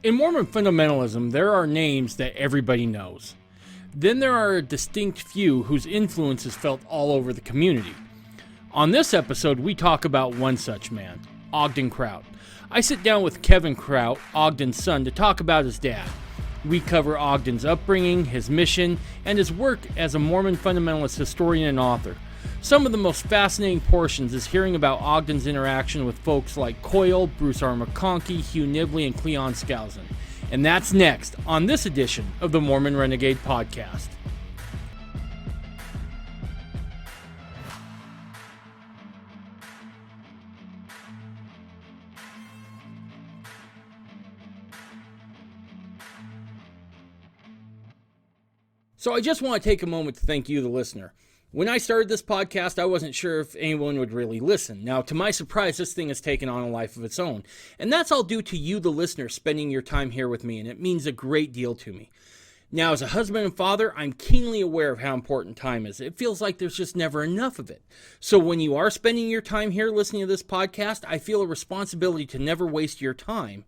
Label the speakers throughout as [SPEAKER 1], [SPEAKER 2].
[SPEAKER 1] In Mormon fundamentalism, there are names that everybody knows. Then there are a distinct few whose influence is felt all over the community. On this episode, we talk about one such man, Ogden Kraut. I sit down with Kevin Kraut, Ogden's son, to talk about his dad. We cover Ogden's upbringing, his mission, and his work as a Mormon fundamentalist historian and author. Some of the most fascinating portions is hearing about Ogden's interaction with folks like Koyle, Bruce R. McConkie, Hugh Nibley, and Cleon Skousen. And that's next on this edition of the Mormon Renegade Podcast. So I just want to take a moment to thank you, the listener. When I started this podcast, I wasn't sure if anyone would really listen. Now, to my surprise, this thing has taken on a life of its own. And that's all due to you, the listener, spending your time here with me, and it means a great deal to me. Now, as a husband and father, I'm keenly aware of how important time is. It feels like there's just never enough of it. So when you are spending your time here listening to this podcast, I feel a responsibility to never waste your time.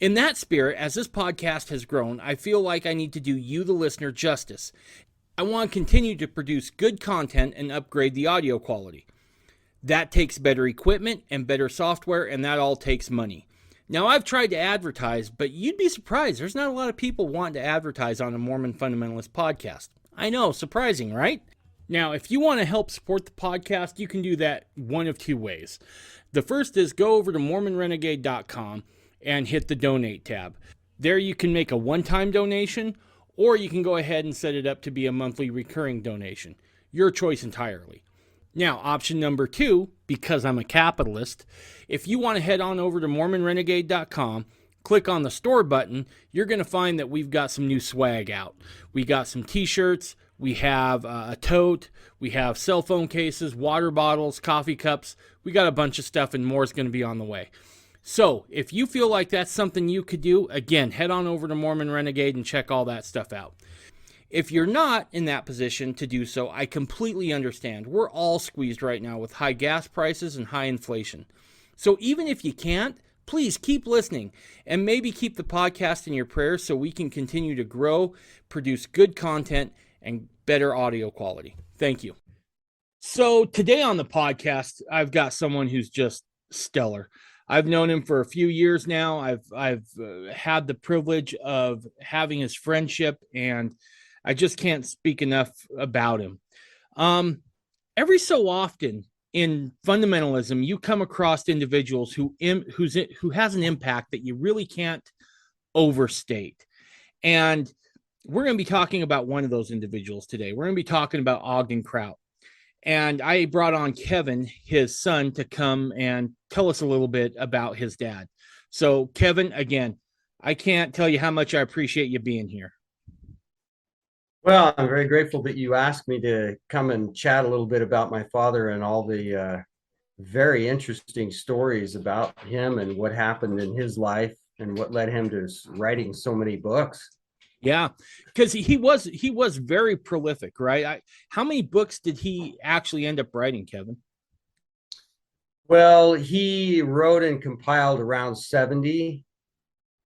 [SPEAKER 1] In that spirit, as this podcast has grown, I feel like I need to do you, the listener, justice. I want to continue to produce good content and upgrade the audio quality. That takes better equipment and better software, and that all takes money. Now, I've tried to advertise, but you'd be surprised. There's not a lot of people wanting to advertise on a Mormon Fundamentalist podcast. I know, surprising, right? Now, if you want to help support the podcast, you can do that one of two ways. The first is go over to MormonRenegade.com and hit the donate tab. There you can make a one-time donation, or you can go ahead and set it up to be a monthly recurring donation. Your choice entirely. Now, option number two, because I'm a capitalist, if you want to head on over to MormonRenegade.com, click on the store button, you're going to find that we've got some new swag out. We got some t-shirts, we have a tote, we have cell phone cases, water bottles, coffee cups. We got a bunch of stuff, and more is going to be on the way. So, if you feel like that's something you could do, again, head on over to Mormon Renegade and check all that stuff out. If you're not in that position to do so, I completely understand. We're all squeezed right now with high gas prices and high inflation. So even if you can't, please keep listening and maybe keep the podcast in your prayers so we can continue to grow, produce good content, and better audio quality. Thank you. So today on the podcast, I've got someone who's just stellar. I've known him for a few years now. I've had the privilege of having his friendship, and I just can't speak enough about him. Every so often in fundamentalism, you come across individuals who has an impact that you really can't overstate. And we're going to be talking about one of those individuals today. We're going to be talking about Ogden Kraut. And I brought on Kevin, his son, to come and tell us a little bit about his dad. So, Kevin, again, I can't tell you how much I appreciate you being here.
[SPEAKER 2] Well, I'm very grateful that you asked me to come and chat a little bit about my father and all the very interesting stories about him and what happened in his life and what led him to writing so many books.
[SPEAKER 1] Yeah, because he was very prolific, right? How many books did he actually end up writing, Kevin?
[SPEAKER 2] Well, he wrote and compiled around 70.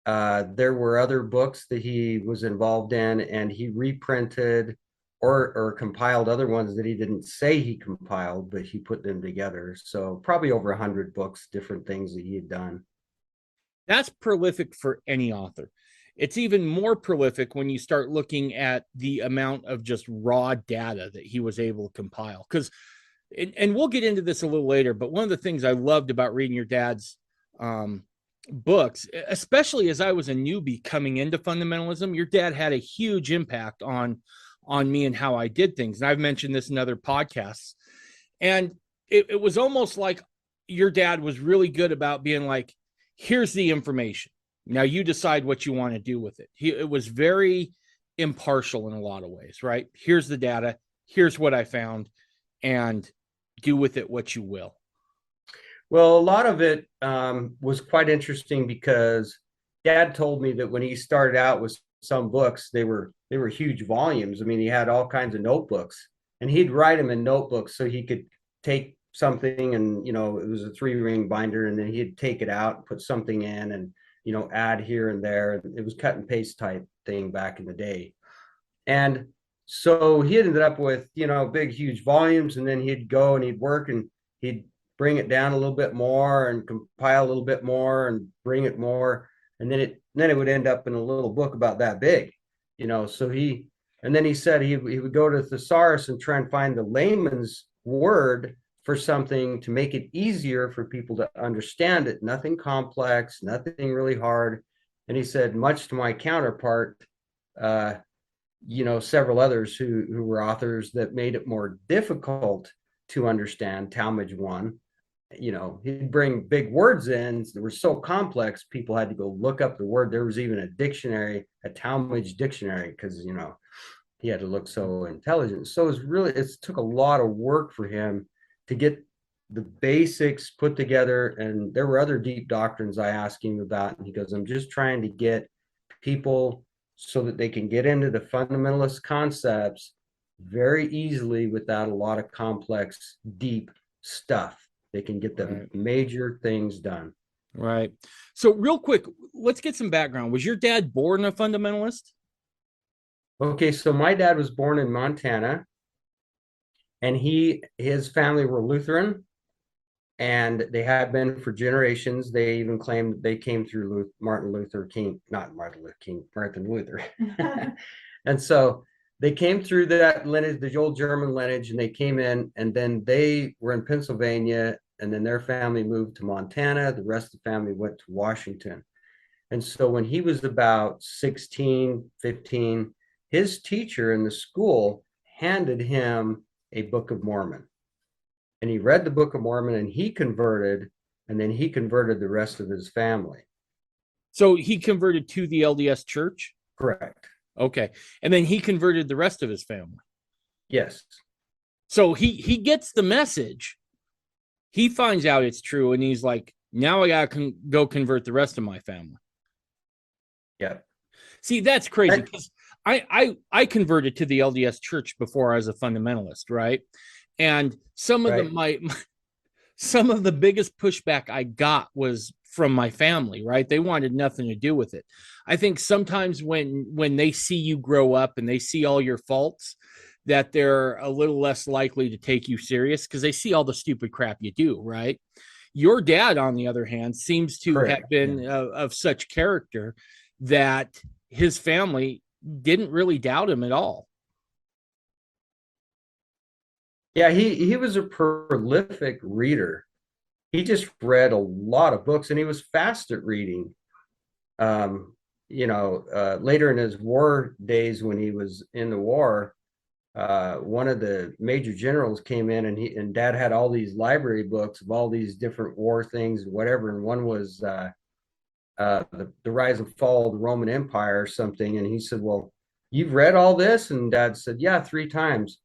[SPEAKER 2] There were other books that he was involved in, and he reprinted or compiled other ones that he didn't say he compiled, but he put them together. So probably over 100 books, different things that he had done.
[SPEAKER 1] That's prolific for any author. It's even more prolific when you start looking at the amount of just raw data that he was able to compile. Because, and we'll get into this a little later, but one of the things I loved about reading your dad's books, especially as I was a newbie coming into fundamentalism, your dad had a huge impact on me and how I did things. And I've mentioned this in other podcasts. And it was almost like your dad was really good about being like, here's the information. Now you decide what you want to do with it. It was very impartial in a lot of ways, right? Here's the data. Here's what I found, and do with it what you will.
[SPEAKER 2] Well, a lot of it was quite interesting because Dad told me that when he started out with some books, they were huge volumes. I mean, he had all kinds of notebooks, and he'd write them in notebooks so he could take something and, it was a 3-ring binder, and then he'd take it out and put something in, and add here and there. It was cut and paste type thing back in the day. And so he ended up with, big, huge volumes, and then he'd go and he'd work and he'd bring it down a little bit more and compile a little bit more and bring it more. And then it would end up in a little book about that big, so and then he said he would go to thesaurus and try and find the layman's word for something to make it easier for people to understand it. Nothing complex, nothing really hard. And he said, much to my counterpart, several others who were authors that made it more difficult to understand. Talmage one, he'd bring big words in that were so complex, people had to go look up the word. There was even a dictionary, a Talmage dictionary, because, he had to look so intelligent. So it took a lot of work for him to get the basics put together. And there were other deep doctrines I asked him about. And he goes, I'm just trying to get people so that they can get into the fundamentalist concepts very easily without a lot of complex, deep stuff. They can get the major things done.
[SPEAKER 1] Right. So real quick, let's get some background. Was your dad born a fundamentalist?
[SPEAKER 2] Okay, so my dad was born in Montana, and his family were Lutheran, and they had been for generations. They even claimed they came through Martin Luther. And so they came through that lineage, the old German lineage, and they came in, and then they were in Pennsylvania, and then their family moved to Montana. The rest of the family went to Washington. And so when he was about 16, 15, his teacher in the school handed him a Book of Mormon. And he read the Book of Mormon, and he converted, and then he converted the rest of his family.
[SPEAKER 1] So he converted to the LDS church?
[SPEAKER 2] Correct.
[SPEAKER 1] Okay. And then he converted the rest of his family?
[SPEAKER 2] Yes.
[SPEAKER 1] So he gets the message. He finds out it's true, and he's like, now I got to go convert the rest of my family.
[SPEAKER 2] Yeah.
[SPEAKER 1] See, that's crazy, because I converted to the LDS church before I was a fundamentalist, right? And some of some of the biggest pushback I got was from my family, right? They wanted nothing to do with it. I think sometimes when they see you grow up and they see all your faults, that they're a little less likely to take you serious because they see all the stupid crap you do, right? Your dad, on the other hand, seems to have been of such character that his family didn't really doubt him at all.
[SPEAKER 2] Yeah, he was a prolific reader. He just read a lot of books, and he was fast at reading. Later in his war days, when he was in the war, one of the major generals came in, and Dad had all these library books of all these different war things and whatever. And one was the rise and fall of the Roman Empire or something. And he said, well, you've read all this? And Dad said, yeah, 3 times.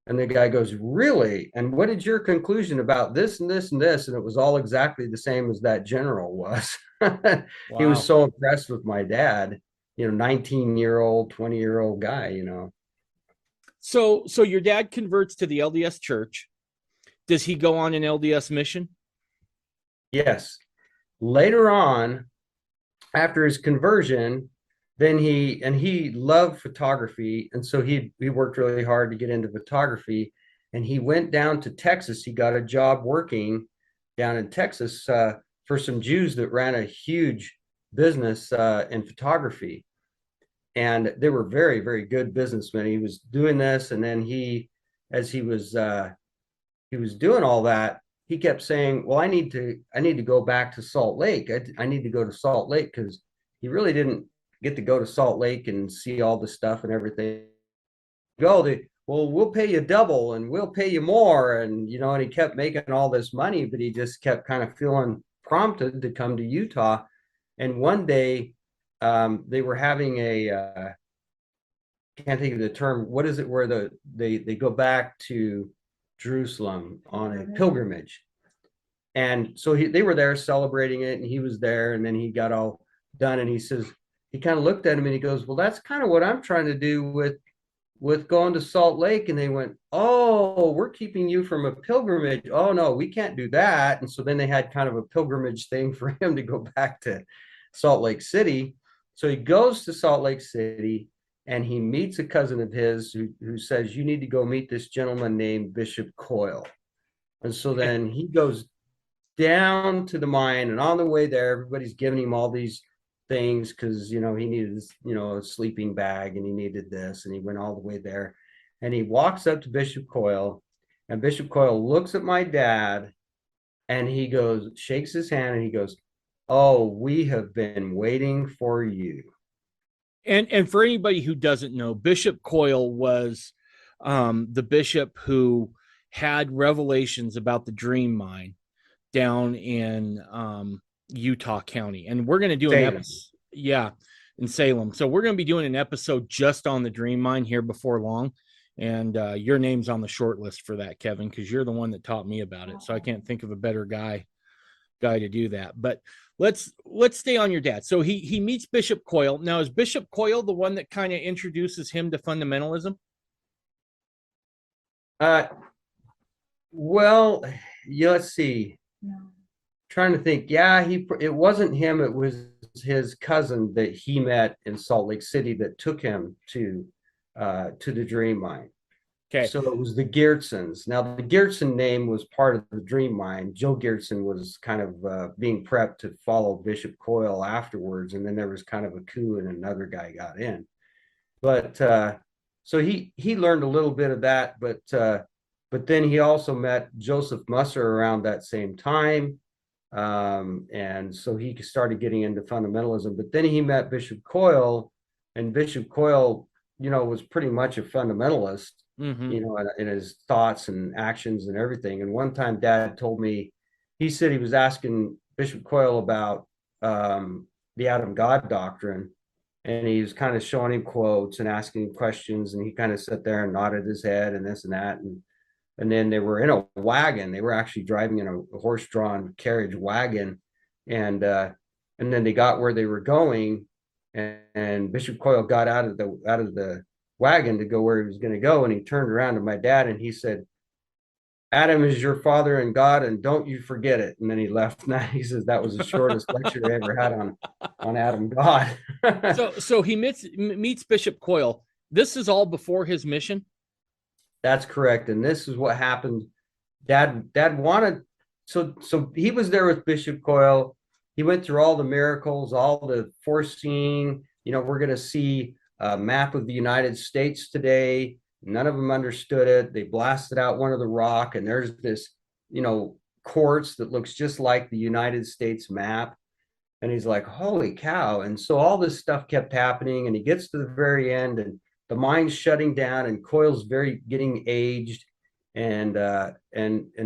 [SPEAKER 2] And the guy goes, really? And what is your conclusion about this and this and this? And it was all exactly the same as that general was. Wow. He was so impressed with my dad, 19-year-old, 20-year-old guy,
[SPEAKER 1] So your dad converts to the LDS church. Does he go on an LDS mission?
[SPEAKER 2] Yes. Later on, after his conversion, then he loved photography. And so he worked really hard to get into photography. And he went down to Texas. He got a job working down in Texas for some Jews that ran a huge business in photography. And they were very, very good businessmen. He was doing this. And then as he was doing all that, he kept saying, well, I need to go back to Salt Lake. I need to go to Salt Lake, because he really didn't get to go to Salt Lake and see all the stuff and everything. Well, we'll pay you double and we'll pay you more. And, and he kept making all this money, but he just kept kind of feeling prompted to come to Utah. And one day they were having I can't think of the term. What is it where they go back to Jerusalem on a pilgrimage? And so they were there celebrating it, and he was there, and then he got all done, and he says, he kind of looked at him and he goes, well, that's kind of what I'm trying to do with going to Salt Lake. And they went, oh, we're keeping you from a pilgrimage. Oh no, we can't do that. And so then they had kind of a pilgrimage thing for him to go back to Salt Lake City. So he goes to Salt Lake City and he meets a cousin of his who says, you need to go meet this gentleman named Bishop Koyle. And so then he goes down to the mine, and on the way there, everybody's giving him all these things because, he needed, a sleeping bag, and he needed this, and he went all the way there. And he walks up to Bishop Koyle, and Bishop Koyle looks at my dad, and he goes, shakes his hand, and he goes, oh, we have been waiting for you.
[SPEAKER 1] And for anybody who doesn't know, Bishop Koyle was the bishop who had revelations about the Dream Mine down in Utah County. And we're going to do an episode, in Salem. So we're going to be doing an episode just on the Dream Mine here before long. And your name's on the short list for that, Kevin, because you're the one that taught me about it. So I can't think of a better guy to do that. But let's stay on your dad. So he meets Bishop Koyle. Now, is Bishop Koyle the one that kind of introduces him to fundamentalism?
[SPEAKER 2] Well, let's see. No. Trying to think. Yeah, it wasn't him. It was his cousin that he met in Salt Lake City that took him to the Dream Mine. Okay. So it was the Geertsons. Now, the Geertson name was part of the Dream Mine. Joe Geertson was kind of being prepped to follow Bishop Koyle afterwards, and then there was kind of a coup, and another guy got in. But so he learned a little bit of that, but then he also met Joseph Musser around that same time, and so he started getting into fundamentalism. But then he met Bishop Koyle, and Bishop Koyle, was pretty much a fundamentalist. Mm-hmm. In his thoughts and actions and everything. And one time Dad told me, he said he was asking Bishop Koyle about the Adam God doctrine, and he was kind of showing him quotes and asking him questions, and he kind of sat there and nodded his head and this and that, and then they were in a wagon. They were actually driving in a horse-drawn carriage wagon, and then they got where they were going, and Bishop Koyle got out of the wagon to go where he was going to go, and he turned around to my dad and he said, Adam is your father and God, and don't you forget it. And then he left. Now he says that was the shortest lecture I ever had on Adam God.
[SPEAKER 1] so he meets Bishop Koyle. This is all before his mission?
[SPEAKER 2] That's correct. And this is what happened. Dad wanted, so he was there with Bishop Koyle. He went through all the miracles, all the foreseeing. We're going to see a map of the United States today. None of them understood it. They blasted out one of the rock, and there's this, quartz that looks just like the United States map. And he's like, holy cow. And so all this stuff kept happening, and he gets to the very end, and the mine's shutting down, and Koyle's getting aged, and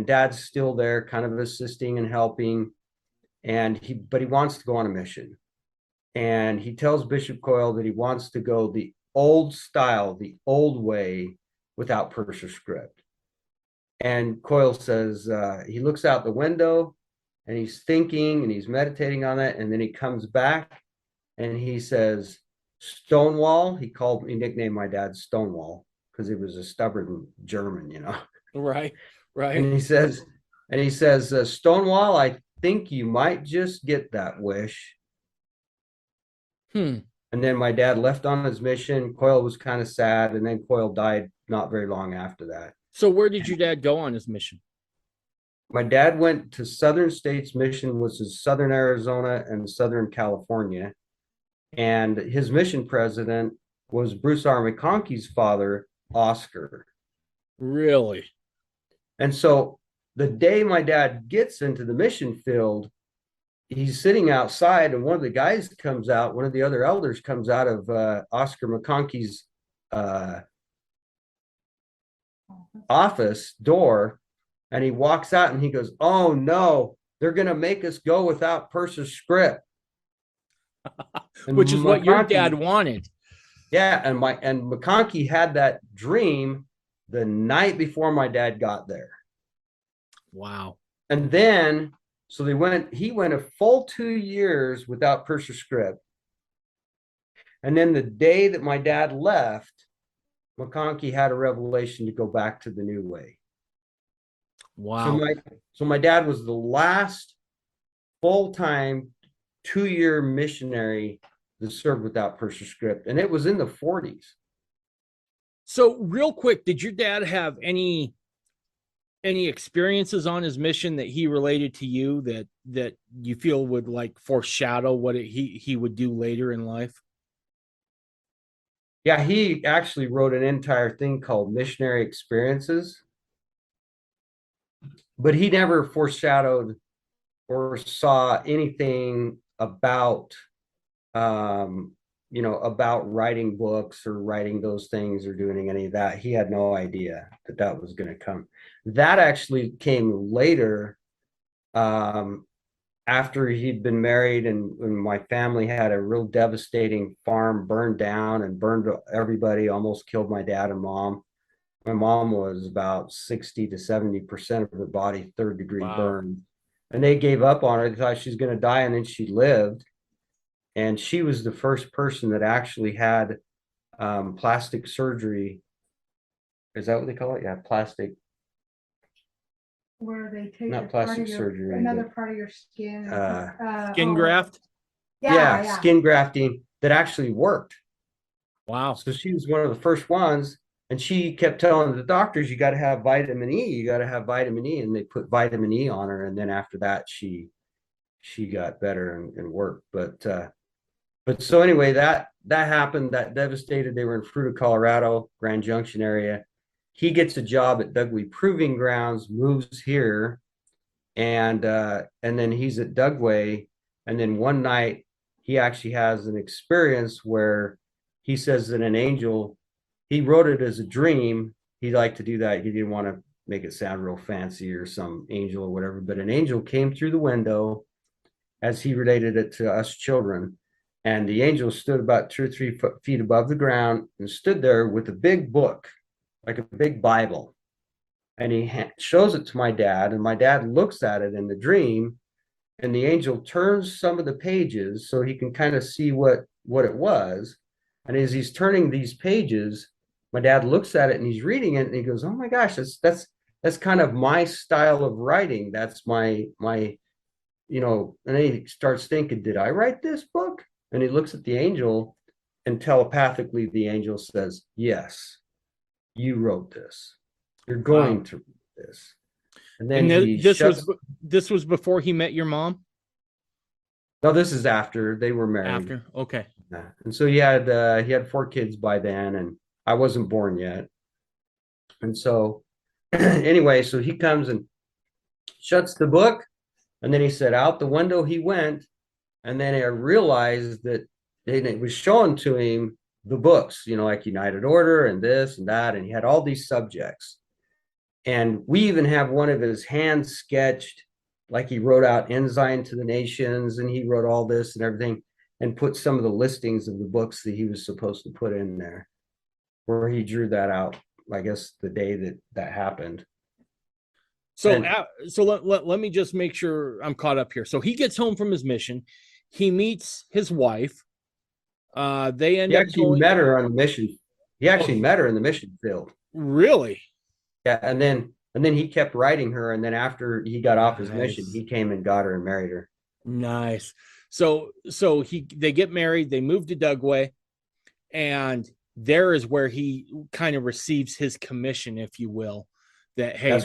[SPEAKER 2] Dad's still there kind of assisting and helping. But he wants to go on a mission. And he tells Bishop Koyle that he wants to go the old style, the old way, without purser script. And Koyle says, he looks out the window and he's thinking and he's meditating on that. And then he comes back and he says, Stonewall. He nicknamed my dad Stonewall because he was a stubborn German,
[SPEAKER 1] Right.
[SPEAKER 2] And he says, Stonewall, I think you might just get that wish. And then my dad left on his mission. Koyle was kind of sad, and then Koyle died not very long after that.
[SPEAKER 1] So where did your dad go on his mission?
[SPEAKER 2] My dad went to Southern States mission, which is Southern Arizona and Southern California. And his mission president was Bruce R. McConkie's father, Oscar.
[SPEAKER 1] Really?
[SPEAKER 2] And so the day my dad gets into the mission field, he's sitting outside, and one of the guys comes out, one of the other elders comes out of Oscar McConkie's office door, and he walks out and he goes, oh no, they're going to make us go without purser script.
[SPEAKER 1] Which is what your dad wanted.
[SPEAKER 2] Yeah, and McConkie had that dream the night before my dad got there.
[SPEAKER 1] Wow.
[SPEAKER 2] And then so he went a full 2 years without purser script. And then the day that my dad left, McConkie had a revelation to go back to the new way.
[SPEAKER 1] Wow.
[SPEAKER 2] So my dad was the last full-time 2-year missionary that served without postscript, and it was in the 40s.
[SPEAKER 1] So real quick, did your dad have any experiences on his mission that he related to you that you feel would like foreshadow what he would do later in life?
[SPEAKER 2] Yeah, he actually wrote an entire thing called Missionary Experiences, but he never foreshadowed or saw anything about about writing books or writing those things or doing any of that. He had no idea that that was going to come. That actually came later, after he'd been married, and my family had a real devastating farm burned down and burned everybody, almost killed my dad and mom. My mom was about 60 to 70% of her body, 3rd-degree burn. And they gave up on her. They thought she's going to die, and then she lived. And she was the first person that actually had plastic surgery. Is that what they call it? Yeah, plastic.
[SPEAKER 3] Where they take
[SPEAKER 2] Not plastic surgery,
[SPEAKER 3] another part of your skin.
[SPEAKER 1] Skin graft?
[SPEAKER 2] Yeah, skin grafting that actually worked.
[SPEAKER 1] Wow.
[SPEAKER 2] So she was one of the first ones. And she kept telling the doctors, you got to have vitamin E. You got to have vitamin E. And they put vitamin E on her. And then after that, she got better and worked. But so anyway, that happened. That devastated. They were in Fruita, Colorado, Grand Junction area. He gets a job at Dugway Proving Grounds, moves here, and then he's at Dugway. And then one night, he actually has an experience where he says that an angel. He wrote it as a dream. He liked to do that. He didn't want to make it sound real fancy or some angel or whatever, but an angel came through the window as he related it to us children. And the angel stood about 2 or 3 feet above the ground and stood there with a big book, like a big Bible. And he shows it to my dad, and my dad looks at it in the dream, and the angel turns some of the pages so he can kind of see what it was. And as he's turning these pages, my dad looks at it and he's reading it and he goes, "Oh my gosh, that's kind of my style of writing. That's my and then he starts thinking, did I write this book?" And he looks at the angel, and telepathically the angel says, "Yes, you wrote this. You're going to read this." And then
[SPEAKER 1] this was before he met your mom?
[SPEAKER 2] No, this is after they were married.
[SPEAKER 1] After, okay.
[SPEAKER 2] Yeah. And so he had 4 kids by then, and I wasn't born yet. And so anyway, so he comes and shuts the book, and then he said out the window he went, and then I realized that it was showing to him the books, like United Order and this and that, and he had all these subjects. And we even have one of his hands sketched, like he wrote out Ensign to the Nations, and he wrote all this and everything, and put some of the listings of the books that he was supposed to put in there, where he drew that out, I guess, the day that happened.
[SPEAKER 1] So let me just make sure I'm caught up here. So he gets home from his mission. He meets his wife. They end up
[SPEAKER 2] met her on the mission. He actually met her in the mission field.
[SPEAKER 1] Really?
[SPEAKER 2] Yeah, and then he kept writing her, and then after he got off his mission, he came and got her and married her.
[SPEAKER 1] Nice. So they get married, they move to Dugway, and there is where he kind of receives his commission, if you will, that, hey,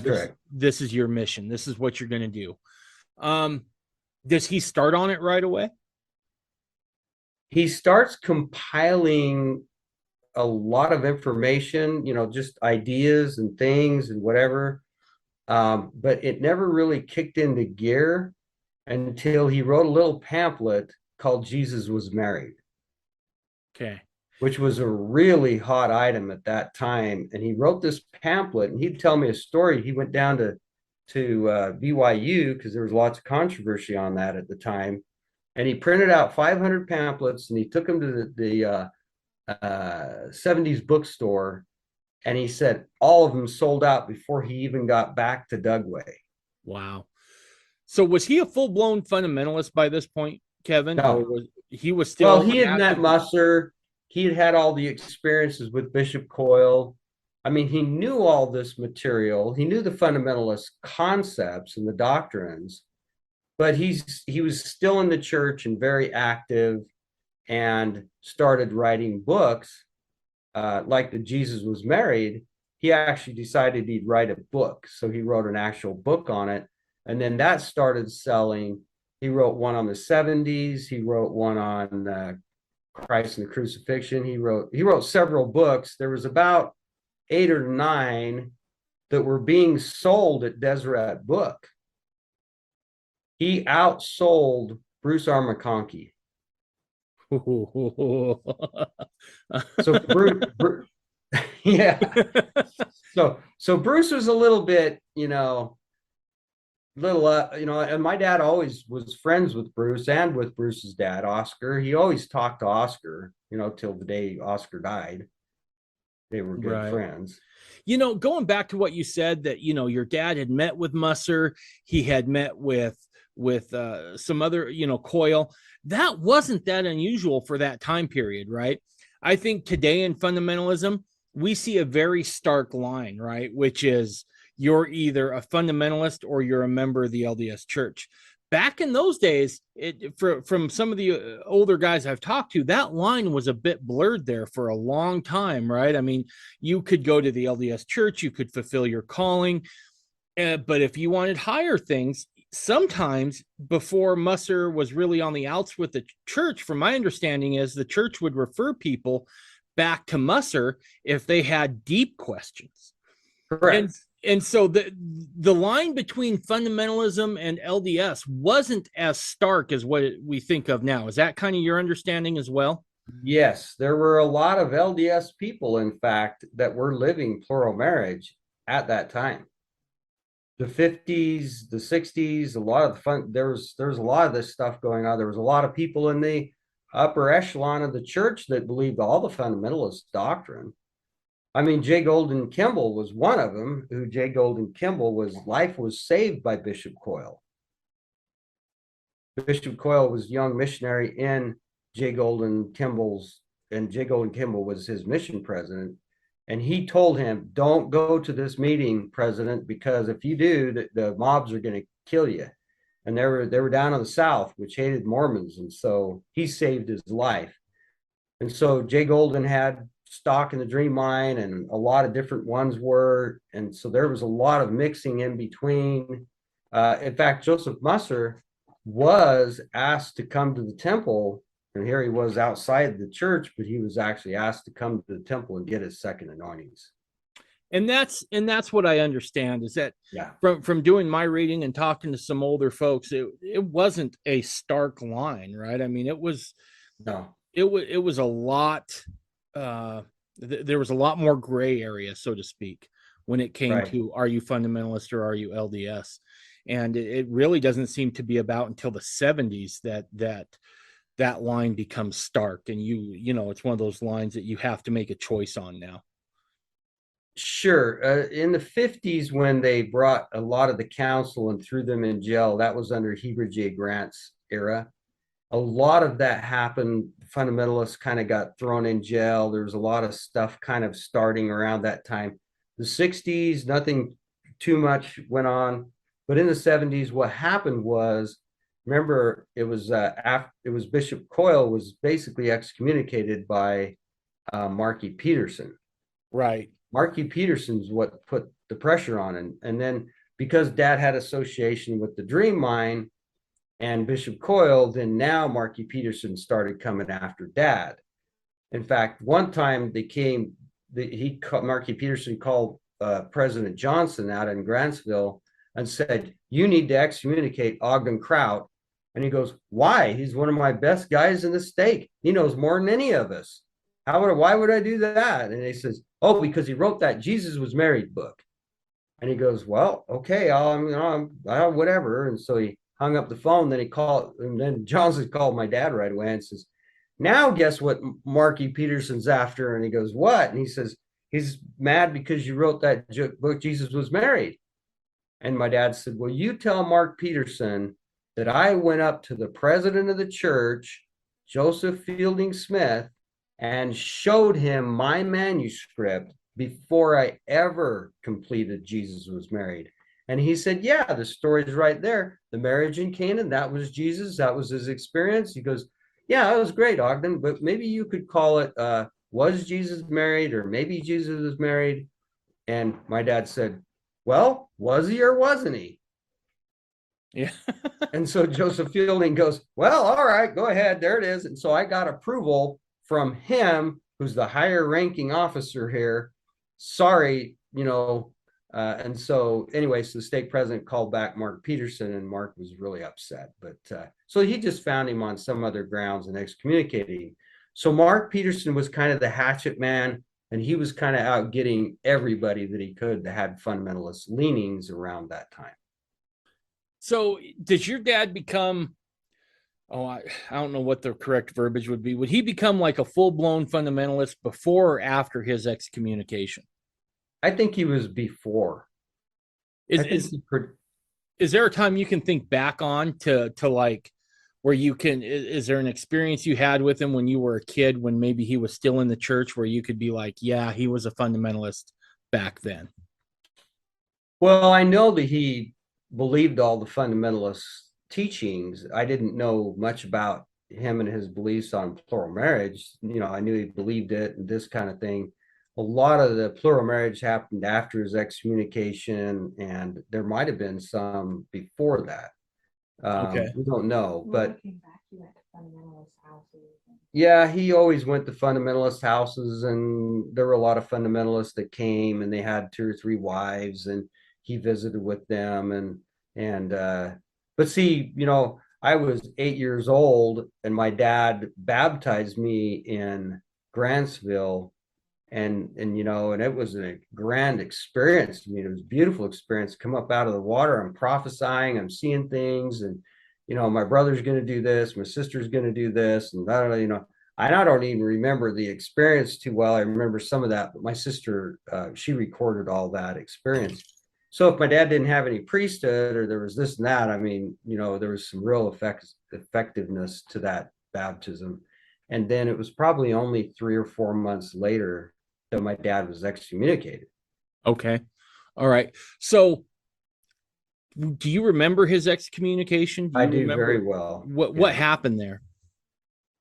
[SPEAKER 1] this is your mission. This is what you're going to do. Does he start on it right away?
[SPEAKER 2] He starts compiling a lot of information, just ideas and things and whatever. But it never really kicked into gear until he wrote a little pamphlet called Jesus Was Married.
[SPEAKER 1] Okay.
[SPEAKER 2] Which was a really hot item at that time. And he wrote this pamphlet, and he'd tell me a story. He went down to BYU because there was lots of controversy on that at the time. And he printed out 500 pamphlets, and he took them to the 70s bookstore, and he said all of them sold out before he even got back to Dugway.
[SPEAKER 1] Wow. So was he a full-blown fundamentalist by this point, Kevin?
[SPEAKER 2] No.
[SPEAKER 1] Or he was still...
[SPEAKER 2] Well, he had met Musser. He had all the experiences with Bishop Koyle. I mean, he knew all this material. He knew the fundamentalist concepts and the doctrines, but he was still in the church and very active, and started writing books, like the Jesus Was Married. He actually decided he'd write a book, so he wrote an actual book on it, and then that started selling. He wrote one on the 70s. He wrote one on Christ and the Crucifixion. He wrote several books. There was about 8 or 9 that were being sold at Deseret Book. He outsold Bruce R. McConkie. So Bruce, yeah. So Bruce was a little bit, and my dad always was friends with Bruce and with Bruce's dad, Oscar. He always talked to Oscar, till the day Oscar died. They were good
[SPEAKER 1] Right.
[SPEAKER 2] friends.
[SPEAKER 1] Going back to what you said, that your dad had met with Musser, he had met with some other, Koyle. That wasn't that unusual for that time period, right? I think today in fundamentalism, we see a very stark line, right? Which is, you're either a fundamentalist or you're a member of the LDS Church. Back in those days, from some of the older guys I've talked to, that line was a bit blurred there for a long time, right? I mean, you could go to the LDS Church, you could fulfill your calling, but if you wanted higher things, sometimes before Musser was really on the outs with the church, from my understanding, is the church would refer people back to Musser if they had deep questions.
[SPEAKER 2] Correct.
[SPEAKER 1] And so the line between fundamentalism and LDS wasn't as stark as what we think of now. Is that kind of your understanding as well?
[SPEAKER 2] Yes, there were a lot of LDS people, in fact, that were living plural marriage at that time. The 50s, the 60s, a lot of the fun, there was a lot of this stuff going on. There was a lot of people in the upper echelon of the church that believed all the fundamentalist doctrine. I mean, J. Golden Kimball was one of them. J. Golden Kimball life was saved by Bishop Koyle. Bishop Koyle was a young missionary in J. Golden Kimball's, and J. Golden Kimball was his mission president. And he told him, don't go to this meeting, President, because if you do, the mobs are going to kill you. And they were down in the South, which hated Mormons. And so he saved his life. And so Jay Golden had stock in the Dream Mine, and a lot of different ones were. And so there was a lot of mixing in between. In fact, Joseph Musser was asked to come to the temple, and here he was outside the church, but he was actually asked to come to the temple and get his second anointings.
[SPEAKER 1] And that's what I understand, is that from doing my reading and talking to some older folks, it wasn't a stark line, right? I mean, it was a lot. There was a lot more gray area, so to speak, when it came to, are you fundamentalist or are you LDS? And it really doesn't seem to be about until the 70s that line becomes stark, and it's one of those lines that you have to make a choice on now.
[SPEAKER 2] Sure. In the 50s, when they brought a lot of the council and threw them in jail, that was under Heber J. Grant's era. A lot of that happened. Fundamentalists kind of got thrown in jail. There was a lot of stuff kind of starting around that time. The 60s, nothing too much went on. But in the 70s, what happened was, remember, it was Bishop Koyle was basically excommunicated by Marky Peterson.
[SPEAKER 1] Right.
[SPEAKER 2] Marky Peterson's what put the pressure on. And then because Dad had association with the Dream Mine and Bishop Koyle, then now Marky Peterson started coming after Dad. In fact, one time Marky Peterson called President Johnson out in Grantsville and said, you need to excommunicate Ogden Kraut. And he goes, why? He's one of my best guys in the state. He knows more than any of us. Why would I do that? And he says, oh, because he wrote that Jesus Was Married book. And he goes, well, okay, I'll whatever. And so he hung up the phone. Then he called, and then Johnson called my dad right away and says, now guess what Marky Peterson's after? And he goes, what? And he says, he's mad because you wrote that book, Jesus Was Married. And my dad said, well, you tell Mark Peterson that I went up to the president of the church, Joseph Fielding Smith, and showed him my manuscript before I ever completed Jesus Was Married. And he said, yeah, the story's right there. The marriage in Canaan, that was Jesus. That was his experience. He goes, yeah, it was great, Ogden, but maybe you could call it, was Jesus married, or maybe Jesus was married. And my dad said, well, was he or wasn't he?
[SPEAKER 1] Yeah.
[SPEAKER 2] And so Joseph Fielding goes, well, all right, go ahead. There it is. And so I got approval from him, who's the higher ranking officer here. Sorry, and so anyway, so the stake president called back Mark Peterson, and Mark was really upset. But so he just found him on some other grounds and excommunicated him. So Mark Peterson was kind of the hatchet man, and he was kind of out getting everybody that he could that had fundamentalist leanings around that time.
[SPEAKER 1] So did your dad become, I don't know what the correct verbiage would be. Would he become like a full-blown fundamentalist before or after his excommunication?
[SPEAKER 2] I think he was before.
[SPEAKER 1] Is there a time you can think back on to like where you can, is there an experience you had with him when you were a kid, when maybe he was still in the church, where you could be like, yeah, he was a fundamentalist back then?
[SPEAKER 2] Well, I know that he believed all the fundamentalist teachings. I didn't know much about him and his beliefs on plural marriage. I knew he believed it and this kind of thing. A lot of the plural marriage happened after his excommunication, and there might have been some before that.
[SPEAKER 1] Okay.
[SPEAKER 2] We don't know, but yeah, he always went to fundamentalist houses, and there were a lot of fundamentalists that came, and they had 2 or 3 wives, and he visited with them, but see, I was 8 years old, and my dad baptized me in Grantsville, and it was a grand experience to me. It was a beautiful experience. Come up out of the water, I'm prophesying, I'm seeing things, and my brother's going to do this, my sister's going to do this, and I don't even remember the experience too well. I remember some of that, but my sister, she recorded all that experience. So if my dad didn't have any priesthood, or there was this and that, there was some real effectiveness to that baptism. And then it was probably only 3 or 4 months later that my dad was excommunicated.
[SPEAKER 1] Okay. All right. So do you remember his excommunication?
[SPEAKER 2] I do very well.
[SPEAKER 1] What happened there?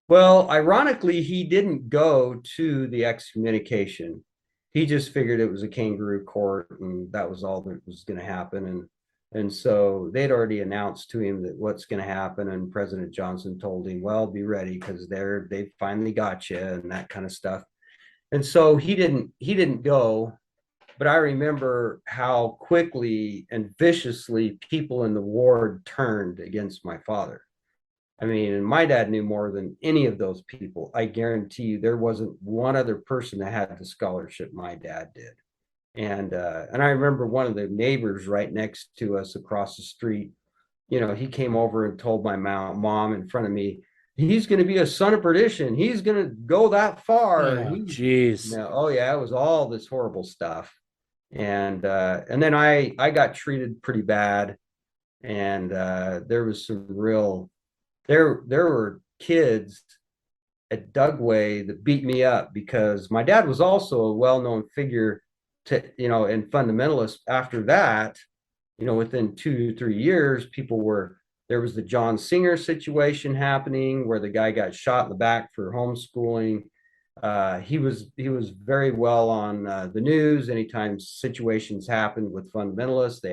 [SPEAKER 2] Well, ironically, he didn't go to the excommunication. He just figured it was a kangaroo court, and that was all that was going to happen. And so they'd already announced to him that what's going to happen. And President Johnson told him, well, be ready, because they finally got you, and that kind of stuff. And so he didn't go. But I remember how quickly and viciously people in the ward turned against my father. I mean, and my dad knew more than any of those people. I guarantee you there wasn't one other person that had the scholarship my dad did. And I remember one of the neighbors right next to us across the street, he came over and told my mom in front of me, he's going to be a son of perdition. He's going to go that far.
[SPEAKER 1] Oh, geez.
[SPEAKER 2] Oh yeah, it was all this horrible stuff. And then I got treated pretty bad. And there was some real, there were kids at Dugway that beat me up, because my dad was also a well-known figure in fundamentalists. After that, within 2 to 3 years, there was the John Singer situation happening, where the guy got shot in the back for homeschooling. He was very well on the news anytime situations happened with fundamentalists.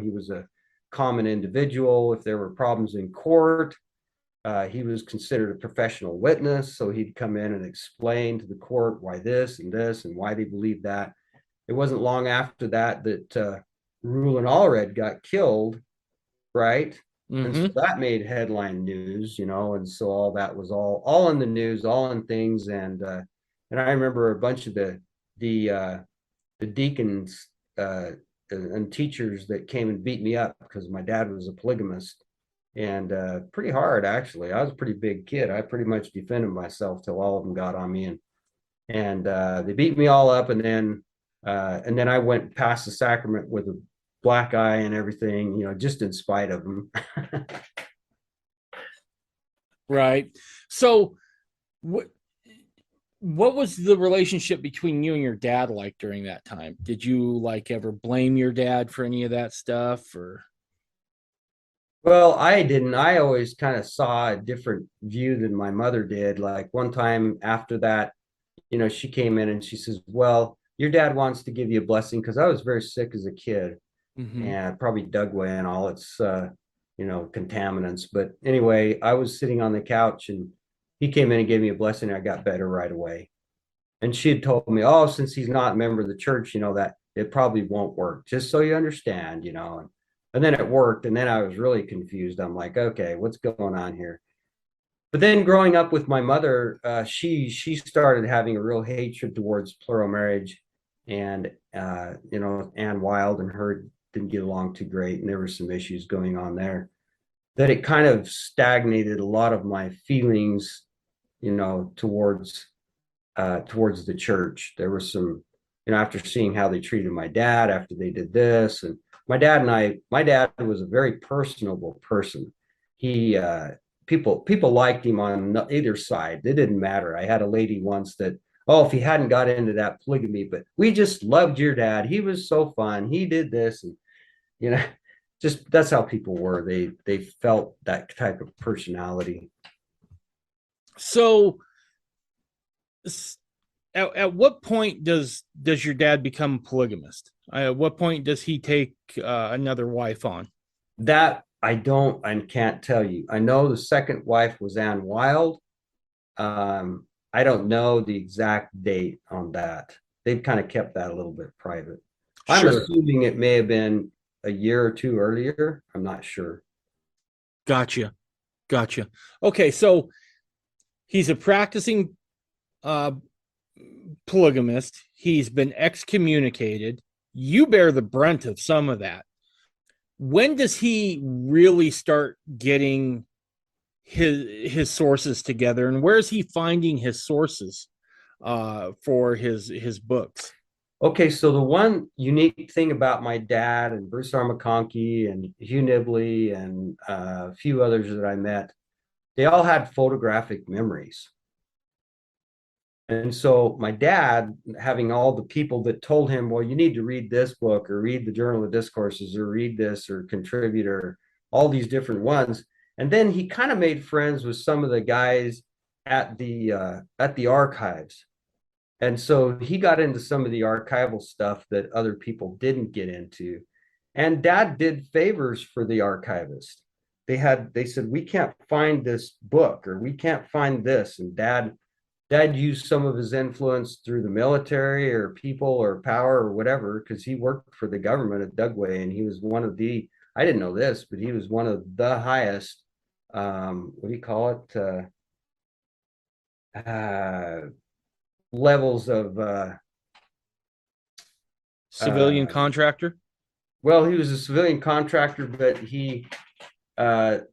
[SPEAKER 2] He was a common individual. If there were problems in court, he was considered a professional witness, so he'd come in and explain to the court why this and this and why they believed that. It wasn't long after that Reuel Allred got killed, right? Mm-hmm. And so that made headline news, and so all that was all in the news, all in things. And I remember a bunch of the deacons and teachers that came and beat me up because my dad was a polygamist, and pretty hard, actually. I was a pretty big kid. I pretty much defended myself till all of them got on me, and they beat me all up. And then I went past the sacrament with a black eye and everything, just in spite of them.
[SPEAKER 1] Right. So what was the relationship between you and your dad like during that time? Did you like ever blame your dad for any of that stuff, or?
[SPEAKER 2] Well, I didn't. I always kind of saw a different view than my mother did. Like one time after that, she came in and she says, "Well, your dad wants to give you a blessing," because I was very sick as a kid
[SPEAKER 1] Mm-hmm.
[SPEAKER 2] and probably dug away and all its, contaminants. But anyway, I was sitting on the couch and he came in and gave me a blessing. And I got better right away. And she had told me, "Oh, since he's not a member of the church, that it probably won't work, just so you understand." And then it worked. And then I was really confused. I'm like, okay, what's going on here? But then growing up with my mother, she started having a real hatred towards plural marriage, and Ann Wild and her didn't get along too great, and there were some issues going on there that it kind of stagnated a lot of my feelings, towards the church. There was some, after seeing how they treated my dad after they did this, and my dad was a very personable person. He people liked him on either side. It didn't matter. I had a lady once that, oh, if he hadn't got into that polygamy, but we just loved your dad. He was so fun. He did this, and you know, just that's how people were. They felt that type of personality.
[SPEAKER 1] So, at what point does your dad become polygamist? At what point does he take another wife on?
[SPEAKER 2] That I can't tell you. I know the second wife was Ann Wild. I don't know the exact date on that. They've kind of kept that a little bit private. I'm
[SPEAKER 1] Sure.
[SPEAKER 2] assuming it may have been a year or two earlier. I'm not sure.
[SPEAKER 1] Gotcha. Gotcha. Okay, so he's a practicing uh, polygamist. He's been excommunicated. You bear the brunt of some of that. When does he really start getting his sources together, and where is he finding his sources for his books?
[SPEAKER 2] Okay, so the one unique thing about my dad and Bruce R. McConkie and Hugh Nibley and a few others that I met, they all had photographic memories. And so my dad, having all the people that told him, well, you need to read this book or read the Journal of Discourses or read this or contribute or all these different ones. And then he kind of made friends with some of the guys at the archives. And so he got into some of the archival stuff that other people didn't get into. And dad did favors for the archivist. They said, we can't find this book or we can't find this. And dad used some of his influence through the military or people or power or whatever, because he worked for the government at Dugway, and he was one of the, I didn't know this, but he was one of the highest, what do you call it? Levels of,
[SPEAKER 1] Civilian contractor?
[SPEAKER 2] well, he was a civilian contractor, but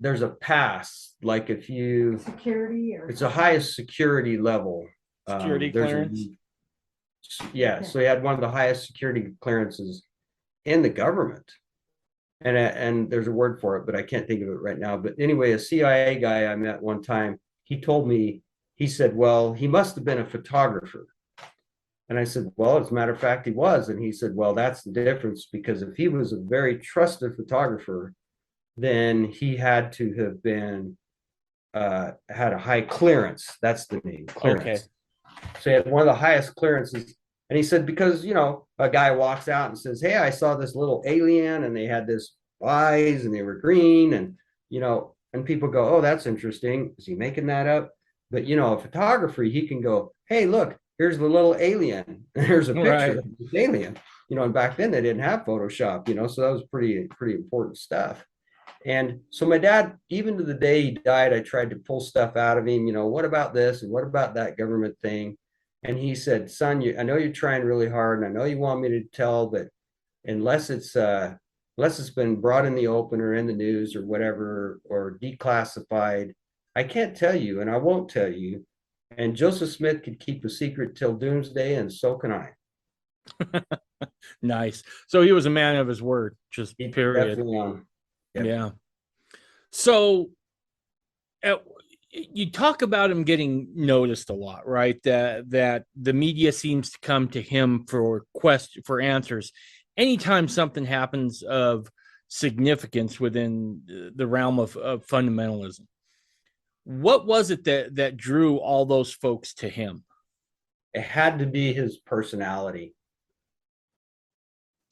[SPEAKER 2] there's a pass, like if you,
[SPEAKER 3] Security or
[SPEAKER 2] it's a highest security level.
[SPEAKER 1] Security clearance?
[SPEAKER 2] Yeah, so he had one of the highest security clearances in the government. And there's a word for it, but I can't think of it right now. But anyway, a CIA guy I met one time, he told me, he said, well, he must have been a photographer. And I said, well, as a matter of fact, he was. And he said, well, that's the difference, because if he was a very trusted photographer, then he had to have been had a high clearance. That's the name, clearance.
[SPEAKER 1] Okay.
[SPEAKER 2] So he had one of the highest clearances. And he said, because, a guy walks out and says, hey, I saw this little alien and they had this eyes and they were green. And people go, oh, that's interesting. Is he making that up? But, a photographer, he can go, hey, look, here's the little alien. There's a picture
[SPEAKER 1] Right.
[SPEAKER 2] of this alien. And back then they didn't have Photoshop, so that was pretty important stuff. And so my dad, even to the day he died, I tried to pull stuff out of him, what about this and what about that government thing? And he said, son, I know you're trying really hard and I know you want me to tell, but unless it's been brought in the open or in the news or whatever, or declassified, I can't tell you and I won't tell you. And Joseph Smith could keep a secret till doomsday, and so can I.
[SPEAKER 1] Nice. So he was a man of his word, just period.
[SPEAKER 2] Definitely on. Yep.
[SPEAKER 1] Yeah. So you talk about him getting noticed a lot, right? That the media seems to come to him for answers anytime something happens of significance within the realm of fundamentalism. What was it that drew all those folks to him?
[SPEAKER 2] It had to be his personality.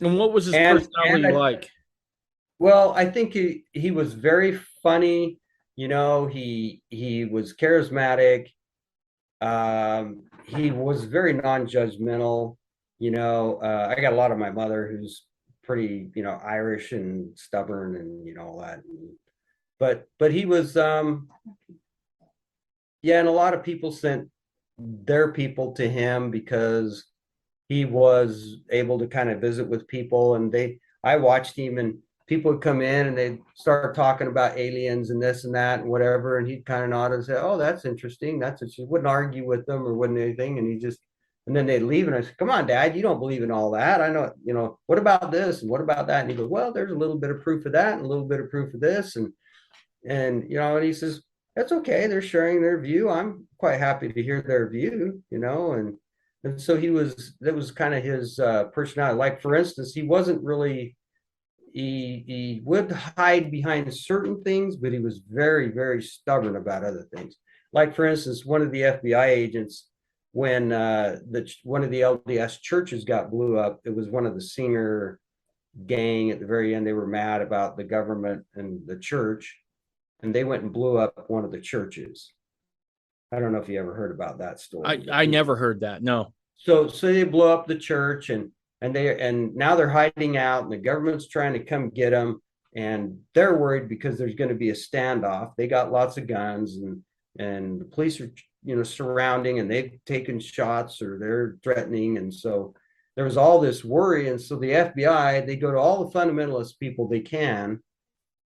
[SPEAKER 1] And what was his
[SPEAKER 2] And
[SPEAKER 1] personality like?
[SPEAKER 2] well, I think he was very funny. He was charismatic. He was very non-judgmental. I got a lot of my mother who's pretty, Irish and stubborn and all that. But he was yeah, and a lot of people sent their people to him because he was able to kind of visit with people, and I watched him, and people would come in and they'd start talking about aliens and this and that and whatever, and he'd kind of nod and say, "Oh, that's interesting, that's interesting." Wouldn't argue with them or wouldn't anything, and then they'd leave, and I said, "Come on, Dad, you don't believe in all that. I know, what about this and what about that?" And he goes, "Well, there's a little bit of proof of that and a little bit of proof of this." And he says, "That's okay, they're sharing their view. I'm quite happy to hear their view." And so that was kind of his personality. Like, for instance, he wasn't really, he would hide behind certain things, but he was very, very stubborn about other things. Like, for instance, one of the FBI agents, when one of the LDS churches got blew up, it was one of the Singer gang. At the very end, they were mad about the government and the church, and they went and blew up one of the churches. I don't know if you ever heard about that story.
[SPEAKER 1] I never heard that. No.
[SPEAKER 2] So they blew up the church, and now they're hiding out, and the government's trying to come get them, and they're worried because there's going to be a standoff. They got lots of guns, and the police are surrounding, and they've taken shots or they're threatening, and so there was all this worry. And so the FBI, they go to all the fundamentalist people they can,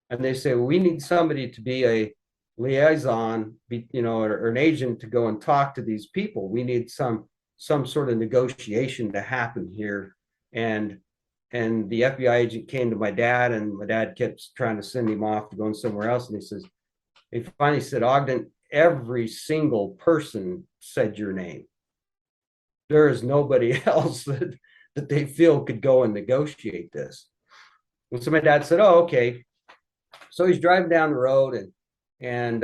[SPEAKER 2] and they say, well, we need somebody to be a liaison, or an agent to go and talk to these people. We need some sort of negotiation to happen here. And the FBI agent came to my dad, and my dad kept trying to send him off to go somewhere else. And he finally said, "Ogden, every single person said your name. There is nobody else that they feel could go and negotiate this." And so my dad said, "Oh, okay." So he's driving down the road, and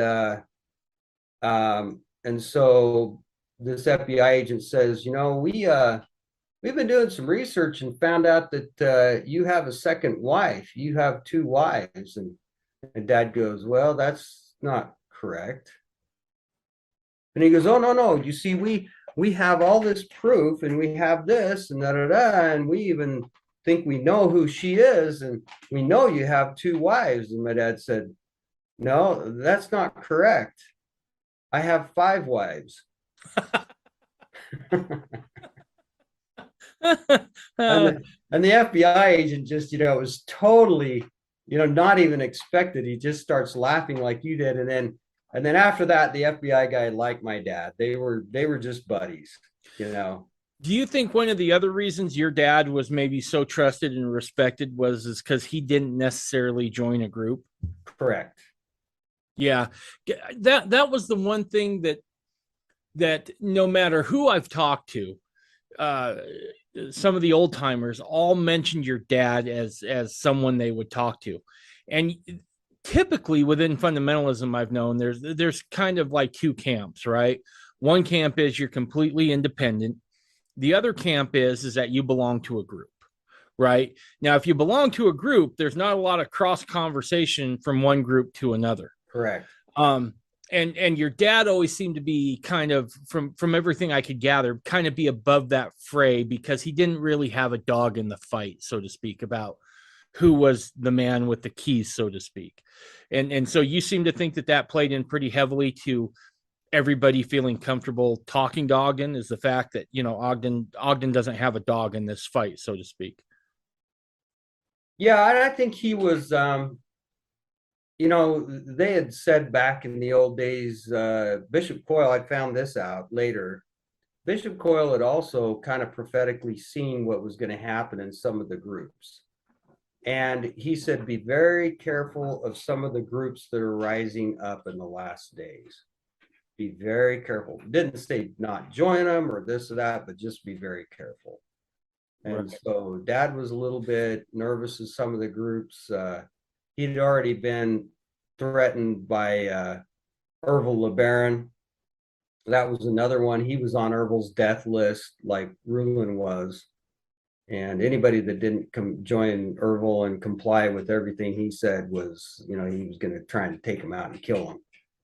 [SPEAKER 2] so this FBI agent says, we've been doing some research and found out that you have a second wife. You have two wives. And Dad goes, "Well, that's not correct." And he goes, "Oh, no. You see, we have all this proof, and we have this and da da da, and we even think we know who she is, and we know you have two wives." And my dad said, "No, that's not correct. I have 5 wives." and the FBI agent just, it was totally, not even expected. He just starts laughing like you did. And then after that, the FBI guy liked my dad. They were just buddies.
[SPEAKER 1] Do you think one of the other reasons your dad was maybe so trusted and respected is because he didn't necessarily join a group?
[SPEAKER 2] Correct.
[SPEAKER 1] Yeah, that was the one thing that no matter who I've talked to, some of the old timers all mentioned your dad as someone they would talk to. And typically within fundamentalism, I've known there's kind of like 2 camps, right? One camp is you're completely independent. The other camp is that you belong to a group, right? Now, if you belong to a group, there's not a lot of cross conversation from one group to another.
[SPEAKER 2] Correct.
[SPEAKER 1] And your dad always seemed to be kind of, from everything I could gather, kind of be above that fray because he didn't really have a dog in the fight, so to speak, about who was the man with the keys, so to speak. And so you seem to think that played in pretty heavily to everybody feeling comfortable talking to Ogden, is the fact that, Ogden doesn't have a dog in this fight, so to speak.
[SPEAKER 2] Yeah, I think he was, they had said back in the old days, Bishop Koyle, I found this out later, Bishop Koyle had also kind of prophetically seen what was going to happen in some of the groups. And he said, be very careful of some of the groups that are rising up in the last days. Be very careful. Didn't say not join them or this or that, but just be very careful. And so Dad was a little bit nervous of some of the groups. He'd already been threatened by Ervil LeBaron. That was another one. He was on Ervil's death list, like Rulin was. And anybody that didn't join Ervil and comply with everything he said was, he was going to try and take him out and kill him.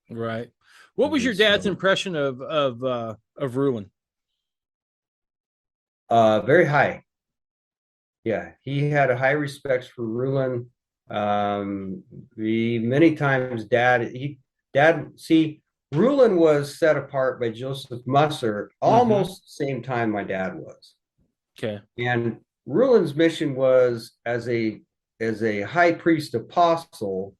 [SPEAKER 1] Right. What was your dad's impression of Rulin?
[SPEAKER 2] Very high. Yeah, he had a high respect for Rulin. Many times Rulin was set apart by Joseph Musser almost the same time my dad was.
[SPEAKER 1] Okay.
[SPEAKER 2] And Rulin's mission was as a high priest apostle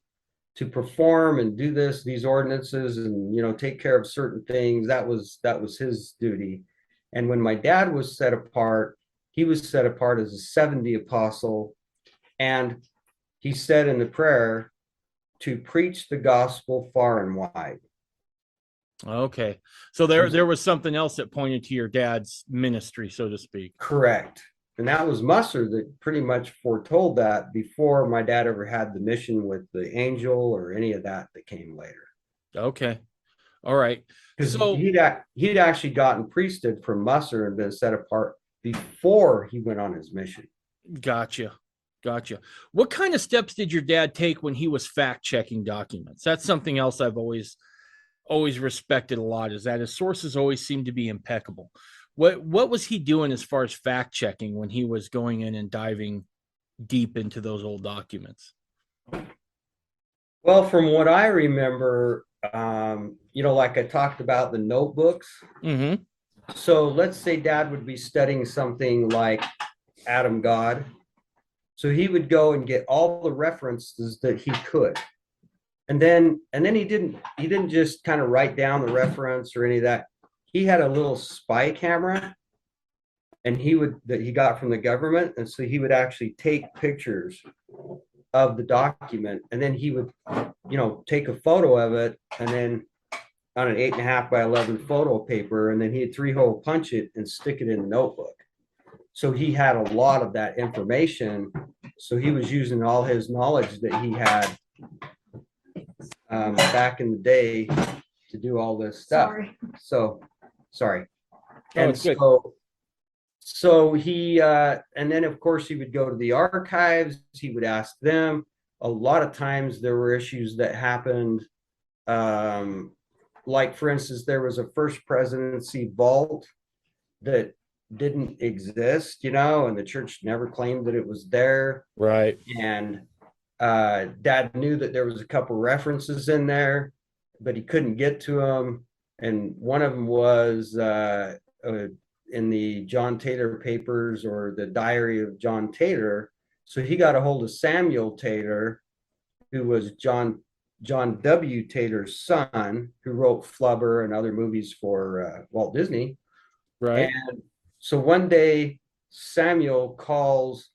[SPEAKER 2] to perform and do these ordinances and take care of certain things. That was his duty. And when my dad was set apart, he was set apart as a 70 apostle, and he said in the prayer to preach the gospel far and wide.
[SPEAKER 1] Okay. So there was something else that pointed to your dad's ministry, so to speak.
[SPEAKER 2] Correct. And that was Musser that pretty much foretold that before my dad ever had the mission with the angel or any of that came later.
[SPEAKER 1] Okay. All right.
[SPEAKER 2] Because he'd actually gotten priesthood from Musser and been set apart before he went on his mission.
[SPEAKER 1] Gotcha. What kind of steps did your dad take when he was fact-checking documents? That's something else I've always respected a lot, is that his sources always seem to be impeccable. What was he doing as far as fact-checking when he was going in and diving deep into those old documents?
[SPEAKER 2] Well, from what I remember, like I talked about the notebooks.
[SPEAKER 1] Mm-hmm.
[SPEAKER 2] So let's say Dad would be studying something like Adam God. So he would go and get all the references that he could. And then he didn't just kind of write down the reference or any of that. He had a little spy camera that he got from the government. And so he would actually take pictures of the document, and then he would, take a photo of it, and then on an 8.5 by 11 photo paper, and then he'd 3-hole punch it and stick it in the notebook. So he had a lot of that information. So he was using all his knowledge that he had back in the day to do all this stuff. Sorry. And so he, and then of course he would go to the archives. He would ask them. A lot of times there were issues that happened. Like for instance, there was a first presidency vault that didn't exist, and the church never claimed that it was there.
[SPEAKER 1] Right.
[SPEAKER 2] And Dad knew that there was a couple references in there, but he couldn't get to them. And one of them was in the John Taylor papers, or the diary of John Taylor. So he got a hold of Samuel Taylor, who was John W. Taylor's son, who wrote Flubber and other movies for Walt Disney.
[SPEAKER 1] Right.
[SPEAKER 2] And so one day Samuel calls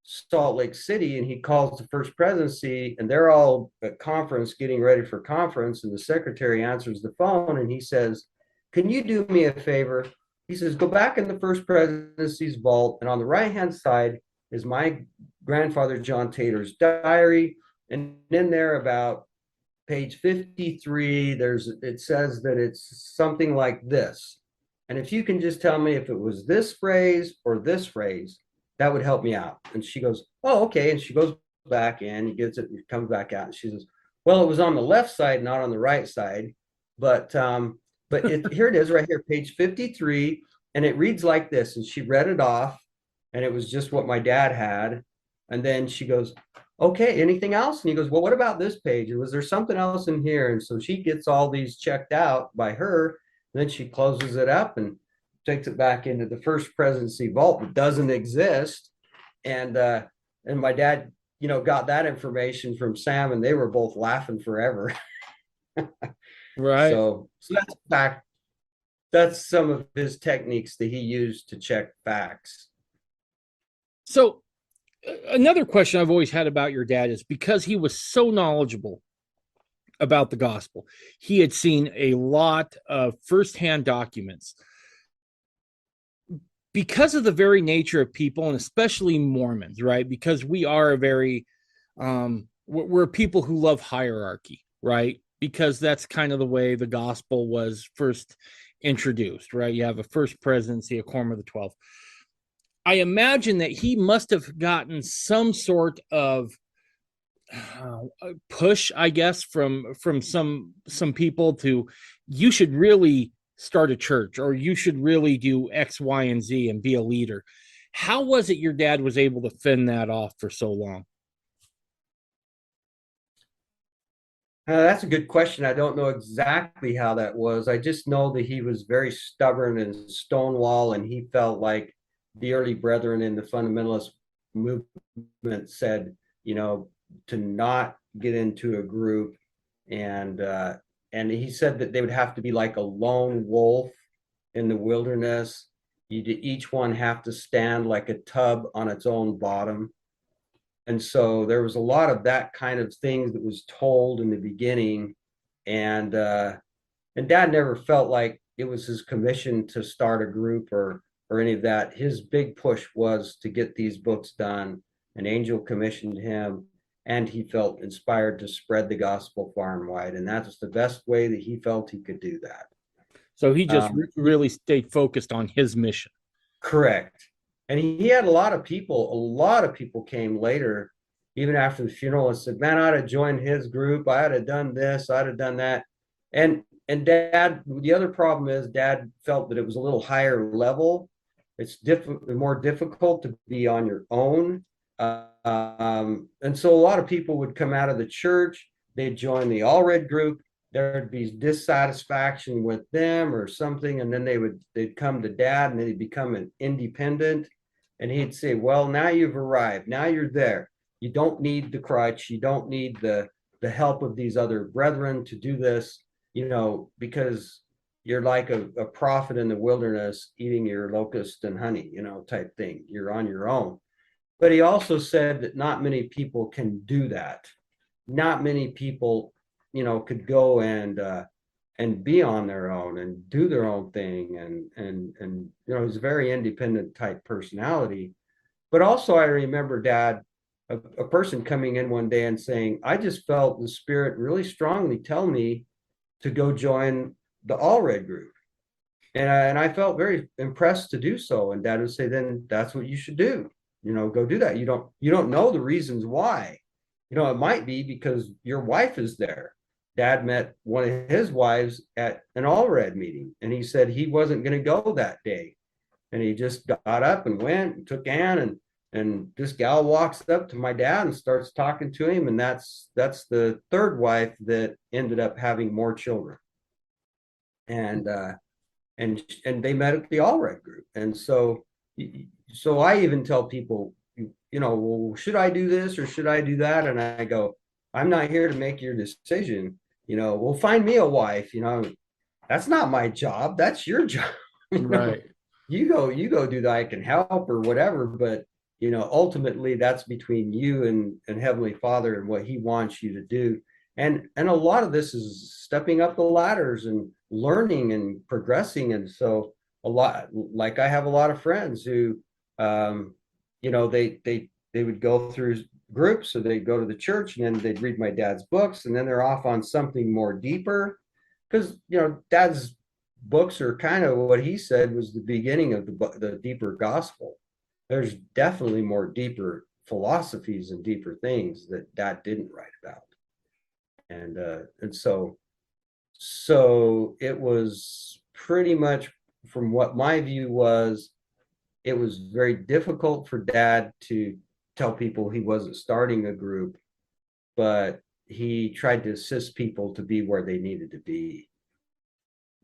[SPEAKER 2] Salt Lake City, and he calls the first presidency, and they're all at conference, getting ready for conference. And the secretary answers the phone, and he says, "Can you do me a favor?" He says, "Go back in the first presidency's vault, and on the right-hand side is my grandfather John Taylor's diary. And in there, about page 53, it says that it's something like this. And if you can just tell me if it was this phrase or this phrase, that would help me out." And she goes, "Oh, okay." And she goes back in, gets it, and comes back out. And she says, "Well, it was on the left side, not on the right side. But here it is right here, page 53. And it reads like this." And she read it off, and it was just what my dad had. And then she goes, "Okay, anything else?" And he goes, "Well, what about this page? Was there something else in here?" And so she gets all these checked out by her. And then she closes it up and takes it back into the first presidency vault that doesn't exist. And my dad, got that information from Sam, and they were both laughing forever.
[SPEAKER 1] Right.
[SPEAKER 2] So that's fact. That's some of his techniques that he used to check facts.
[SPEAKER 1] So Another question I've always had about your dad is because he was so knowledgeable about the gospel, he had seen a lot of firsthand documents. Because of the very nature of people, and especially Mormons, right? Because we are a very, we're people who love hierarchy, right? Because that's kind of the way the gospel was first introduced, right? You have a first presidency, a quorum of the 12. I imagine that he must have gotten some sort of push, I guess, from some people to, you should really start a church, or you should really do X, Y, and Z and be a leader. How was it your dad was able to fend that off for so long?
[SPEAKER 2] That's a good question. I don't know exactly how that was. I just know that he was very stubborn and stonewall, and he felt like the early brethren in the fundamentalist movement said, to not get into a group, and he said that they would have to be like a lone wolf in the wilderness. Each one have to stand like a tub on its own bottom. And so there was a lot of that kind of things that was told in the beginning, and Dad never felt like it was his commission to start a group or any of that. His big push was to get these books done. An angel commissioned him, and he felt inspired to spread the gospel far and wide, and that's the best way that he felt he could do that.
[SPEAKER 1] So he just really stayed focused on his mission.
[SPEAKER 2] Correct. And he had a lot of people came later, even after the funeral, and said, man, I'd have joined his group. I'd have done this, I'd have done that. And Dad, the other problem is Dad felt that it was a little higher level. It's more difficult to be on your own. And so a lot of people would come out of the church, they'd join the All Red group, there'd be dissatisfaction with them or something, and then they'd come to Dad and they'd become an independent, and he'd say, well, now you've arrived, now you're there, you don't need the crutch, you don't need the help of these other brethren to do this, because you're like a prophet in the wilderness eating your locust and honey, type thing, you're on your own. But he also said that not many people can do that. Not many people, could go and be on their own and do their own thing, and he's a very independent type personality. But also, I remember Dad, a person coming in one day and saying, I just felt the Spirit really strongly tell me to go join the All Red group, and I felt very impressed to do so. And Dad would say, then that's what you should do. Go do that. You don't know the reasons why. It might be because your wife is there. Dad met one of his wives at an All Red meeting, and he said he wasn't going to go that day, and he just got up and went and took Ann, and this gal walks up to my dad and starts talking to him, and that's the third wife that ended up having more children, and they met at the All Red group, and so I even tell people, well, should I do this or should I do that? And I go, I'm not here to make your decision. Well, find me a wife. That's not my job. That's your job.
[SPEAKER 1] Right.
[SPEAKER 2] You go do that. I can help or whatever. But, ultimately that's between you and Heavenly Father and what he wants you to do. And a lot of this is stepping up the ladders and learning and progressing. And so I have a lot of friends who, they would go through groups, so they'd go to the church and then they'd read my dad's books, and then they're off on something more deeper, because Dad's books are kind of what he said was the beginning of the deeper gospel. There's definitely more deeper philosophies and deeper things that Dad didn't write about, and so it was pretty much, from what my view was, it was very difficult for Dad to tell people he wasn't starting a group, but he tried to assist people to be where they needed to be.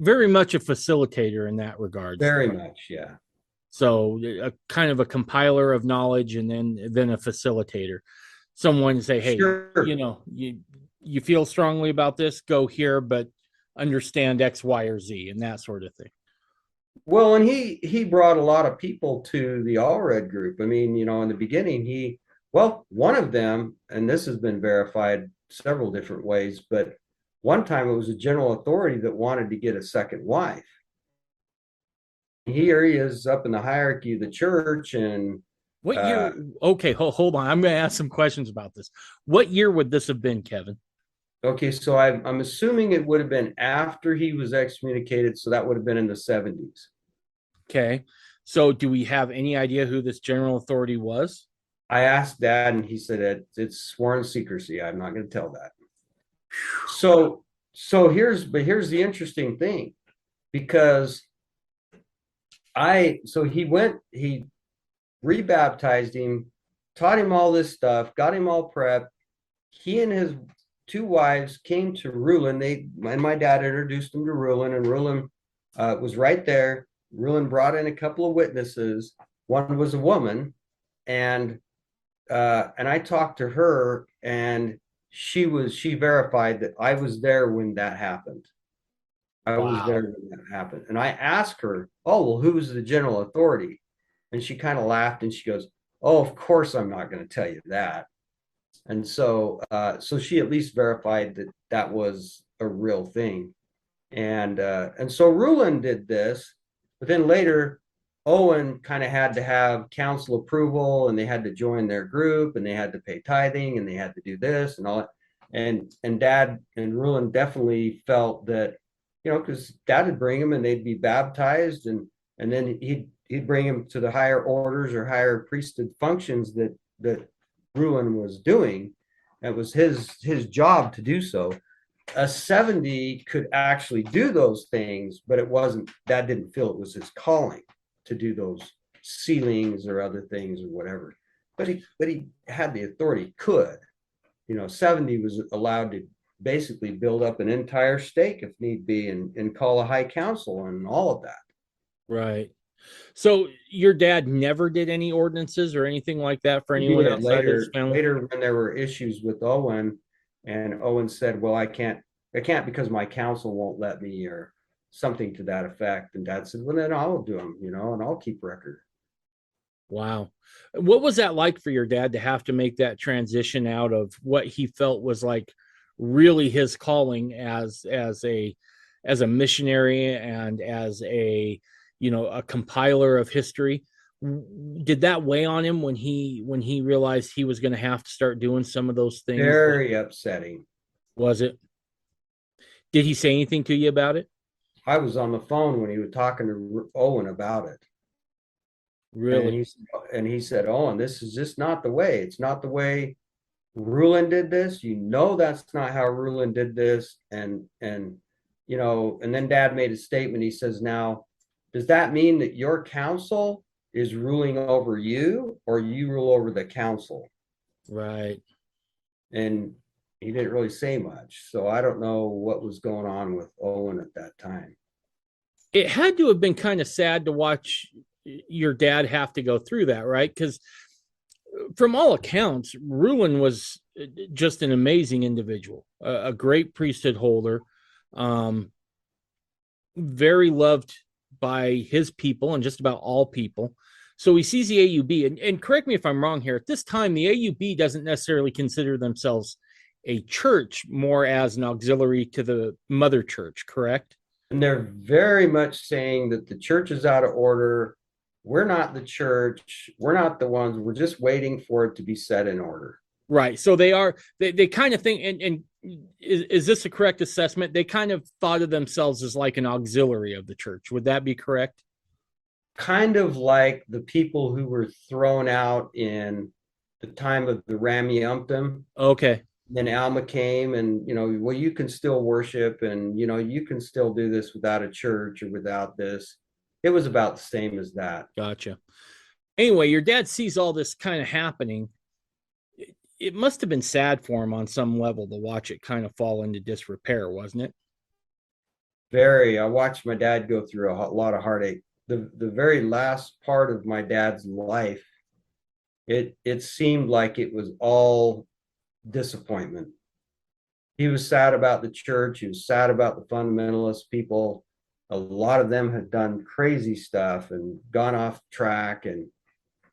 [SPEAKER 1] Very much a facilitator in that regard.
[SPEAKER 2] Very much, yeah.
[SPEAKER 1] So a kind of a compiler of knowledge, and then a facilitator. Someone say, hey,
[SPEAKER 2] Sure.
[SPEAKER 1] You feel strongly about this, go here, but understand X, Y, or Z, and that sort of thing.
[SPEAKER 2] Well, and he brought a lot of people to the All Red group. I mean, in the beginning, he Well, one of them, and this has been verified several different ways, but one time it was a general authority that wanted to get a second wife. Here he is up in the hierarchy of the church, and
[SPEAKER 1] What
[SPEAKER 2] uh,
[SPEAKER 1] year? Okay, hold on. I'm going to ask some questions about this. What year would this have been, Kevin?
[SPEAKER 2] okay, so I'm assuming it would have been after he was excommunicated, so that would have been in the 70s.
[SPEAKER 1] Okay. So do we have any idea who this general authority was?
[SPEAKER 2] I asked Dad, and he said it's sworn secrecy. I'm not going to tell that. So here's the interesting thing, because he rebaptized him, taught him all this stuff, got him all prepped. He and his two wives came to Rulin. And my dad introduced him to Rulin, and Rulin was right there. Rulin brought in a couple of witnesses. One was a woman, and I talked to her, and she verified that I was there when that happened. I was there
[SPEAKER 1] Wow.
[SPEAKER 2] when that happened. And I asked her, "Oh, well, who was the general authority?" And she kind of laughed, and she goes, "Oh, of course I'm not going to tell you that." And so she at least verified that that was a real thing. And so Rulin did this, but then later Owen kind of had to have council approval, and they had to join their group, and they had to pay tithing, and they had to do this and all that. And Dad and Rulin definitely felt that, because Dad would bring them and they'd be baptized, and then he'd bring them to the higher orders or higher priesthood functions that Rulin was doing. It was his job to do so. A 70 could actually do those things, but it wasn't, Dad didn't feel it was his calling to do those sealings or other things or whatever. But he had the authority, could. 70 was allowed to basically build up an entire stake if need be, and call a high council and all of that.
[SPEAKER 1] Right. So your dad never did any ordinances or anything like that for
[SPEAKER 2] He
[SPEAKER 1] anyone
[SPEAKER 2] did
[SPEAKER 1] outside of his
[SPEAKER 2] later,
[SPEAKER 1] family?
[SPEAKER 2] later when there were issues with Owen, and Owen said, "Well, I can't because my council won't let me," or something to that effect. And Dad said, "Well, then I'll do them, and I'll keep record."
[SPEAKER 1] Wow. What was that like for your dad to have to make that transition out of what he felt was like really his calling as a missionary and as a compiler of history? Did that weigh on him when he realized he was going to have to start doing some of those things?
[SPEAKER 2] Very upsetting.
[SPEAKER 1] Was it? Did he say anything to you about it?
[SPEAKER 2] I was on the phone when he was talking to Owen about it. And
[SPEAKER 1] Really?
[SPEAKER 2] he said, "Owen, this is just not the way. It's not the way Rulin did this. That's not how Rulin did this." And then Dad made a statement. He says, "Now, does that mean that your council is ruling over you, or you rule over the council?"
[SPEAKER 1] Right.
[SPEAKER 2] And he didn't really say much. So I don't know what was going on with Owen at that time.
[SPEAKER 1] It had to have been kind of sad to watch your dad have to go through that, right? Because from all accounts, Ruin was just an amazing individual, a great priesthood holder, um, very loved by his people and just about all people. So he sees the AUB, and correct me if I'm wrong here. At this time, the AUB doesn't necessarily consider themselves a church, more as an auxiliary to the mother church, correct?
[SPEAKER 2] And they're very much saying that the church is out of order. We're not the church. We're not the ones. We're just waiting for it to be set in order.
[SPEAKER 1] Right. So they kind of think, and is this a correct assessment? They kind of thought of themselves as like an auxiliary of the church. Would that be correct?
[SPEAKER 2] Kind of like the people who were thrown out in the time of the Rameumptom.
[SPEAKER 1] Okay.
[SPEAKER 2] Then Alma came, and, well, you can still worship, and, you can still do this without a church or without this. It was about the same as that.
[SPEAKER 1] Gotcha. Anyway, your dad sees all this kind of happening. It must have been sad for him on some level to watch it kind of fall into disrepair, wasn't it?
[SPEAKER 2] I watched my dad go through a lot of heartache. The very last part of my dad's life, it seemed like it was all disappointment. He was sad about the church. He was sad about the fundamentalist people. A lot of them had done crazy stuff and gone off track, and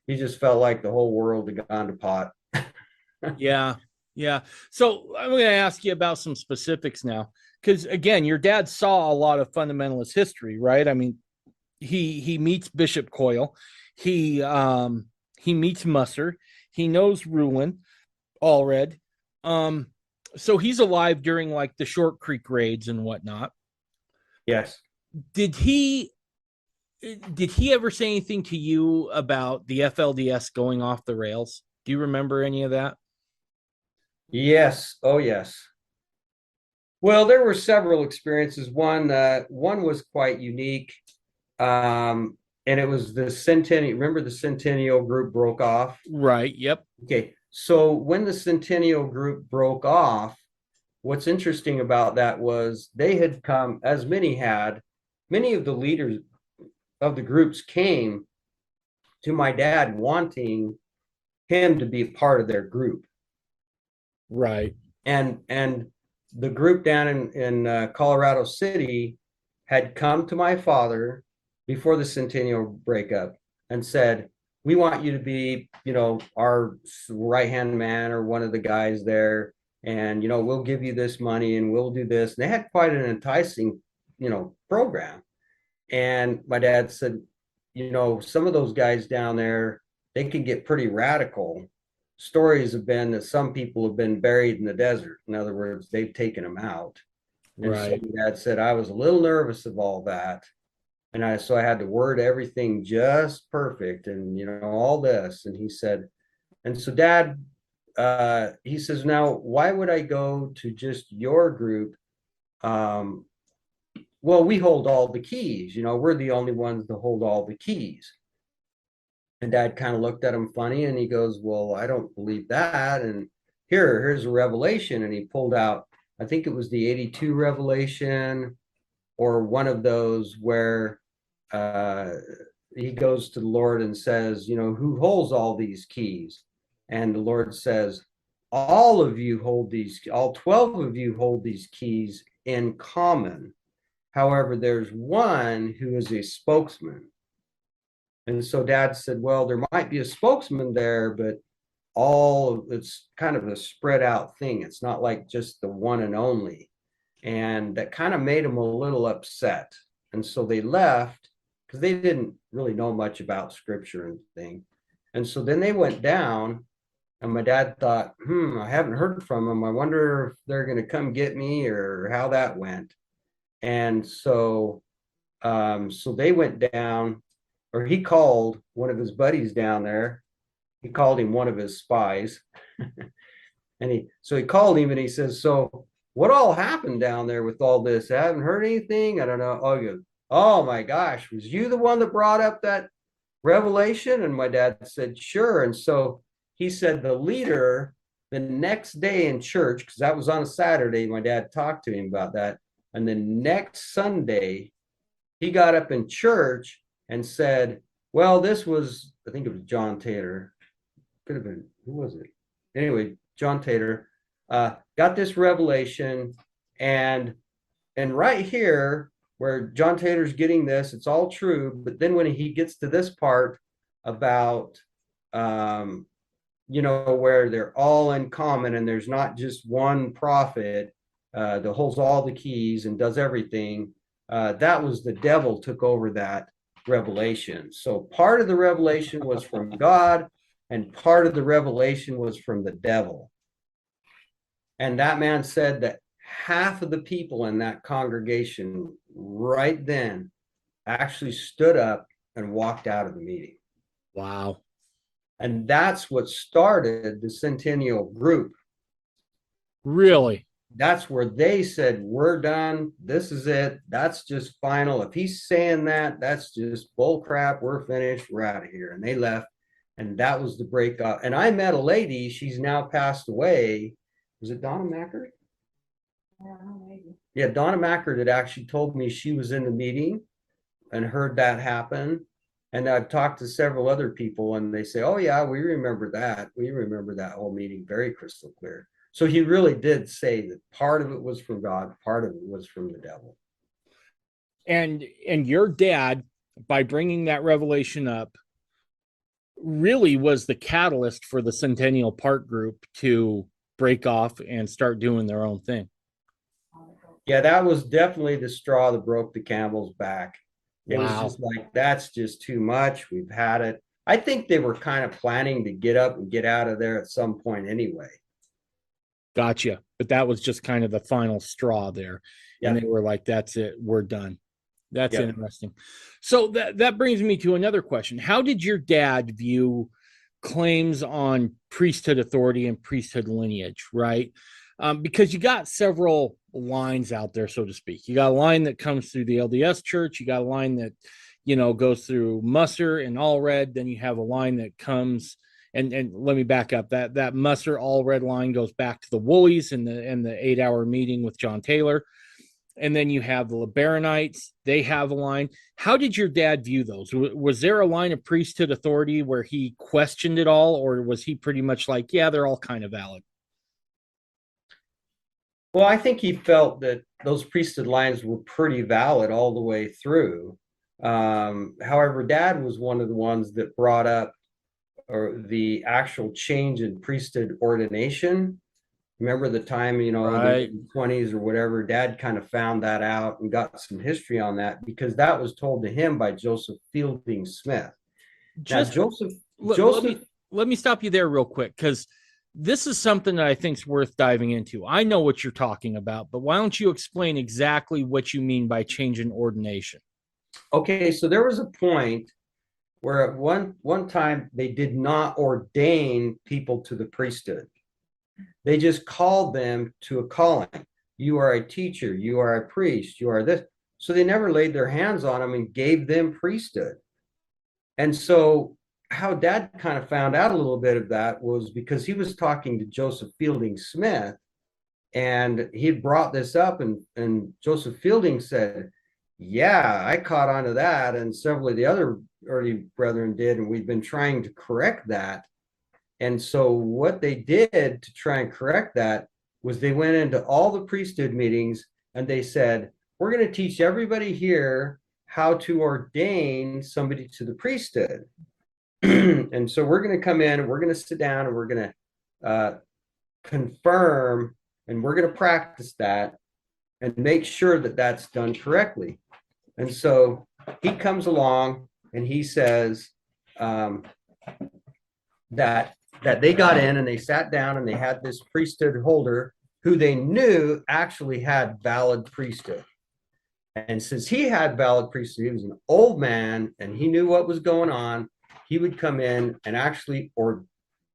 [SPEAKER 2] he just felt like the whole world had gone to pot.
[SPEAKER 1] Yeah. Yeah. So I'm going to ask you about some specifics now. Because again, your dad saw a lot of fundamentalist history, right? I mean, he meets Bishop Koyle, he meets Musser, he knows Rulin, Allred. Um, so he's alive during like the Short Creek raids and whatnot.
[SPEAKER 2] Yes.
[SPEAKER 1] Did he did he ever say anything to you about the FLDS going off the rails? Do you remember any of that?
[SPEAKER 2] Yes. Oh, yes. Well, there were several experiences. One was quite unique. And it was the Centennial. Remember, the Centennial group broke off?
[SPEAKER 1] Right. Yep.
[SPEAKER 2] Okay. So when the Centennial group broke off, what's interesting about that was they had come, as many of the leaders of the groups came to my dad wanting him to be a part of their group.
[SPEAKER 1] Right.
[SPEAKER 2] And the group down in Colorado City had come to my father before the Centennial breakup and said, we want you to be, our right hand man or one of the guys there, and we'll give you this money and we'll do this. And they had quite an enticing, program. And my dad said, some of those guys down there, they can get pretty radical. Stories have been that some people have been buried in the desert. In other words, they've taken them out. And so
[SPEAKER 1] Right.
[SPEAKER 2] my dad said, I was a little nervous of all that. So I had to word everything just perfect and, all this. And he said, and so dad, he says, now, why would I go to just your group? Well, we hold all the keys, we're the only ones that hold all the keys. And dad kind of looked at him funny and he goes, well, I don't believe that. And here's a revelation. And he pulled out, I think it was the 82 revelation or one of those where he goes to the Lord and says, who holds all these keys? And the Lord says, all of you hold these, all 12 of you hold these keys in common. However, there's one who is a spokesman. And so dad said, well, there might be a spokesman there, but it's kind of a spread out thing. It's not like just the one and only. And that kind of made him a little upset. And so they left because they didn't really know much about scripture and thing. And so then they went down, and my dad thought, I haven't heard from them. I wonder if they're going to come get me or how that went. And so they went down, or he called one of his buddies down there. He called him one of his spies. And he called him and he says, so what all happened down there with all this? I haven't heard anything. I don't know. Oh, he goes, oh my gosh, was you the one that brought up that revelation? And my dad said, sure. And so he said the leader the next day in church, because that was on a Saturday, my dad talked to him about that. And the next Sunday, he got up in church and said, well, this was, I think it was John Taylor. Could have been, who was it? Anyway, John Taylor got this revelation, and right here where John Taylor's getting this, it's all true. But then when he gets to this part about, where they're all in common and there's not just one prophet that holds all the keys and does everything, that was the devil took over that revelation. So part of the revelation was from God, and part of the revelation was from the devil. And that man said that half of the people in that congregation right then actually stood up and walked out of the meeting.
[SPEAKER 1] Wow.
[SPEAKER 2] And that's what started the Centennial group.
[SPEAKER 1] Really?
[SPEAKER 2] That's where they said, we're done. This is it. That's just final. If he's saying that, that's just bull crap. We're finished. We're out of here. And they left. And that was the breakup. And I met a lady. She's now passed away. Was it Donna Mackert? Yeah, Donna Mackert had actually told me she was in the meeting and heard that happen. And I've talked to several other people and they say, oh yeah, we remember that. We remember that whole meeting very crystal clear. So he really did say that part of it was from God, part of it was from the devil.
[SPEAKER 1] And your dad, by bringing that revelation up, really was the catalyst for the Centennial Park group to break off and start doing their own thing.
[SPEAKER 2] Yeah, that was definitely the straw that broke the camel's back. It was
[SPEAKER 1] Wow.
[SPEAKER 2] just like, that's just too much. We've had it. I think they were kind of planning to get up and get out of there at some point anyway.
[SPEAKER 1] Gotcha. But that was just kind of the final straw there. And they
[SPEAKER 2] Yep.
[SPEAKER 1] were like, that's it, we're done. That's
[SPEAKER 2] Yep.
[SPEAKER 1] interesting. So that brings me to another question. How did your dad view claims on priesthood authority and priesthood lineage, right? Because you got several lines out there, so to speak. You got a line that comes through the LDS church. You got a line that, goes through Musser and Allred. Then you have a line that comes, and let me back up. That Musser Allred line goes back to the Woolies and the 8-hour meeting with John Taylor. And then you have the Liberanites. They have a line. How did your dad view those? Was there a line of priesthood authority where he questioned it all, or was he pretty much like, yeah, they're all kind of valid?
[SPEAKER 2] Well, I think he felt that those priesthood lines were pretty valid all the way through. However, Dad was one of the ones that brought up or the actual change in priesthood ordination. Remember the time,
[SPEAKER 1] Right.
[SPEAKER 2] the 20s or whatever, Dad kind of found that out and got some history on that because that was told to him by Joseph Fielding Smith. Now,
[SPEAKER 1] Just
[SPEAKER 2] Joseph,
[SPEAKER 1] let me
[SPEAKER 2] Joseph,
[SPEAKER 1] let me stop you there real quick, because this is something that I think is worth diving into. I know what you're talking about, but why don't you explain exactly what you mean by change in ordination?
[SPEAKER 2] okay, so there was a point where at one time they did not ordain people to the priesthood. They just called them to a calling. You are a teacher, you are a priest, you are this. So they never laid their hands on them and gave them priesthood. And so how Dad kind of found out a little bit of that was because he was talking to Joseph Fielding Smith, and he had brought this up, and Joseph Fielding said, yeah, I caught on to that, and several of the other early brethren did, and we've been trying to correct that. And so what they did to try and correct that was they went into all the priesthood meetings and they said, we're going to teach everybody here how to ordain somebody to the priesthood. And so we're going to come in and we're going to sit down and we're going to confirm and we're going to practice that and make sure that that's done correctly. And so he comes along and he says that they got in and they sat down and they had this priesthood holder who they knew actually had valid priesthood. And since he had valid priesthood, he was an old man and he knew what was going on, he would come in and actually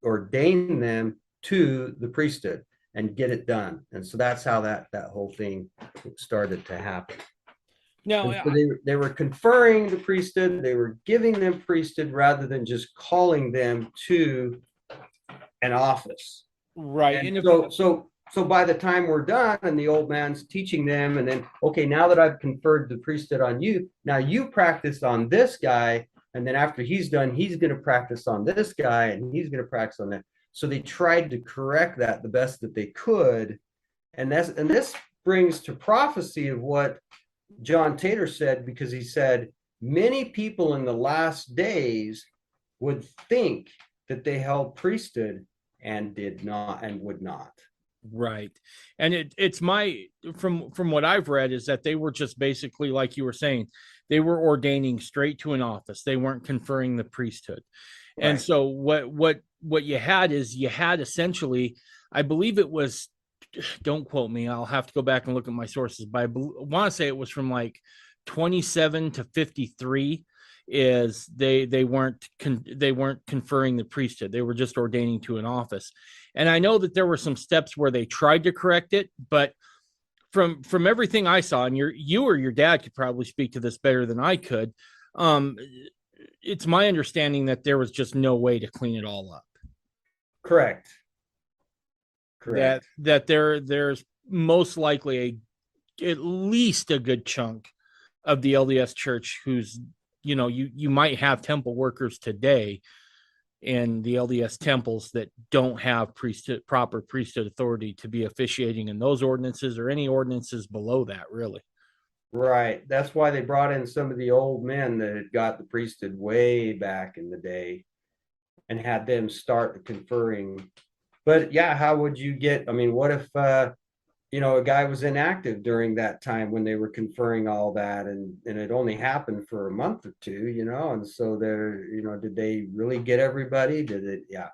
[SPEAKER 2] ordain them to the priesthood and get it done. And so that's how that whole thing started to happen.
[SPEAKER 1] Now,
[SPEAKER 2] So they were conferring the priesthood, they were giving them priesthood rather than just calling them to an office.
[SPEAKER 1] right.
[SPEAKER 2] And
[SPEAKER 1] And if
[SPEAKER 2] so by the time we're done and the old man's teaching them, and then, okay, now that I've conferred the priesthood on you, now you practice on this guy. And then after he's done, he's going to practice on this guy and he's going to practice on that. So they tried to correct that the best that they could. And this brings to prophecy of what John Taylor said, because he said, many people in the last days would think that they held priesthood and did not and would not.
[SPEAKER 1] right. And it's my from what I've read is that they were just basically, like you were saying, they were ordaining straight to an office. They weren't conferring the priesthood. And
[SPEAKER 2] Right.
[SPEAKER 1] so what you had is you had essentially, I believe it was, don't quote me, I'll have to go back and look at my sources, but I want to say it was from like 27 to 53 is they weren't conferring the priesthood. They were just ordaining to an office. And I know that there were some steps where they tried to correct it, but from everything I saw, and you or your dad could probably speak to this better than I could, um it's my understanding that there was just no way to clean it all up.
[SPEAKER 2] Correct.
[SPEAKER 1] That
[SPEAKER 2] Correct.
[SPEAKER 1] there's most likely at least a good chunk of the LDS church who's, you might have temple workers today in the LDS temples that don't have proper priesthood authority to be officiating in those ordinances or any ordinances below that, really.
[SPEAKER 2] Right. That's why they brought in some of the old men that had got the priesthood way back in the day. and had them start the conferring. But yeah, how would you get, I mean, what if, a guy was inactive during that time when they were conferring all that, and it only happened for a month or two, and so they're, did they really get everybody? Did it? Yeah,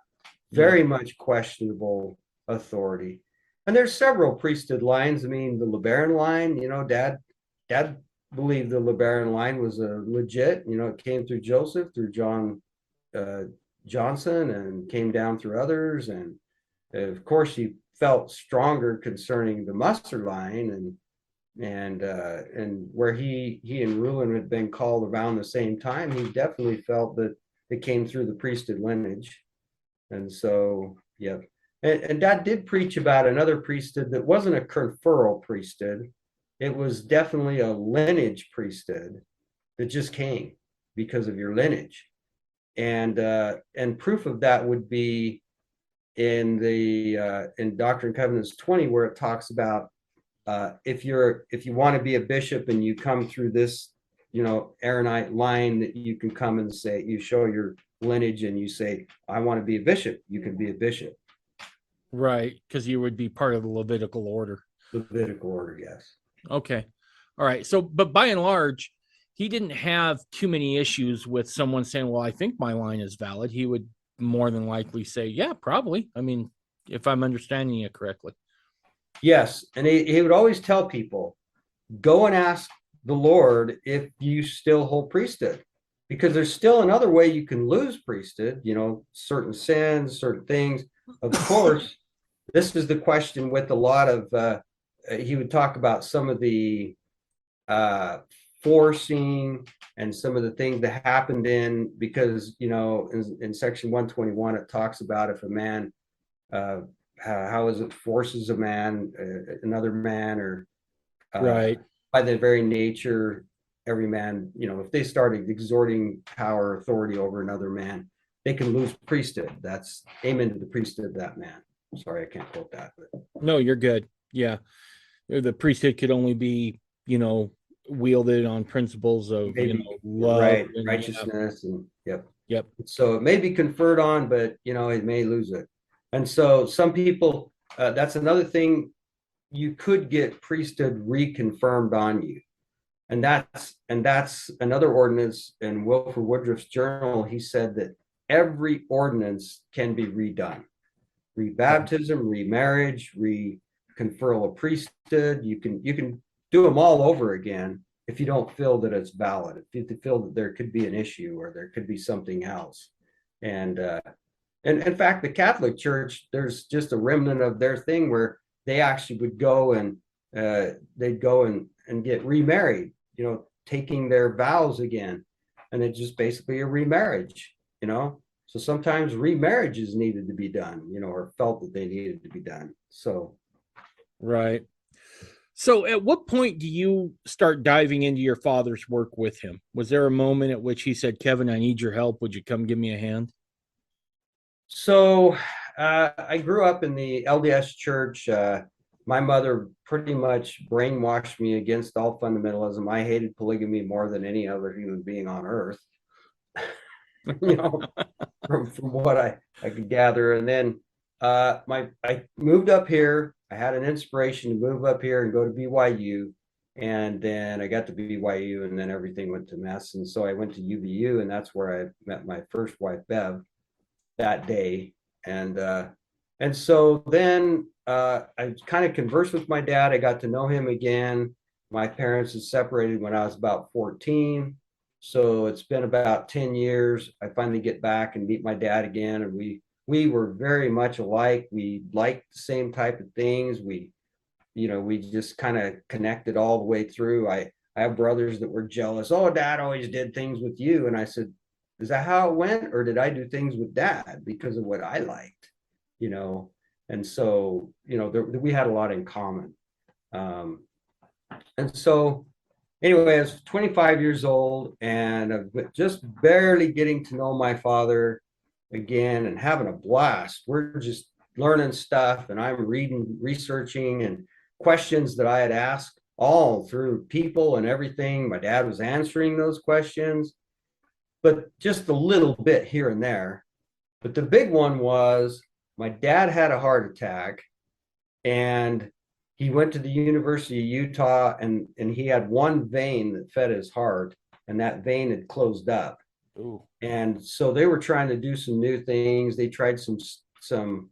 [SPEAKER 1] Yeah.
[SPEAKER 2] very much questionable authority. And there's several priesthood lines. I mean, the LeBaron line, dad believed the LeBaron line was a legit, it came through Joseph, through John uh, Johnson, and came down through others. And of course, he felt stronger concerning the Musser line, and where he and Rulin had been called around the same time. He definitely felt that it came through the priesthood lineage. And so, yeah. And Dad did preach about another priesthood that wasn't a conferral priesthood. It was definitely a lineage priesthood that just came because of your lineage. And proof of that would be in Doctrine and Covenants 20, where it talks about if you want to be a bishop and you come through this, Aaronite line, that you can come and say, you show your lineage and you say, I want to be a bishop, you can be a bishop.
[SPEAKER 1] Right, because you would be part of the Levitical order.
[SPEAKER 2] Levitical order, yes.
[SPEAKER 1] Okay. All right. So, but by and large, he didn't have too many issues with someone saying, well, I think my line is valid. He would more than likely say, yeah, probably. I mean, if I'm understanding it correctly.
[SPEAKER 2] Yes. And he would always tell people, go and ask the Lord if you still hold priesthood, because there's still another way you can lose priesthood, certain sins, certain things. Of course, this is the question with a lot of, he would talk about some of the forcing and some of the things that happened because, in section 121, it talks about if a man, how is it forces a man, another man, or
[SPEAKER 1] right.
[SPEAKER 2] by the very nature, every man, if they started exhorting power, authority over another man, they can lose priesthood. That's amen to the priesthood of that man. Sorry, I can't quote that. But.
[SPEAKER 1] No, you're good. Yeah. The priesthood could only be, wielded on principles of, love.
[SPEAKER 2] Right,
[SPEAKER 1] and,
[SPEAKER 2] righteousness, and yep.
[SPEAKER 1] Yep.
[SPEAKER 2] So it may be conferred on, but, it may lose it. And so some people, that's another thing, you could get priesthood reconfirmed on you. And that's another ordinance in Wilford Woodruff's journal. He said that every ordinance can be redone. Rebaptism, remarriage, reconferral of priesthood. You can do them all over again if you don't feel that it's valid, if you feel that there could be an issue or there could be something else. And in fact, the Catholic Church, there's just a remnant of their thing where they actually would go and they'd go and get remarried, taking their vows again. And it's just basically a remarriage, So sometimes remarriages needed to be done, or felt that they needed to be done. So.
[SPEAKER 1] Right. So at what point do you start diving into your father's work with him? Was there a moment at which he said, Kevin, I need your help. Would you come give me a hand?
[SPEAKER 2] So I grew up in the LDS church. My mother pretty much brainwashed me against all fundamentalism. I hated polygamy more than any other human being on earth, from what I could gather. And then I moved up here. I had an inspiration to move up here and go to BYU. And then I got to BYU, and then everything went to mess. And so I went to UVU, and that's where I met my first wife, Bev, that day. And so then I kind of conversed with my dad. I got to know him again. My parents had separated when I was about 14. So it's been about 10 years. I finally get back and meet my dad again. And we were very much alike. We liked the same type of things. We just kind of connected all the way through. I have brothers that were jealous. Oh, Dad always did things with you. And I said, is that how it went? Or did I do things with Dad because of what I liked? And so, we had a lot in common. And so anyway, I was 25 years old, and just barely getting to know my father again and having a blast. We're just learning stuff, and I'm reading, researching, and questions that I had asked all through people and everything. My dad was answering those questions, but just a little bit here and there. But the big one was my dad had a heart attack, and he went to the University of Utah, and he had one vein that fed his heart, and that vein had closed up.
[SPEAKER 1] Ooh.
[SPEAKER 2] And so they were trying to do some new things. They tried some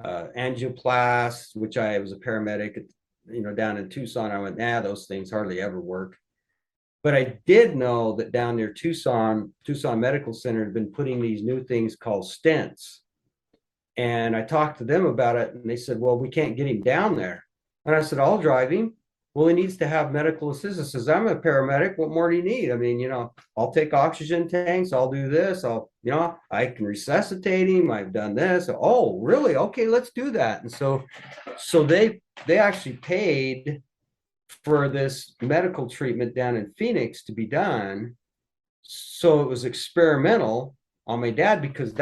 [SPEAKER 2] angioplasts, which I was a paramedic at, down in Tucson. I went, nah, those things hardly ever work. But I did know that down near Tucson Medical Center had been putting these new things called stents. And I talked to them about it, and they said, well, we can't get him down there. And I said, I'll drive him. Well, he needs to have medical assistance. Says, I'm a paramedic. What more do you need? I mean, I'll take oxygen tanks. I'll do this. I can resuscitate him. I've done this. Oh, really? Okay, let's do that. And so they actually paid for this medical treatment down in Phoenix to be done. So it was experimental on my dad, because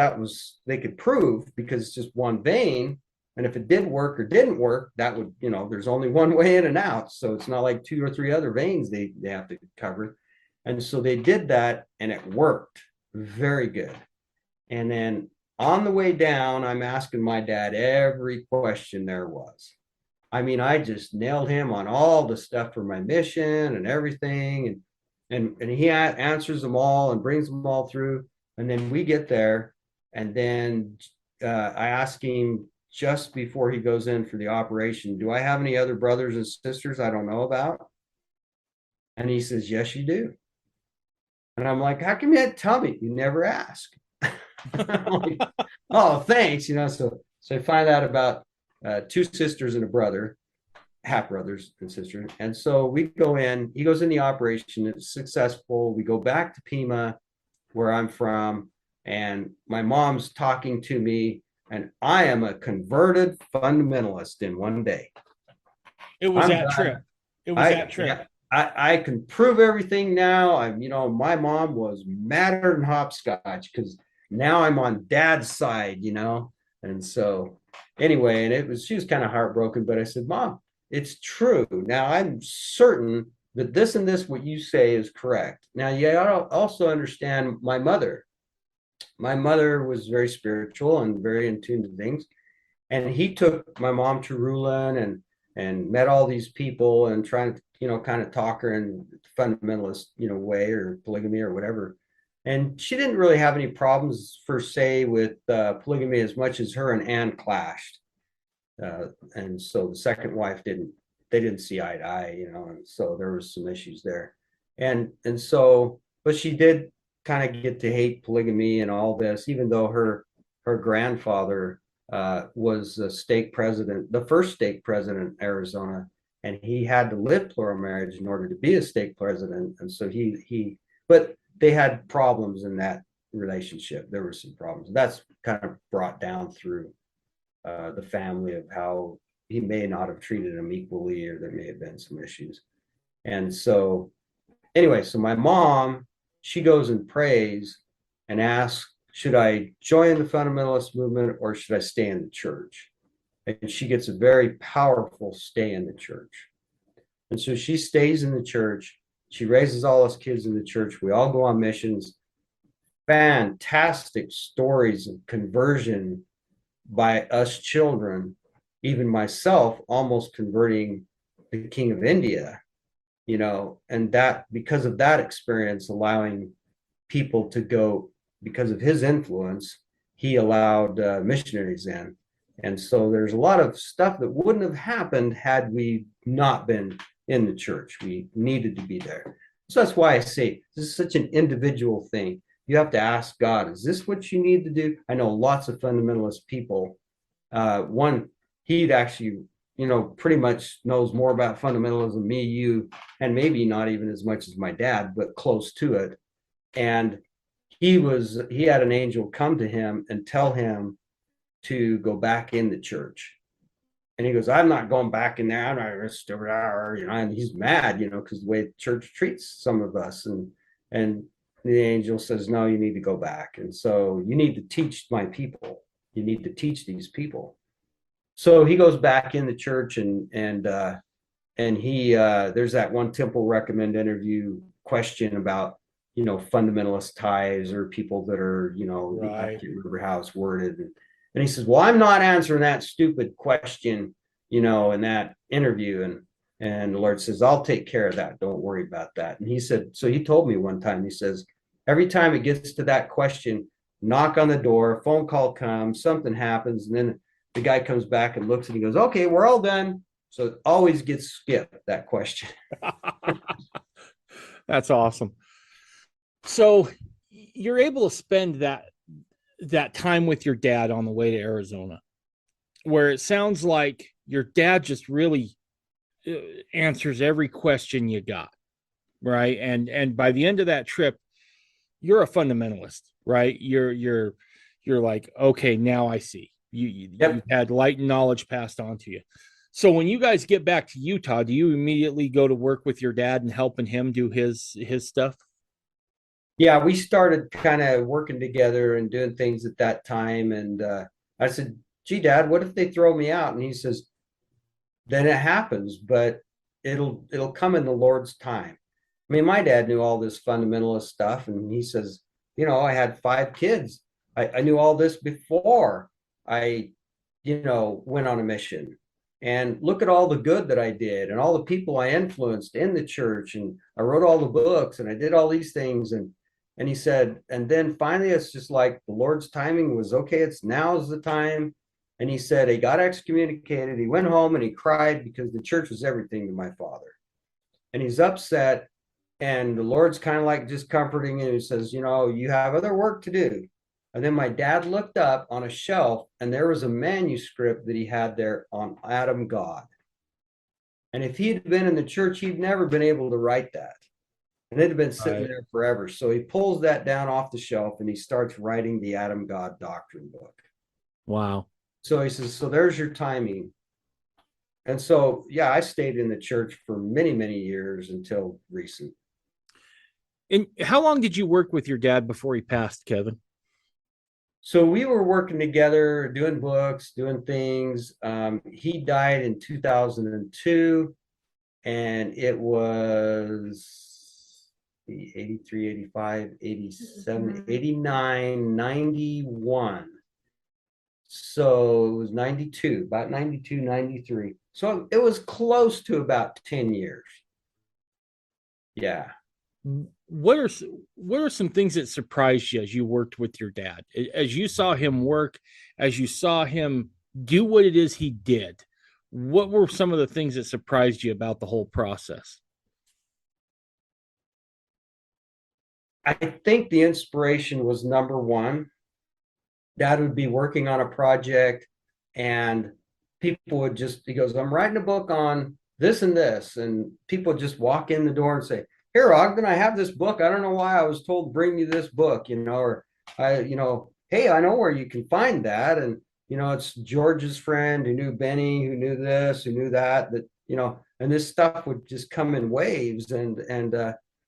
[SPEAKER 2] they could prove, because it's just one vein. And if it did work or didn't work, that would, there's only one way in and out. So it's not like 2 or 3 other veins they have to cover. And so they did that, and it worked very good. And then on the way down, I'm asking my dad every question there was. I mean, I just nailed him on all the stuff for my mission and everything. And he answers them all and brings them all through. And then we get there, and then I ask him just before he goes in for the operation, do I have any other brothers and sisters I don't know about? And he says, yes, you do. And I'm like, how come you didn't tell me? You never ask. Like, oh, thanks. So I find out about 2 sisters and a brother, half brothers and sisters. And so we go in, he goes in the operation, it's successful. We go back to Pima, where I'm from, and my mom's talking to me, and I am a converted fundamentalist in one day.
[SPEAKER 1] It was that trip. It was that trip.
[SPEAKER 2] I can prove everything now. My mom was madder than hopscotch, because now I'm on dad's side, And so anyway, she was kind of heartbroken, but I said, Mom, it's true. Now I'm certain that this and this, what you say, is correct. Now, you also understand my mother. My mother was very spiritual and very in tune to things. And he took my mom to Rulin and met all these people and trying to, kind of talk her in fundamentalist, way, or polygamy or whatever. And she didn't really have any problems, per se, with polygamy, as much as her and Anne clashed. And so the second wife didn't see eye to eye, and so there was some issues there. And so, but she did kind of get to hate polygamy and all this, even though her grandfather was a stake president, the first stake president in Arizona, and he had to live plural marriage in order to be a stake president. And so but they had problems in that relationship. There were some problems. That's kind of brought down through the family, of how he may not have treated him equally, or there may have been some issues. And so anyway, so my mom, she goes and prays and asks, should I join the fundamentalist movement, or should I stay in the church? And she gets a very powerful stay in the church. And so she stays in the church. She raises all us kids in the church. We all go on missions. Fantastic stories of conversion by us children, even myself almost converting the King of India, and that, because of that experience, allowing people to go, because of his influence, he allowed missionaries in. And so there's a lot of stuff that wouldn't have happened had we not been in the church. We needed to be there. So that's why I say this is such an individual thing. You have to ask God, is this what you need to do? I know lots of fundamentalist people. One, he'd actually, pretty much knows more about fundamentalism, me, you, and maybe not even as much as my dad, but close to it. And he had an angel come to him and tell him to go back in the church. And he goes, I'm not going back in there. I'm not going to still, and he's mad, because the way the church treats some of us. And the angel says, no, you need to go back. And so you need to teach my people. You need to teach these people. So he goes back in the church, and he there's that one Temple Recommend interview question about fundamentalist ties or people that are, I
[SPEAKER 1] Right.
[SPEAKER 2] can't remember how it's worded. And he says, well, I'm not answering that stupid question, in that interview. And the Lord says, I'll take care of that. Don't worry about that. And he said, so he told me one time, he says, every time it gets to that question, knock on the door, a phone call comes, something happens, and then the guy comes back and looks and he goes, okay, we're all done. So it always gets skipped, that question.
[SPEAKER 1] That's awesome. So you're able to spend that time with your dad on the way to Arizona, where it sounds like your dad just really answers every question you got, right? And by the end of that trip, you're a fundamentalist, right? You're like, okay, now I see. You've
[SPEAKER 2] Yep.
[SPEAKER 1] had light and knowledge passed on to you. So when you guys get back to Utah, do you immediately go to work with your dad and helping him do his stuff?
[SPEAKER 2] Yeah, we started kind of working together and doing things at that time. And I said, gee, Dad, what if they throw me out? And he says, then it happens, but it'll come in the Lord's time. I mean, my dad knew all this fundamentalist stuff, and he says, I had 5 kids. I knew all this before I, went on a mission. And look at all the good that I did and all the people I influenced in the church. And I wrote all the books and I did all these things. And he said, and then finally it's just like the Lord's timing was okay, it's now's the time. And he said he got excommunicated. He went home and he cried because the church was everything to my father. And he's upset. And the Lord's kind of like just comforting him. He says, you have other work to do. And then my dad looked up on a shelf and there was a manuscript that he had there on Adam God. And if he'd been in the church, he'd never been able to write that. And it had been sitting there forever. So he pulls that down off the shelf and he starts writing the Adam God doctrine book.
[SPEAKER 1] Wow.
[SPEAKER 2] So he says, so there's your timing. And so, yeah, I stayed in the church for many, many years until recent.
[SPEAKER 1] And how long did you work with your dad before he passed, Kevin?
[SPEAKER 2] So we were working together, doing books, doing things. He died in 2002, and it was 83, 85, 87, 89, 91. So it was 92, about 92, 93. So it was close to about 10 years. Yeah.
[SPEAKER 1] What are what are some things that surprised you as you worked with your dad, as you saw him work, as you saw him do what it is he did? What were some of the things that surprised you about the whole process?
[SPEAKER 2] I think the inspiration was number one. Dad would be working on a project and people would just, he goes, I'm writing a book on this and this. And people just walk in the door and say, here, Ogden, I have this book. I don't know why I was told to bring you this book, or hey, I know where you can find that. And, it's George's friend who knew Benny, who knew this, who knew that, and this stuff would just come in waves. And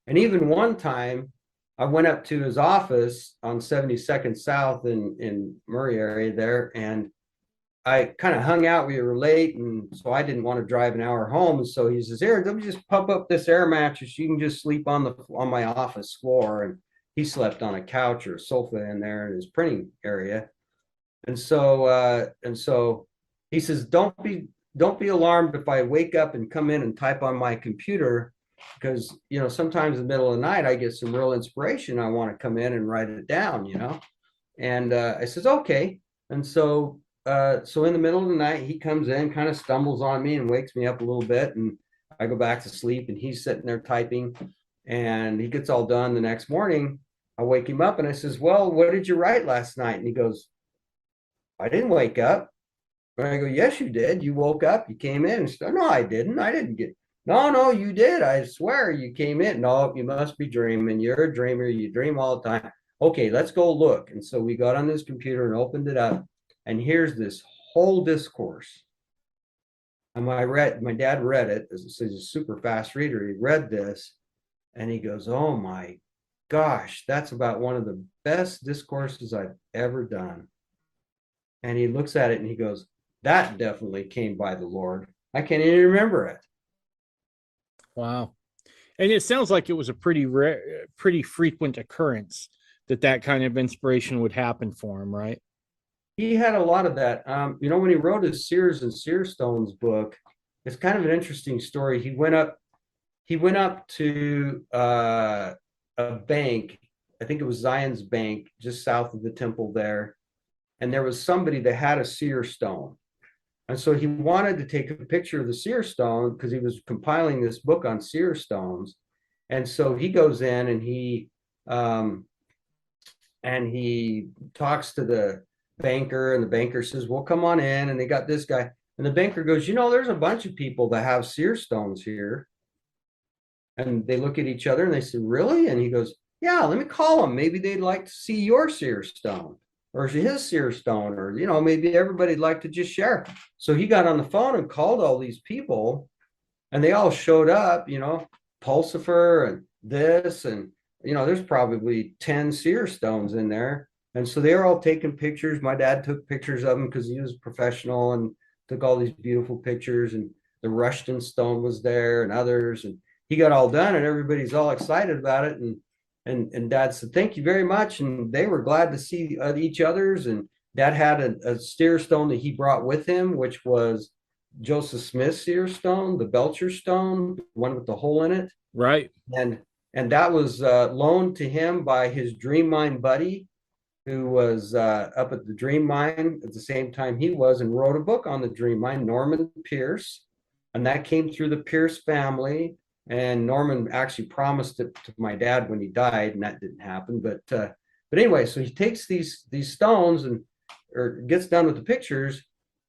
[SPEAKER 2] even one time I went up to his office on 72nd South in Murray area there, and I kind of hung out. We were late, and so I didn't want to drive an hour home. And so he says, "Here, let me just pump up this air mattress. You can just sleep on my office floor." And he slept on a couch or a sofa in there in his printing area. And so he says, "Don't be alarmed if I wake up and come in and type on my computer, because sometimes in the middle of the night I get some real inspiration. I want to come in and write it down." And I says, "Okay." And so in the middle of the night, he comes in, kind of stumbles on me and wakes me up a little bit. And I go back to sleep and he's sitting there typing and he gets all done the next morning. I wake him up and I says, well, what did you write last night? And he goes, I didn't wake up. And I go, yes, you did. You woke up, you came in. And said, no, I didn't. I didn't get, no, you did. I swear you came in. No, you must be dreaming. You're a dreamer. You dream all the time. Okay, let's go look. And so we got on this computer and opened it up. And here's this whole discourse. And my dad read it. He's a super fast reader. He read this and he goes, oh my gosh, that's about one of the best discourses I've ever done. And he looks at it and he goes, that definitely came by the Lord. I can't even remember it.
[SPEAKER 1] Wow. And it sounds like it was a pretty rare, pretty frequent occurrence that kind of inspiration would happen for him, right?
[SPEAKER 2] He had a lot of that. When he wrote his Sears and Searstones book, it's kind of an interesting story. He went up to a bank. I think it was Zion's Bank, just south of the temple there. And there was somebody that had a seer stone. And so he wanted to take a picture of the seer stone because he was compiling this book on seer stones. And so he goes in um, and he talks to the banker, and the banker says, well, come on in. And they got this guy. And the banker goes, there's a bunch of people that have seer stones here. And they look at each other and they say, really? And he goes, yeah, let me call them. Maybe they'd like to see your seer stone or his seer stone, or, maybe everybody'd like to just share. So he got on the phone and called all these people, and they all showed up, Pulsifer and this, and, there's probably 10 seer stones in there. And so they were all taking pictures. My dad took pictures of them because he was a professional and took all these beautiful pictures. And the Rushton stone was there and others. And he got all done and everybody's all excited about it. And Dad said, thank you very much. And they were glad to see each other's. And Dad had a seer stone that he brought with him, which was Joseph Smith's seer stone, the Belcher stone, the one with the hole in it.
[SPEAKER 1] Right.
[SPEAKER 2] And that was loaned to him by his Dream Mine buddy, who was up at the Dream Mine at the same time he was, and wrote a book on the Dream Mine, Norman Pierce. And that came through the Pierce family. And Norman actually promised it to my dad when he died, and that didn't happen. But anyway, so he takes these stones or gets done with the pictures,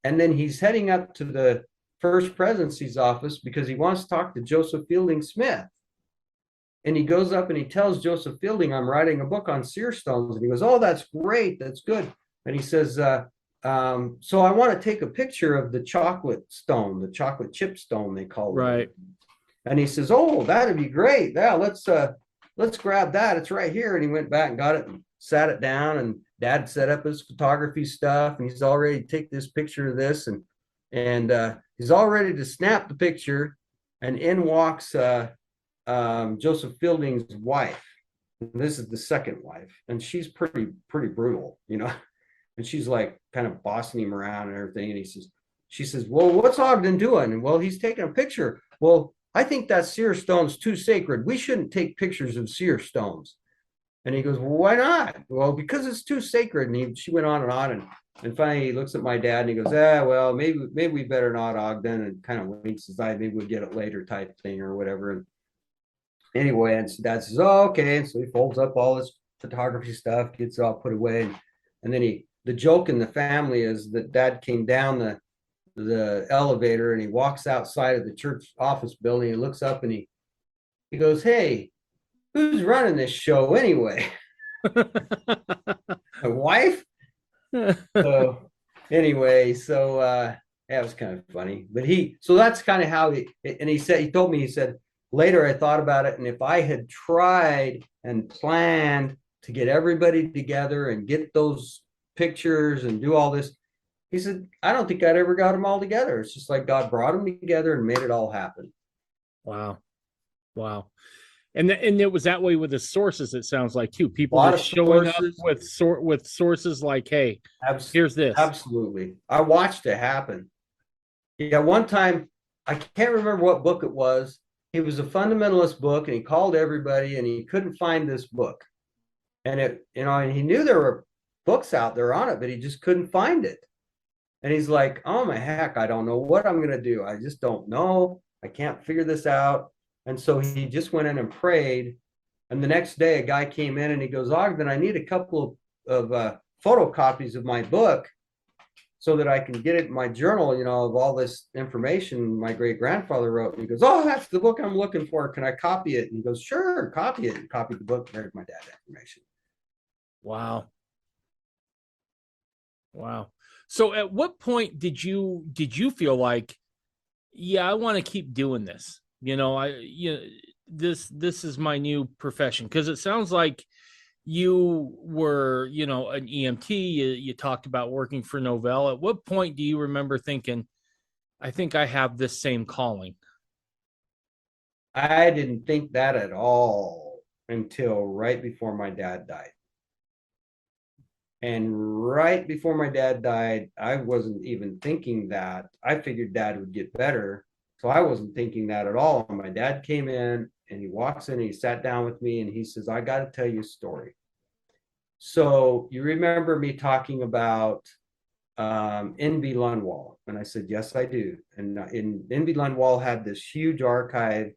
[SPEAKER 2] and then he's heading up to the First Presidency's office because he wants to talk to Joseph Fielding Smith. And he goes up and he tells Joseph Fielding, I'm writing a book on seer stones. And he goes, oh, that's great. That's good. And he says, so I want to take a picture of the chocolate stone, the chocolate chip stone, they call it.
[SPEAKER 1] Right.
[SPEAKER 2] And he says, oh, that'd be great. Yeah, let's grab that. It's right here. And he went back and got it and sat it down. And Dad set up his photography stuff. And he's all ready to take this picture of this. And he's all ready to snap the picture. And in walks Joseph Fielding's wife. This is the second wife, and she's pretty brutal, and she's like kind of bossing him around and everything. And she says, well, what's Ogden doing? And well, he's taking a picture. Well, I think that seer stone's too sacred. We shouldn't take pictures of seer stones. And he goes, well, why not? Well, because it's too sacred. And she went on. And finally he looks at my dad and he goes, well, maybe we better not, Ogden, and kind of winks his eye, maybe we'll get it later type thing or whatever. And anyway, and so Dad says, oh, okay. And so he folds up all his photography stuff, gets it all put away. And then the joke in the family is that Dad came down the elevator and he walks outside of the church office building. He looks up and he goes, hey, who's running this show anyway? My wife? So anyway, yeah, it was kind of funny. But so that's kind of how he told me, later I thought about it, and if I had tried and planned to get everybody together and get those pictures and do all this, he said, I don't think I'd ever got them all together. It's just like God brought them together and made it all happen.
[SPEAKER 1] Wow. And it was that way with the sources, it sounds like, too. People just showing up with sources like, hey, here's this.
[SPEAKER 2] Absolutely. I watched it happen. Yeah, one time, I can't remember what book it was. It was a fundamentalist book, and he called everybody, and he couldn't find this book. And and he knew there were books out there on it, but he just couldn't find it. And he's like, oh my heck, I don't know what I'm going to do. I just don't know. I can't figure this out. And so he just went in and prayed. And the next day, a guy came in and he goes, Ogden, I need a couple of photocopies of my book so that I can get it in my journal, of all this information my great grandfather wrote. And he goes, oh, that's the book I'm looking for. Can I copy it? And he goes, sure, copy it. And copied the book. There's my dad's information.
[SPEAKER 1] Wow. So at what point did you feel like, yeah, I want to keep doing this? This is my new profession, because it sounds like you were, an EMT. You talked about working for Novell. At what point do you remember thinking, I think I have this same calling?
[SPEAKER 2] I didn't think that at all until right before my dad died. And right before my dad died, I wasn't even thinking that. I figured dad would get better. So I wasn't thinking that at all. And my dad came in and he walks in and he sat down with me and he says, I got to tell you a story. So you remember me talking about NB Lundwall? And I said, yes, I do. And NB Lundwall had this huge archive.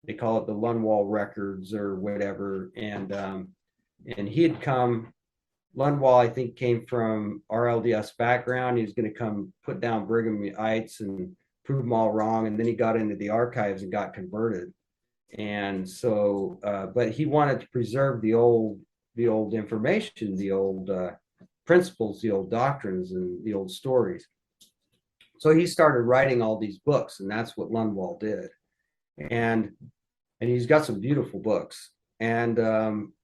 [SPEAKER 2] They call it the Lundwall Records or whatever. And he had come. Lundwall, I think, came from RLDS background. He was going to come put down Brighamites and prove them all wrong. And then he got into the archives and got converted. And so, but he wanted to preserve the old information, the old principles, the old doctrines, and the old stories. So he started writing all these books, and that's what Lundwall did. And he's got some beautiful books. And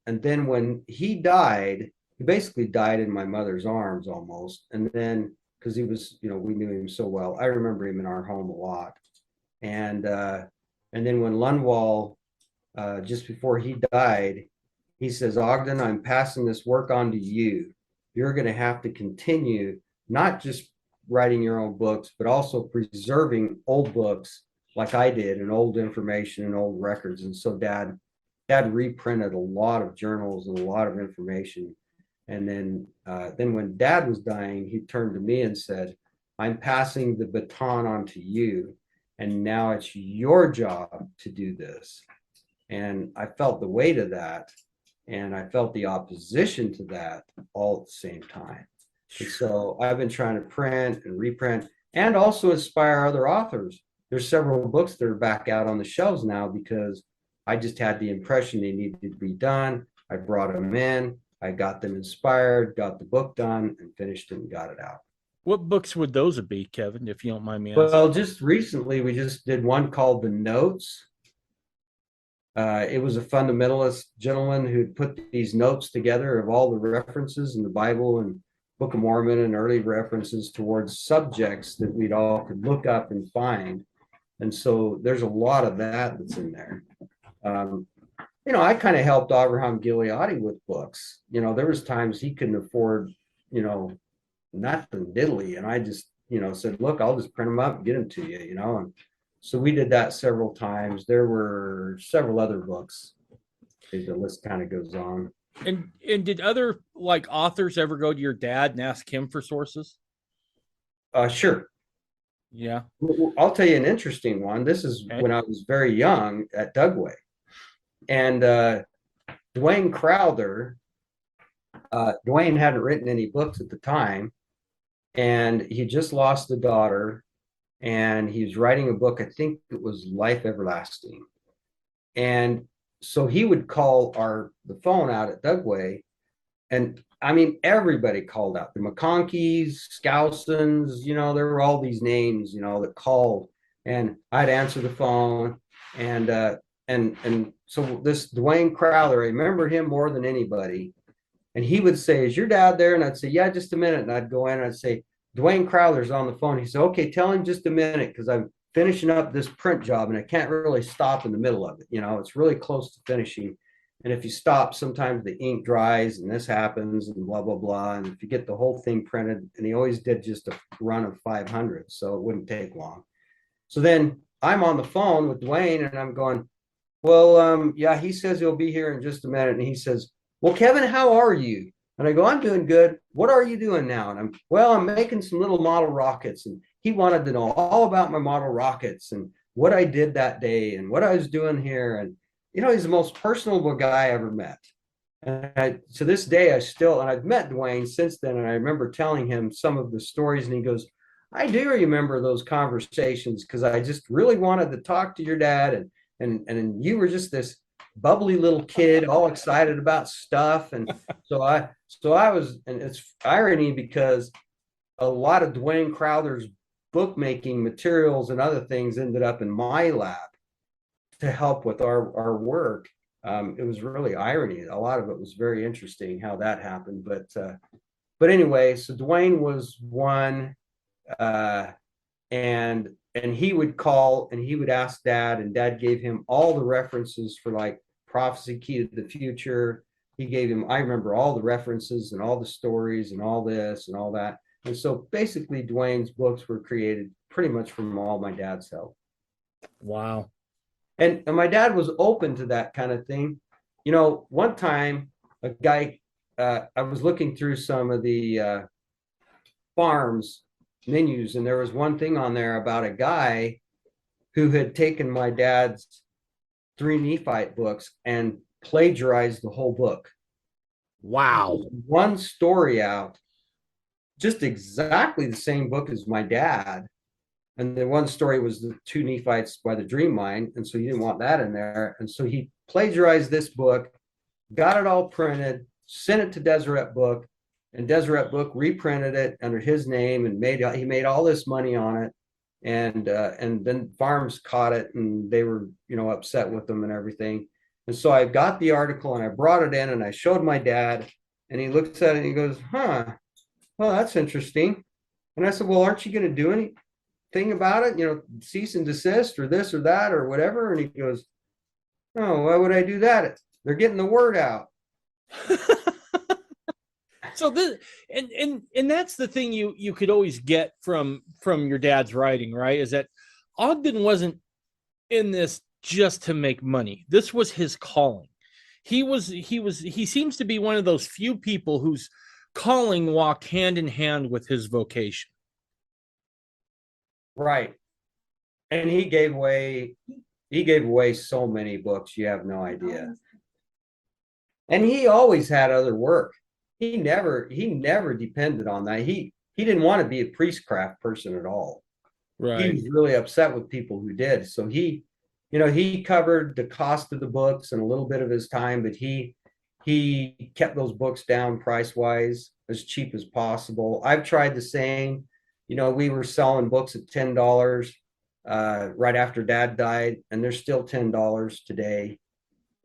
[SPEAKER 2] then when he died, he basically died in my mother's arms almost. And then, because he was, we knew him so well. I remember him in our home a lot. And then when Lundwall, just before he died, he says, Ogden, I'm passing this work on to you. You're going to have to continue, not just writing your own books, but also preserving old books like I did, and old information and old records. And so dad reprinted a lot of journals and a lot of information. And then when dad was dying, he turned to me and said, I'm passing the baton on to you. And now it's your job to do this. And I felt the weight of that. And I felt the opposition to that all at the same time. And so I've been trying to print and reprint and also inspire other authors. There's several books that are back out on the shelves now because I just had the impression they needed to be done. I brought them in. I got them inspired, got the book done, and finished it and got it out.
[SPEAKER 1] What books would those be, Kevin, if you don't mind me asking?
[SPEAKER 2] Well, just recently, we just did one called The Notes. It was a fundamentalist gentleman who put these notes together of all the references in the Bible and Book of Mormon and early references towards subjects that we'd all could look up and find. And so there's a lot of that that's in there. I kind of helped Abraham Gileadi with books. There was times he couldn't afford, nothing diddly. And I just, said, look, I'll just print them up and get them to you, And so we did that several times. There were several other books. The list kind of goes on.
[SPEAKER 1] And did other authors ever go to your dad and ask him for sources?
[SPEAKER 2] Sure.
[SPEAKER 1] Yeah.
[SPEAKER 2] I'll tell you an interesting one. This is when I was very young at Dugway. And Dwayne Crowther, Dwayne hadn't written any books at the time. And he just lost a daughter. And he was writing a book, I think it was Life Everlasting. And so he would call the phone out at Dugway. And I mean, everybody called out. The McConkies, Skousens, there were all these names, that called. And I'd answer the phone. And so this Dwayne Crowther, I remember him more than anybody. And he would say, is your dad there? And I'd say, yeah, just a minute. And I'd go in and I'd say, Dwayne Crowther's on the phone. He said, okay, tell him just a minute because I'm finishing up this print job and I can't really stop in the middle of it. It's really close to finishing. And if you stop, sometimes the ink dries and this happens and blah, blah, blah. And if you get the whole thing printed, and he always did just a run of 500, so it wouldn't take long. So then I'm on the phone with Dwayne and I'm going, well, yeah, he says he'll be here in just a minute. And he says, well, Kevin, how are you? And I go, I'm doing good. What are you doing now? And I'm making some little model rockets. And he wanted to know all about my model rockets and what I did that day and what I was doing here. And, he's the most personable guy I ever met. And to this day, I've met Dwayne since then. And I remember telling him some of the stories and he goes, I do remember those conversations because I just really wanted to talk to your dad. And you were just this bubbly little kid, all excited about stuff. And so I was, and it's irony because a lot of Dwayne Crowther's bookmaking materials and other things ended up in my lab to help with our work. It was really irony. A lot of it was very interesting how that happened. But anyway, so Dwayne was one, and and he would call and he would ask Dad, and Dad gave him all the references for like prophecy, key to the future. He gave him, I remember all the references and all the stories and all this and all that. And so basically Dwayne's books were created pretty much from all my dad's help.
[SPEAKER 1] Wow.
[SPEAKER 2] And my dad was open to that kind of thing. You know, one time a guy, I was looking through some of the farms menus, and there was one thing on there about a guy who had taken my dad's 3 Nephite books and plagiarized the whole book.
[SPEAKER 1] Wow.
[SPEAKER 2] One story out, just exactly the same book as my dad. And the one story was the 2 Nephites by the Dream Mine. And so he didn't want that in there. And so he plagiarized this book, got it all printed, sent it to Deseret Book, and Deseret Book reprinted it under his name and he made all this money on it. And then farms caught it, and they were, upset with them and everything. And so I got the article and I brought it in and I showed my dad, and he looks at it and he goes, well, that's interesting. And I said, well, aren't you going to do anything about it? Cease and desist or this or that or whatever. And he goes, oh, why would I do that? They're getting the word out.
[SPEAKER 1] So this, and that's the thing you could always get from your dad's writing, right? Is that Ogden wasn't in this just to make money. This was his calling. He seems to be one of those few people whose calling walked hand in hand with his vocation.
[SPEAKER 2] Right. And he gave away so many books, you have no idea. And he always had other work. He never depended on that. He didn't want to be a priestcraft person at all.
[SPEAKER 1] Right.
[SPEAKER 2] He was really upset with people who did. So he covered the cost of the books and a little bit of his time, but he kept those books down price-wise as cheap as possible. I've tried the same. We were selling books at $10 right after Dad died, and they're still $10 today.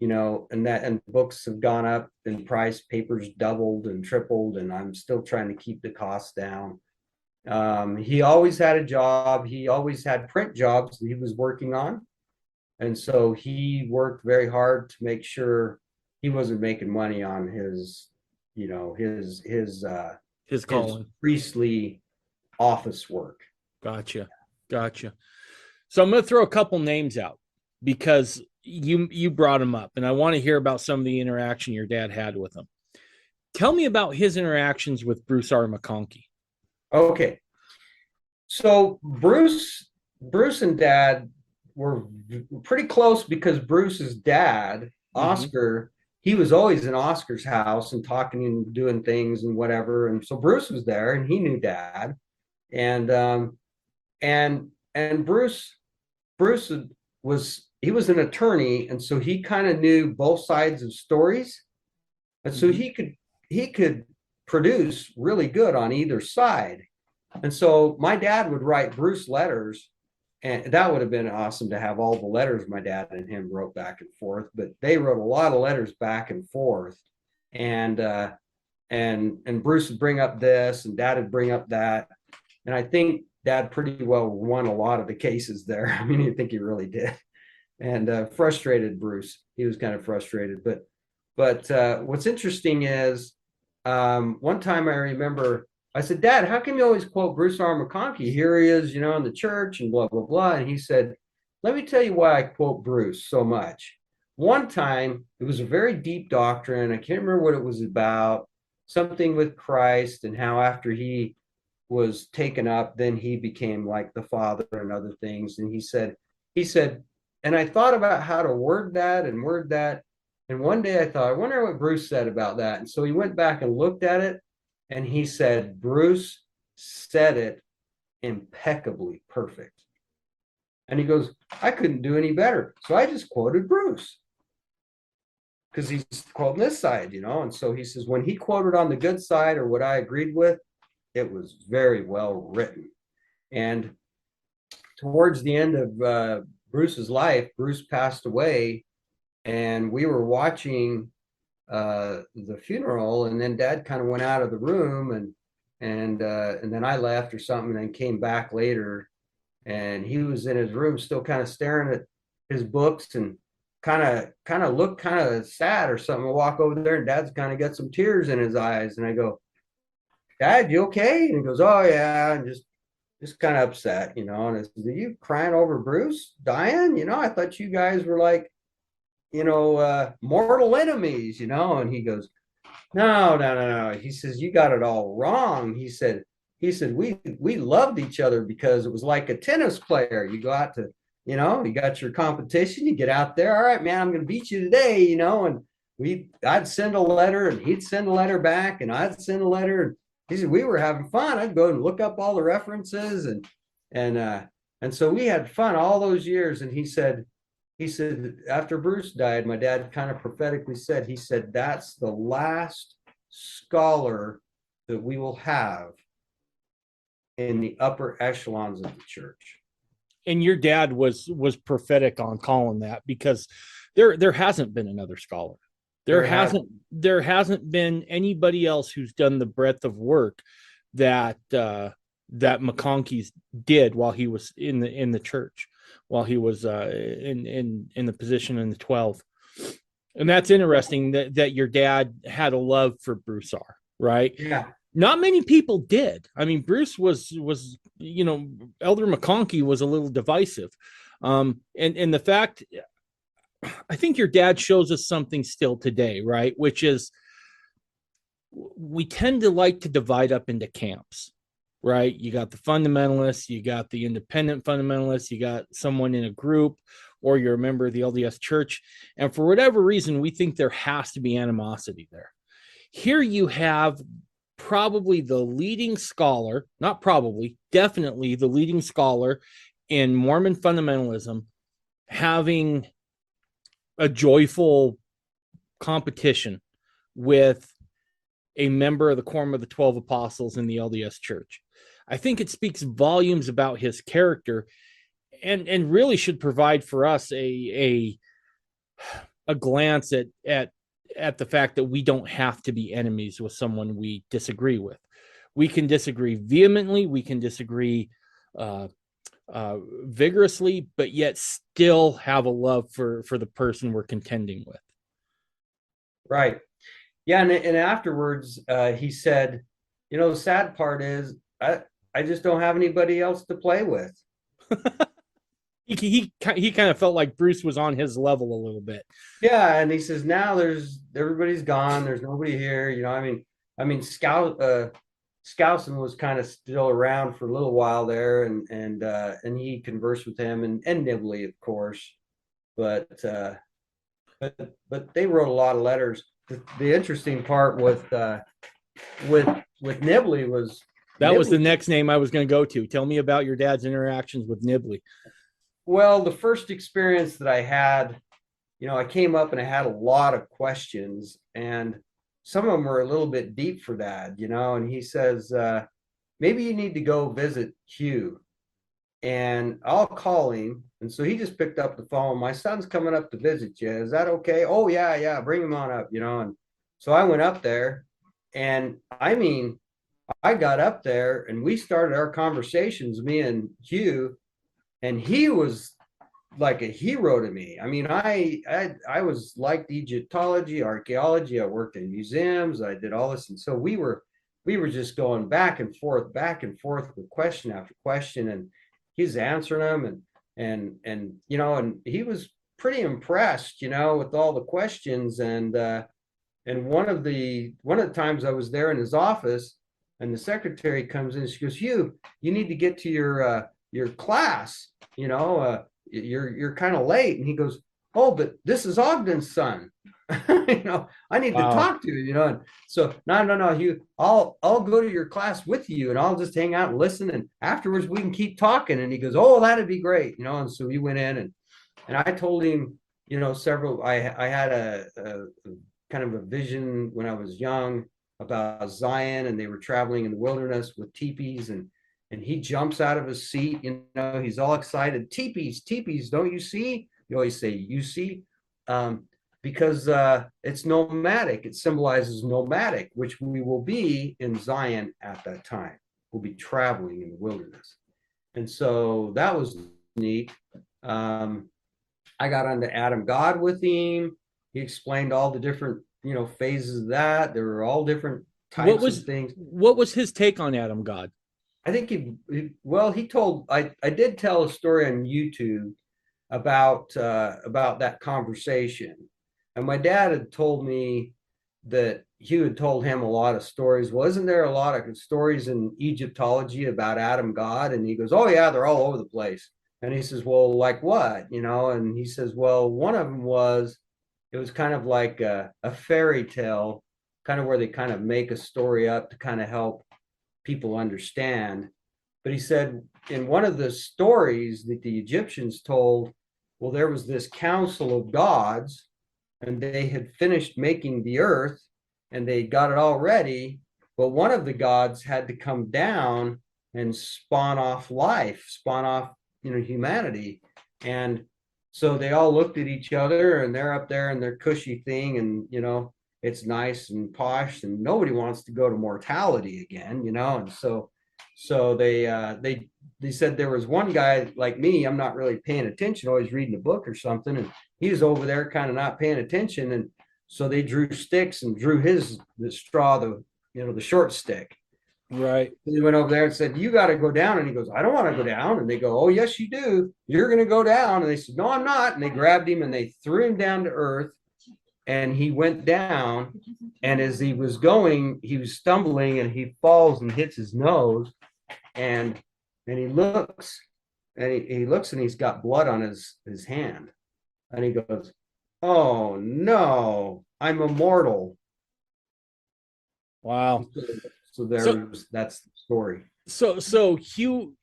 [SPEAKER 2] And books have gone up in price, papers doubled and tripled, and I'm still trying to keep the costs down. He always had a job. He always had print jobs that he was working on. And so he worked very hard to make sure he wasn't making money on his
[SPEAKER 1] calling,
[SPEAKER 2] priestly office work.
[SPEAKER 1] Gotcha. So I'm going to throw a couple names out because you brought him up, and I want to hear about some of the interaction your dad had with him. Tell me about his interactions with Bruce R. McConkie.
[SPEAKER 2] Okay. So Bruce and Dad were pretty close because Bruce's dad, Oscar, he was always in Oscar's house and talking and doing things and whatever. And so Bruce was there and he knew Dad. And Bruce was an attorney, and so he kind of knew both sides of stories. And so he could produce really good on either side. And so my dad would write Bruce letters, and that would have been awesome to have all the letters my dad and him wrote back and forth, but they wrote a lot of letters back and forth. And Bruce would bring up this and Dad would bring up that. And I think Dad pretty well won a lot of the cases there. I mean, I think he really did. And frustrated Bruce. He was kind of frustrated. But what's interesting is one time I remember I said, Dad, how come you always quote Bruce R. McConkie? Here he is, in the church and blah, blah, blah. And he said, let me tell you why I quote Bruce so much. One time, it was a very deep doctrine. I can't remember what it was about, something with Christ and how after he was taken up, then he became like the Father and other things. And he said, and I thought about how to word that. And one day I thought, I wonder what Bruce said about that. And so he went back and looked at it. And he said, Bruce said it impeccably perfect. And he goes, I couldn't do any better. So I just quoted Bruce because he's quoting this side, And so he says, when he quoted on the good side or what I agreed with, it was very well written. And towards the end of Bruce's life, Bruce passed away, and we were watching the funeral, and then Dad kind of went out of the room, and then I left or something, and then came back later, and he was in his room still kind of staring at his books and kind of looked kind of sad or something. I walk over there and Dad's kind of got some tears in his eyes, and I go, Dad, you okay? And he goes, oh yeah, and just kind of upset, you know. And I said, are you crying over Bruce dying? You know, I thought you guys were like, you know, mortal enemies, you know. And he goes, no, no, no, no. He says, you got it all wrong. He said, we loved each other because it was like a tennis player. You go out to, you know, you got your competition, you get out there, all right, man, I'm gonna beat you today, you know. And I'd send a letter and he'd send a letter back and I'd send a letter. And he said, we were having fun. I'd go and look up all the references and so we had fun all those years. And he said, after Bruce died, my dad kind of prophetically said, he said, that's the last scholar that we will have in the upper echelons of the church.
[SPEAKER 1] And your dad was prophetic on calling that, because there hasn't been another scholar. There hasn't been anybody else who's done the breadth of work that McConkie did while he was in the church, while he was in the position in the 12. And that's interesting that your dad had a love for Bruce R., right?
[SPEAKER 2] Yeah.
[SPEAKER 1] Not many people did. I mean, Bruce was, you know, Elder McConkie was a little divisive. And the fact, I think your dad shows us something still today, right? Which is we tend to like to divide up into camps, right? You got the fundamentalists, you got the independent fundamentalists, you got someone in a group, or you're a member of the LDS church. And for whatever reason, we think there has to be animosity there. Here you have probably the leading scholar, not probably, definitely the leading scholar in Mormon fundamentalism having a joyful competition with a member of the Quorum of the 12 Apostles in the LDS Church. I think it speaks volumes about his character, and really should provide for us a glance at the fact that we don't have to be enemies with someone we disagree with. We can disagree vehemently, we can disagree vigorously, but yet still have a love for the person we're contending with.
[SPEAKER 2] Right. Yeah. And afterwards, he said, you know, the sad part is I just don't have anybody else to play with.
[SPEAKER 1] He kind of felt like Bruce was on his level a little bit.
[SPEAKER 2] Yeah, and he says now everybody's gone. There's nobody here. You know, I mean, Skousen was kind of still around for a little while there, and he conversed with him and Nibley, of course, but they wrote a lot of letters. The interesting part with Nibley was
[SPEAKER 1] that was the next name I was going to go to. Tell me about your dad's interactions with Nibley.
[SPEAKER 2] Well, the first experience that I had, you know, I came up and I had a lot of questions, and some of them were a little bit deep for Dad, you know, and he says, maybe you need to go visit Hugh, and I'll call him. And so he just picked up the phone. My son's coming up to visit you. Is that okay? Oh, yeah, bring him on up, you know. And so I went up there, and I mean, I got up there and we started our conversations, me and Hugh. And he was like a hero to me. I mean, I was liked Egyptology, archaeology. I worked in museums. I did all this, and so we were just going back and forth with question after question, and he's answering them, and you know, and he was pretty impressed, you know, with all the questions. And one of the times I was there in his office, and the secretary comes in. She goes, Hugh, you need to get to your class, you know, you're kind of late. And he goes, oh, but this is Ogden's son. You know, I need to talk to you, you know. And so no, Hugh, I'll go to your class with you, and I'll just hang out and listen, and afterwards we can keep talking. And he goes, oh, that'd be great, you know. And so we went in, and I told him, you know, I had a kind of a vision when I was young about Zion, and they were traveling in the wilderness with teepees, and he jumps out of his seat, you know, he's all excited. Teepees, don't you see? You always say, you see, because it's nomadic. It symbolizes nomadic, which we will be in Zion at that time. We'll be traveling in the wilderness. And so that was neat. I got onto Adam God with him. He explained all the different, phases of that. There were all different types of things.
[SPEAKER 1] What was his take on Adam God?
[SPEAKER 2] I think he told, I did tell a story on YouTube about that conversation. And my dad had told me that Hugh had told him a lot of stories. Wasn't there a lot of stories in Egyptology about Adam God? And he goes, oh yeah, they're all over the place. And he says, well, like what? And he says, well, one of them it was kind of like a fairy tale, kind of where they kind of make a story up to kind of help people understand. But he said in one of the stories that the Egyptians told, well, there was this council of gods, and they had finished making the earth, and they got it all ready. But one of the gods had to come down and spawn off life, spawn off, humanity. And so they all looked at each other, and they're up there in their cushy thing, and it's nice and posh, and nobody wants to go to mortality again, and so they said there was one guy like me. I'm not really paying attention, always reading a book or something, and he was over there kind of not paying attention. And so they drew sticks and drew the straw, the short stick.
[SPEAKER 1] Right.
[SPEAKER 2] He went over there and said, you got to go down. And he goes, I don't want to go down. And they go, oh, yes, you do. You're going to go down. And they said, no, I'm not. And they grabbed him and they threw him down to earth. And he went down. And as he was going, he was stumbling and he falls and hits his nose. And he looks and he looks and he's got blood on his hand. And he goes, oh, no, I'm immortal.
[SPEAKER 1] Wow.
[SPEAKER 2] So that's the story.
[SPEAKER 1] So Hugh,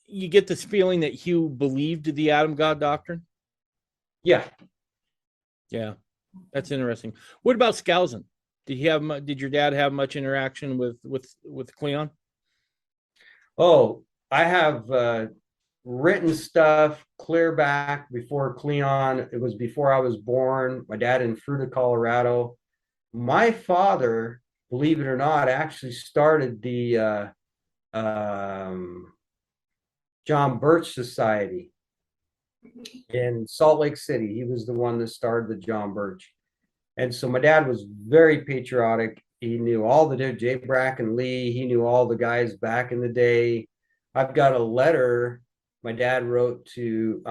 [SPEAKER 1] you get this feeling that Hugh believed the Adam God doctrine?
[SPEAKER 2] Yeah.
[SPEAKER 1] Yeah. That's interesting. What about Skousen? Did your dad have much interaction with Cleon?
[SPEAKER 2] Oh, I have written stuff clear back before Cleon. It was before I was born. My dad in Fruita, Colorado. My father, believe it or not, actually started the John Birch Society in Salt Lake City. He was the one that started the John Birch. And so my dad was very patriotic. He knew all the J. Bracken Lee. He knew all the guys back in the day. I've got a letter my dad wrote to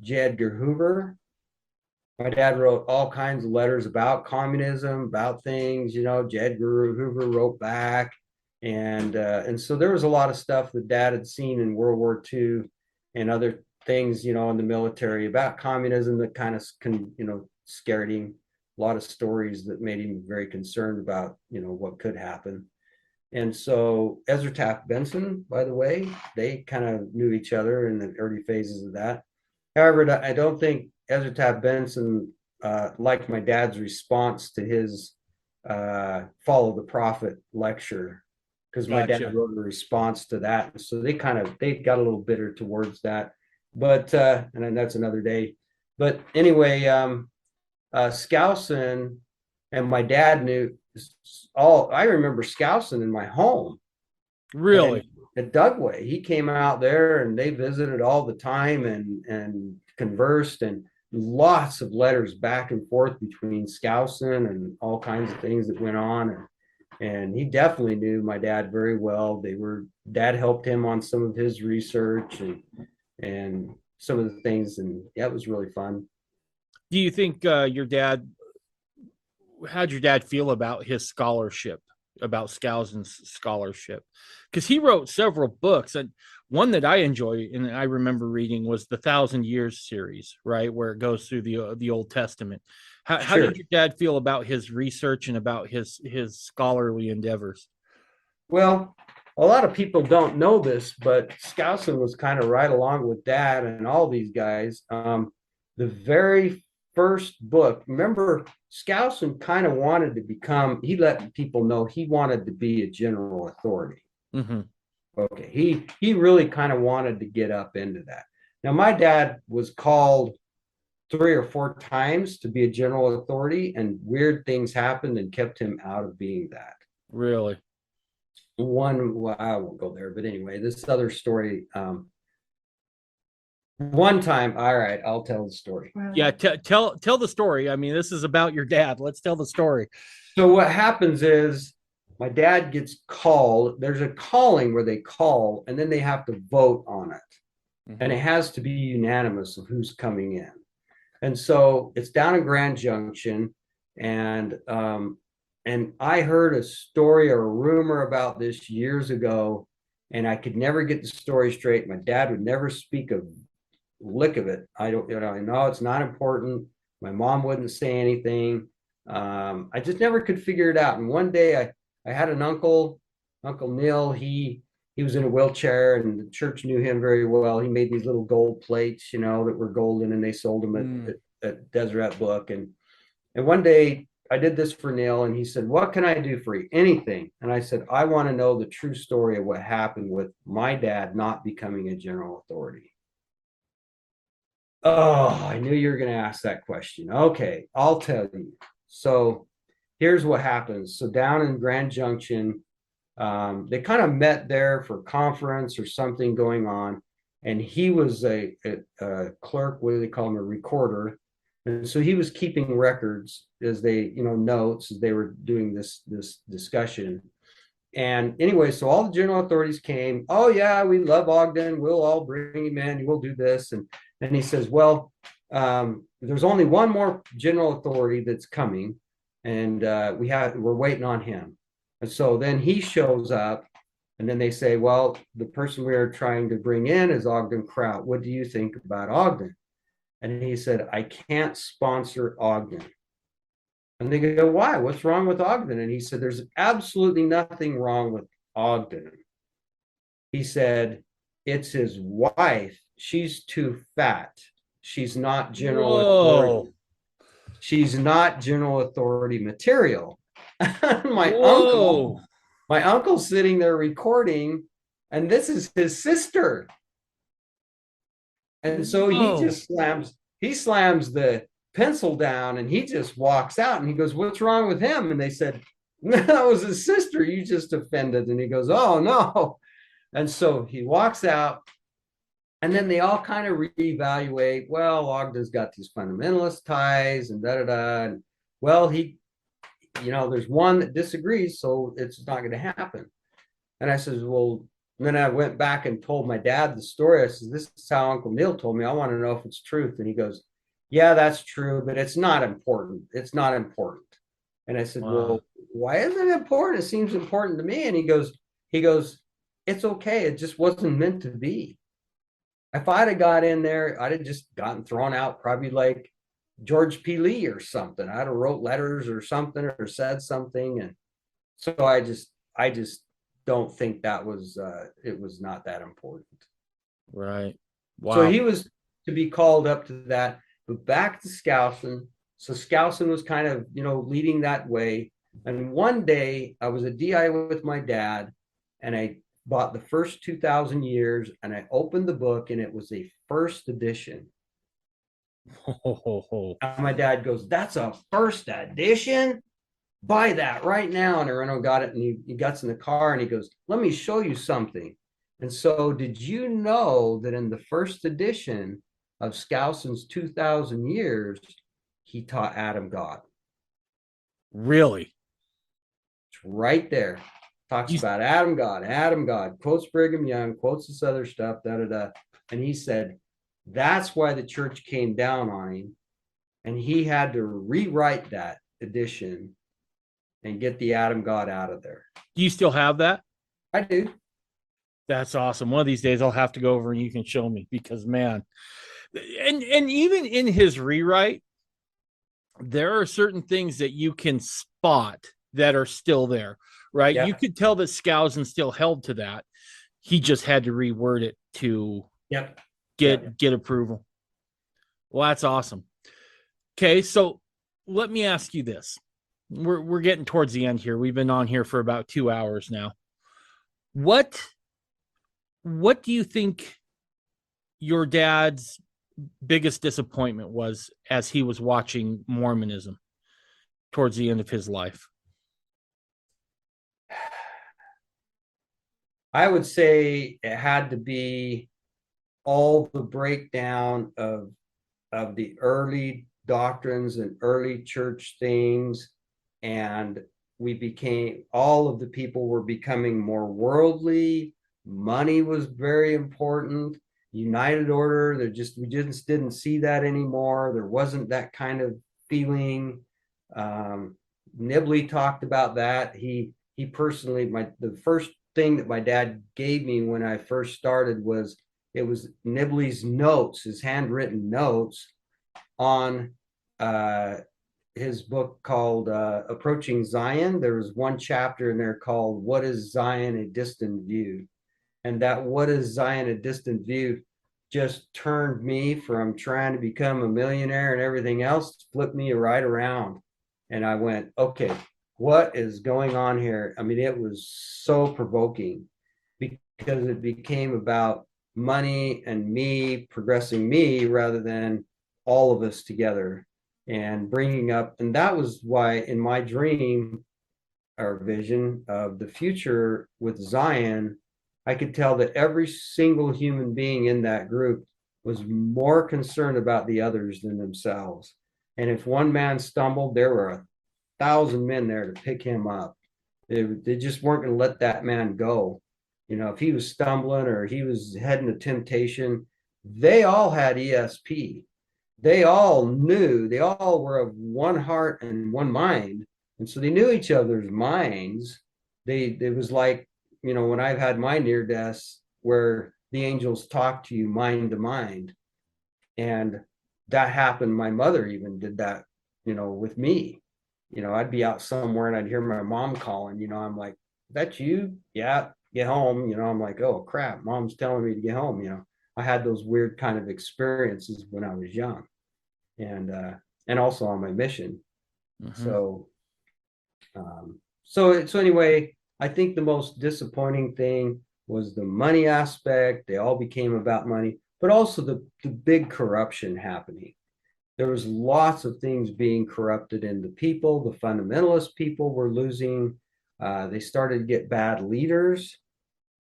[SPEAKER 2] J. Edgar Hoover. My dad wrote all kinds of letters about communism, about things, J. Edgar Hoover wrote back. And so there was a lot of stuff that Dad had seen in World War II and other things, in the military about communism that kind of, scared him. A lot of stories that made him very concerned about, what could happen. And so Ezra Taft Benson, by the way, they kind of knew each other in the early phases of that. However, I don't think Ezra Taft Benson liked my dad's response to his Follow the Prophet lecture, because my dad wrote a response to that. So they got a little bitter towards that. But and that's another day. But anyway, Skousen and my dad knew I remember Skousen in my home.
[SPEAKER 1] Really?
[SPEAKER 2] At Dugway. He came out there and they visited all the time and conversed, and lots of letters back and forth between Skousen and all kinds of things that went on. And he definitely knew my dad very well. Dad helped him on some of his research and some of the things, and yeah, it was really fun.
[SPEAKER 1] Do you think how'd your dad feel about his scholarship, about Skousen's scholarship? Because he wrote several books, and one that I enjoy and I remember reading was the 1,000 Years series, right, where it goes through the Old Testament. How did your dad feel about his research and about his scholarly endeavors?
[SPEAKER 2] Well, a lot of people don't know this, but Skousen was kind of right along with Dad and all these guys. The very first book, remember, Skousen kind of wanted to he let people know he wanted to be a general authority.
[SPEAKER 1] Mm-hmm.
[SPEAKER 2] Okay, he really kind of wanted to get up into that. Now, my dad was called 3 or 4 times to be a general authority, and weird things happened and kept him out of being that.
[SPEAKER 1] Really?
[SPEAKER 2] well, I won't go there, but anyway, this other story. One time, all right, I'll tell the story.
[SPEAKER 1] Yeah, tell the story. I mean, this is about your dad. Let's tell the story.
[SPEAKER 2] So what happens is my dad gets called. There's a calling where they call, and then they have to vote on it, and it has to be unanimous of who's coming in. And so it's down in Grand Junction, and I heard a story or a rumor about this years ago, and I could never get the story straight. My dad would never speak a lick of it. I don't, I know it's not important. My mom wouldn't say anything. I just never could figure it out. And one day I had an uncle, Uncle Neil. He was in a wheelchair, and the church knew him very well. He made these little gold plates, that were golden, and they sold them at Deseret Book. And one day I did this for Neil, and he said, "What can I do for you? Anything." And I said, "I want to know the true story of what happened with my dad not becoming a general authority." Oh, I knew you were going to ask that question. Okay, I'll tell you. So here's what happens. So down in Grand Junction, they kind of met there for a conference or something going on. And he was a clerk, what do they call him, a recorder. And so he was keeping records as they, notes as they were doing this discussion. And anyway, so all the general authorities came. "Oh yeah, we love Ogden. We'll all bring him in. We'll do this." And he says, "Well, there's only one more general authority that's coming, and we're waiting on him." And so then he shows up, and then they say, "Well, the person we're trying to bring in is Ogden Kraut. What do you think about Ogden?" And he said, "I can't sponsor Ogden." And they go, "Why? What's wrong with Ogden?" And he said, "There's absolutely nothing wrong with Ogden." He said, "It's his wife. She's too fat. She's not general authority. She's not general authority material." my
[SPEAKER 1] Whoa.
[SPEAKER 2] uncle's sitting there recording, and this is his sister. And so he slams the pencil down, and he just walks out, and he goes, "What's wrong with him?" And they said, "No, that was his sister. You just offended." And he goes, "Oh no." And so he walks out, and then they all kind of reevaluate. Well, Ogden's got these fundamentalist ties and And well, there's one that disagrees, so it's not going to happen. And I said, "Well," and then I went back and told my dad the story. I said, "This is how Uncle Neil told me. I want to know if it's truth." And he goes, "Yeah, that's true, but it's not important. It's not important." And I said, "Well, why isn't it important? It seems important to me." And he goes, "It's okay. It just wasn't meant to be. If I'd have got in there, I'd have just gotten thrown out, probably like George P. Lee or something. I'd have wrote letters or something or said something." And so I just don't think that was it was not that important.
[SPEAKER 1] Right. Wow.
[SPEAKER 2] So he was to be called up to that. But back to Skousen. So Skousen was kind of, leading that way. And one day I was at DI with my dad, and I bought the first 2,000 years, and I opened the book, and it was a first edition. And my dad goes, "That's a first edition? Buy that right now." And Renault got it, and he gets in the car, and he goes, "Let me show you something." And so did you know that in the first edition of Skousen's 2,000 years, he taught Adam God?
[SPEAKER 1] Really?
[SPEAKER 2] It's right there. Talks about Adam God, quotes Brigham Young, quotes this other stuff, And he said, that's why the church came down on him. And he had to rewrite that edition and get the Adam God out of there.
[SPEAKER 1] Do you still have that?
[SPEAKER 2] I do.
[SPEAKER 1] That's awesome. One of these days I'll have to go over and you can show me, because man, and even in his rewrite, there are certain things that you can spot that are still there, right?
[SPEAKER 2] Yep.
[SPEAKER 1] You could tell that Skousen still held to that. He just had to reword it to get approval. Well, that's awesome. Okay, so let me ask you this. We're getting towards the end here. We've been on here for about 2 hours now. What do you think your dad's biggest disappointment was as he was watching Mormonism towards the end of his life?
[SPEAKER 2] I would say it had to be all the breakdown of the early doctrines and early church things, and we became all of the people were becoming more worldly. Money was very important. United order, we just didn't see that anymore. There wasn't that kind of feeling. um, Nibley talked about that. He personally, the first thing that my dad gave me when I first started was, it was Nibley's notes, his handwritten notes on uh, his book called Approaching Zion. There was one chapter in there called "What is Zion? A Distant View," and that "What is Zion? A Distant View" just turned me from trying to become a millionaire and everything else, flipped me right around, and I went, okay, what is going on here? I mean, it was so provoking because it became about money and me progressing me rather than all of us together and bringing up. And that was why in my dream or vision of the future with Zion, I could tell that every single human being in that group was more concerned about the others than themselves. And if one man stumbled, there were 1,000 men there to pick him up. They just weren't going to let that man go. You know, if he was stumbling or he was heading to temptation, they all had ESP. They all knew, they all were of one heart and one mind. And so they knew each other's minds. It was like, you know, when I've had my near deaths where the angels talk to you mind to mind. And that happened. My mother even did that, you know, with me. You know, I'd be out somewhere and I'd hear my mom calling, you know, I'm like, that's you? Yeah, get home. You know, I'm like, oh crap, mom's telling me to get home. You know, I had those weird kind of experiences when I was young, and also on my mission.
[SPEAKER 1] Mm-hmm.
[SPEAKER 2] So so anyway, I think the most disappointing thing was the money aspect. They all became about money, but also the big corruption happening. There was lots of things being corrupted in the people. The fundamentalist people were losing. They started to get bad leaders.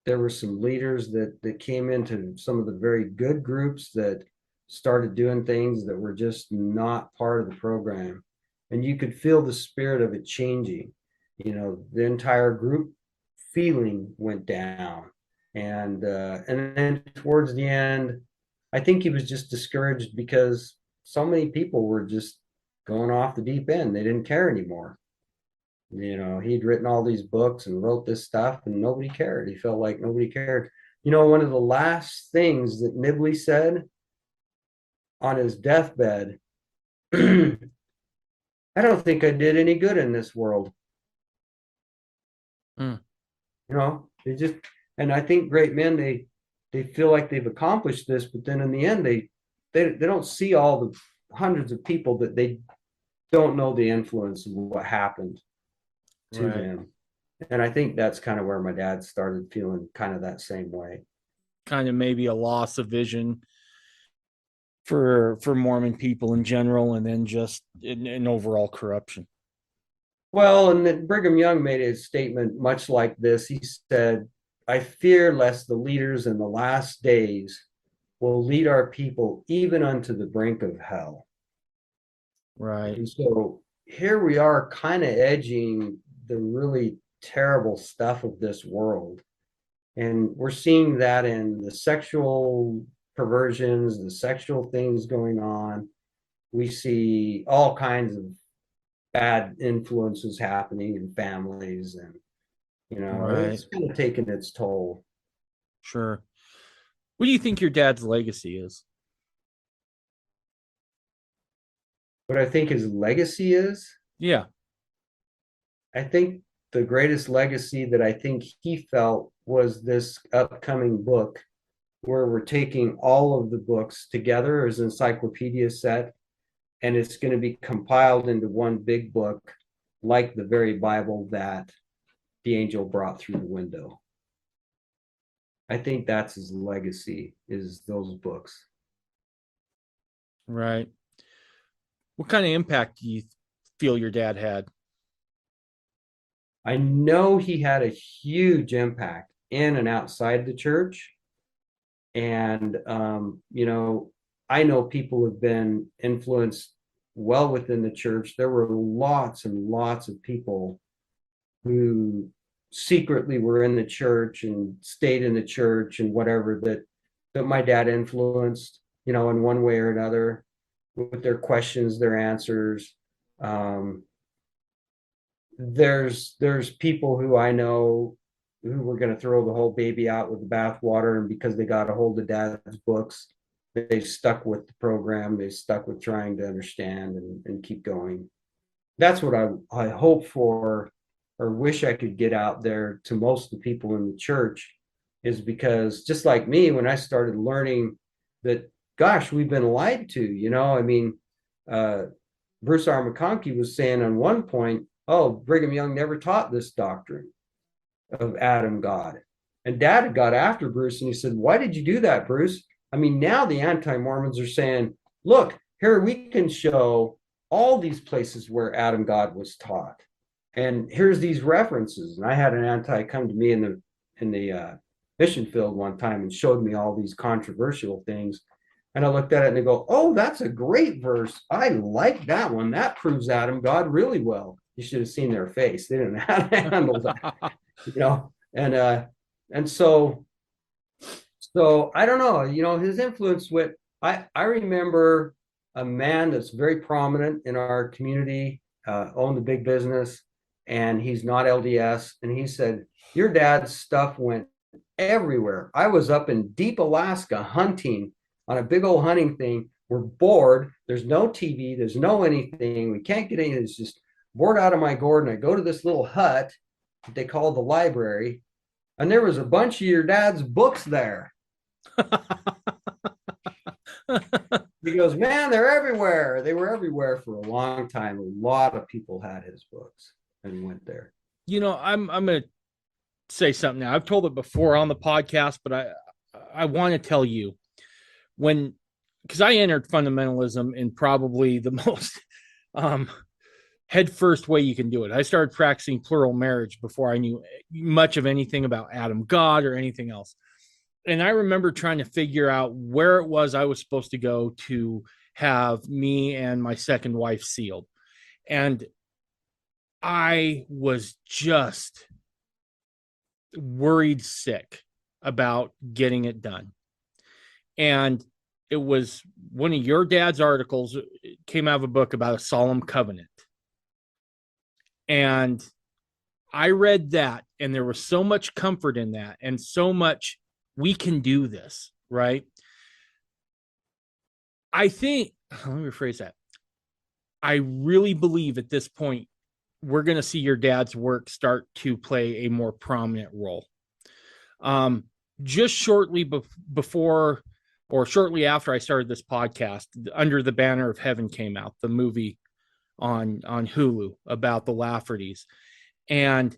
[SPEAKER 2] There were some leaders that came into some of the very good groups that started doing things that were just not part of the program. And you could feel the spirit of it changing. You know, the entire group feeling went down. And then towards the end, I think he was just discouraged because so many people were just going off the deep end. They didn't care anymore. You know, he'd written all these books and wrote this stuff and nobody cared. He felt like nobody cared. You know, one of the last things that Nibley said on his deathbed, I don't think I did any good in this world.
[SPEAKER 1] Mm.
[SPEAKER 2] You know, and I think great men, they feel like they've accomplished this, but then in the end, they don't see all the hundreds of people that they don't know the influence of what happened to
[SPEAKER 1] Right.
[SPEAKER 2] them. And I think that's kind of where my dad started feeling kind of that same way.
[SPEAKER 1] Kind of maybe a loss of vision for Mormon people in general, and then just in overall corruption.
[SPEAKER 2] Well, and then Brigham Young made a statement much like this. He said, I fear lest the leaders in the last days will lead our people even unto the brink of hell.
[SPEAKER 1] Right.
[SPEAKER 2] And so here we are kind of edging the really terrible stuff of this world. And we're seeing that in the sexual perversions, the sexual things going on. We see all kinds of bad influences happening in families, and you know,
[SPEAKER 1] Right.
[SPEAKER 2] it's kind of taken its toll.
[SPEAKER 1] Sure. What do you think your dad's legacy is?
[SPEAKER 2] What I think his legacy is,
[SPEAKER 1] Yeah.
[SPEAKER 2] I think the greatest legacy that I think he felt was this upcoming book where we're taking all of the books together as an encyclopedia set, and it's going to be compiled into one big book like the very Bible that the angel brought through the window. I think that's his legacy, is those books.
[SPEAKER 1] Right. What kind of impact do you feel your dad had?
[SPEAKER 2] I know he had a huge impact. in and outside the church. And, I know people have been influenced well within the church. There were lots and lots of people who secretly were in the church and stayed in the church and whatever that my dad influenced, in one way or another with their questions, their answers. There's people who I know who were going to throw the whole baby out with the bathwater, and because they got a hold of dad's books, they stuck with the program. They stuck with trying to understand and keep going. That's what I hope for, or wish I could get out there to most of the people in the church, is because just like me, when I started learning that, gosh, we've been lied to, Bruce R. McConkie was saying on one point, oh, Brigham Young never taught this doctrine of Adam God. And Dad had got after Bruce and he said, why did you do that, Bruce? Now the anti-Mormons are saying, look, here we can show all these places where Adam God was taught. And here's these references. And I had an anti come to me in the mission field one time and showed me all these controversial things. And I looked at it and they go, oh, that's a great verse. I like that one. That proves Adam God really well. You should have seen their face. They didn't know how to handle that, and so I don't know, his influence went, I remember a man that's very prominent in our community, owned a big business, and he's not LDS. And he said, your dad's stuff went everywhere. I was up in deep Alaska hunting on a big old hunting thing. We're bored. There's no TV. There's no anything. We can't get anything. It's just bored out of my gourd. And I go to this little hut that they call the library. And there was a bunch of your dad's books there. He goes, man, they're everywhere. They were everywhere for a long time. A lot of people had his books and went there.
[SPEAKER 1] I'm going to say something now. I've told it before on the podcast, but I want to tell you, because I entered fundamentalism in probably the most head first way you can do it. I started practicing plural marriage before I knew much of anything about Adam God or anything else. And I remember trying to figure out where it was I was supposed to go to have me and my second wife sealed. And I was just worried sick about getting it done. And it was one of your dad's articles, came out of a book about a solemn covenant. And I read that, and there was so much comfort in that, and so much, we can do this, right? I think, let me rephrase that. I really believe at this point, we're going to see your dad's work start to play a more prominent role. Just shortly before, or shortly after I started this podcast, Under the Banner of Heaven came out, the movie on Hulu about the Laffertys. And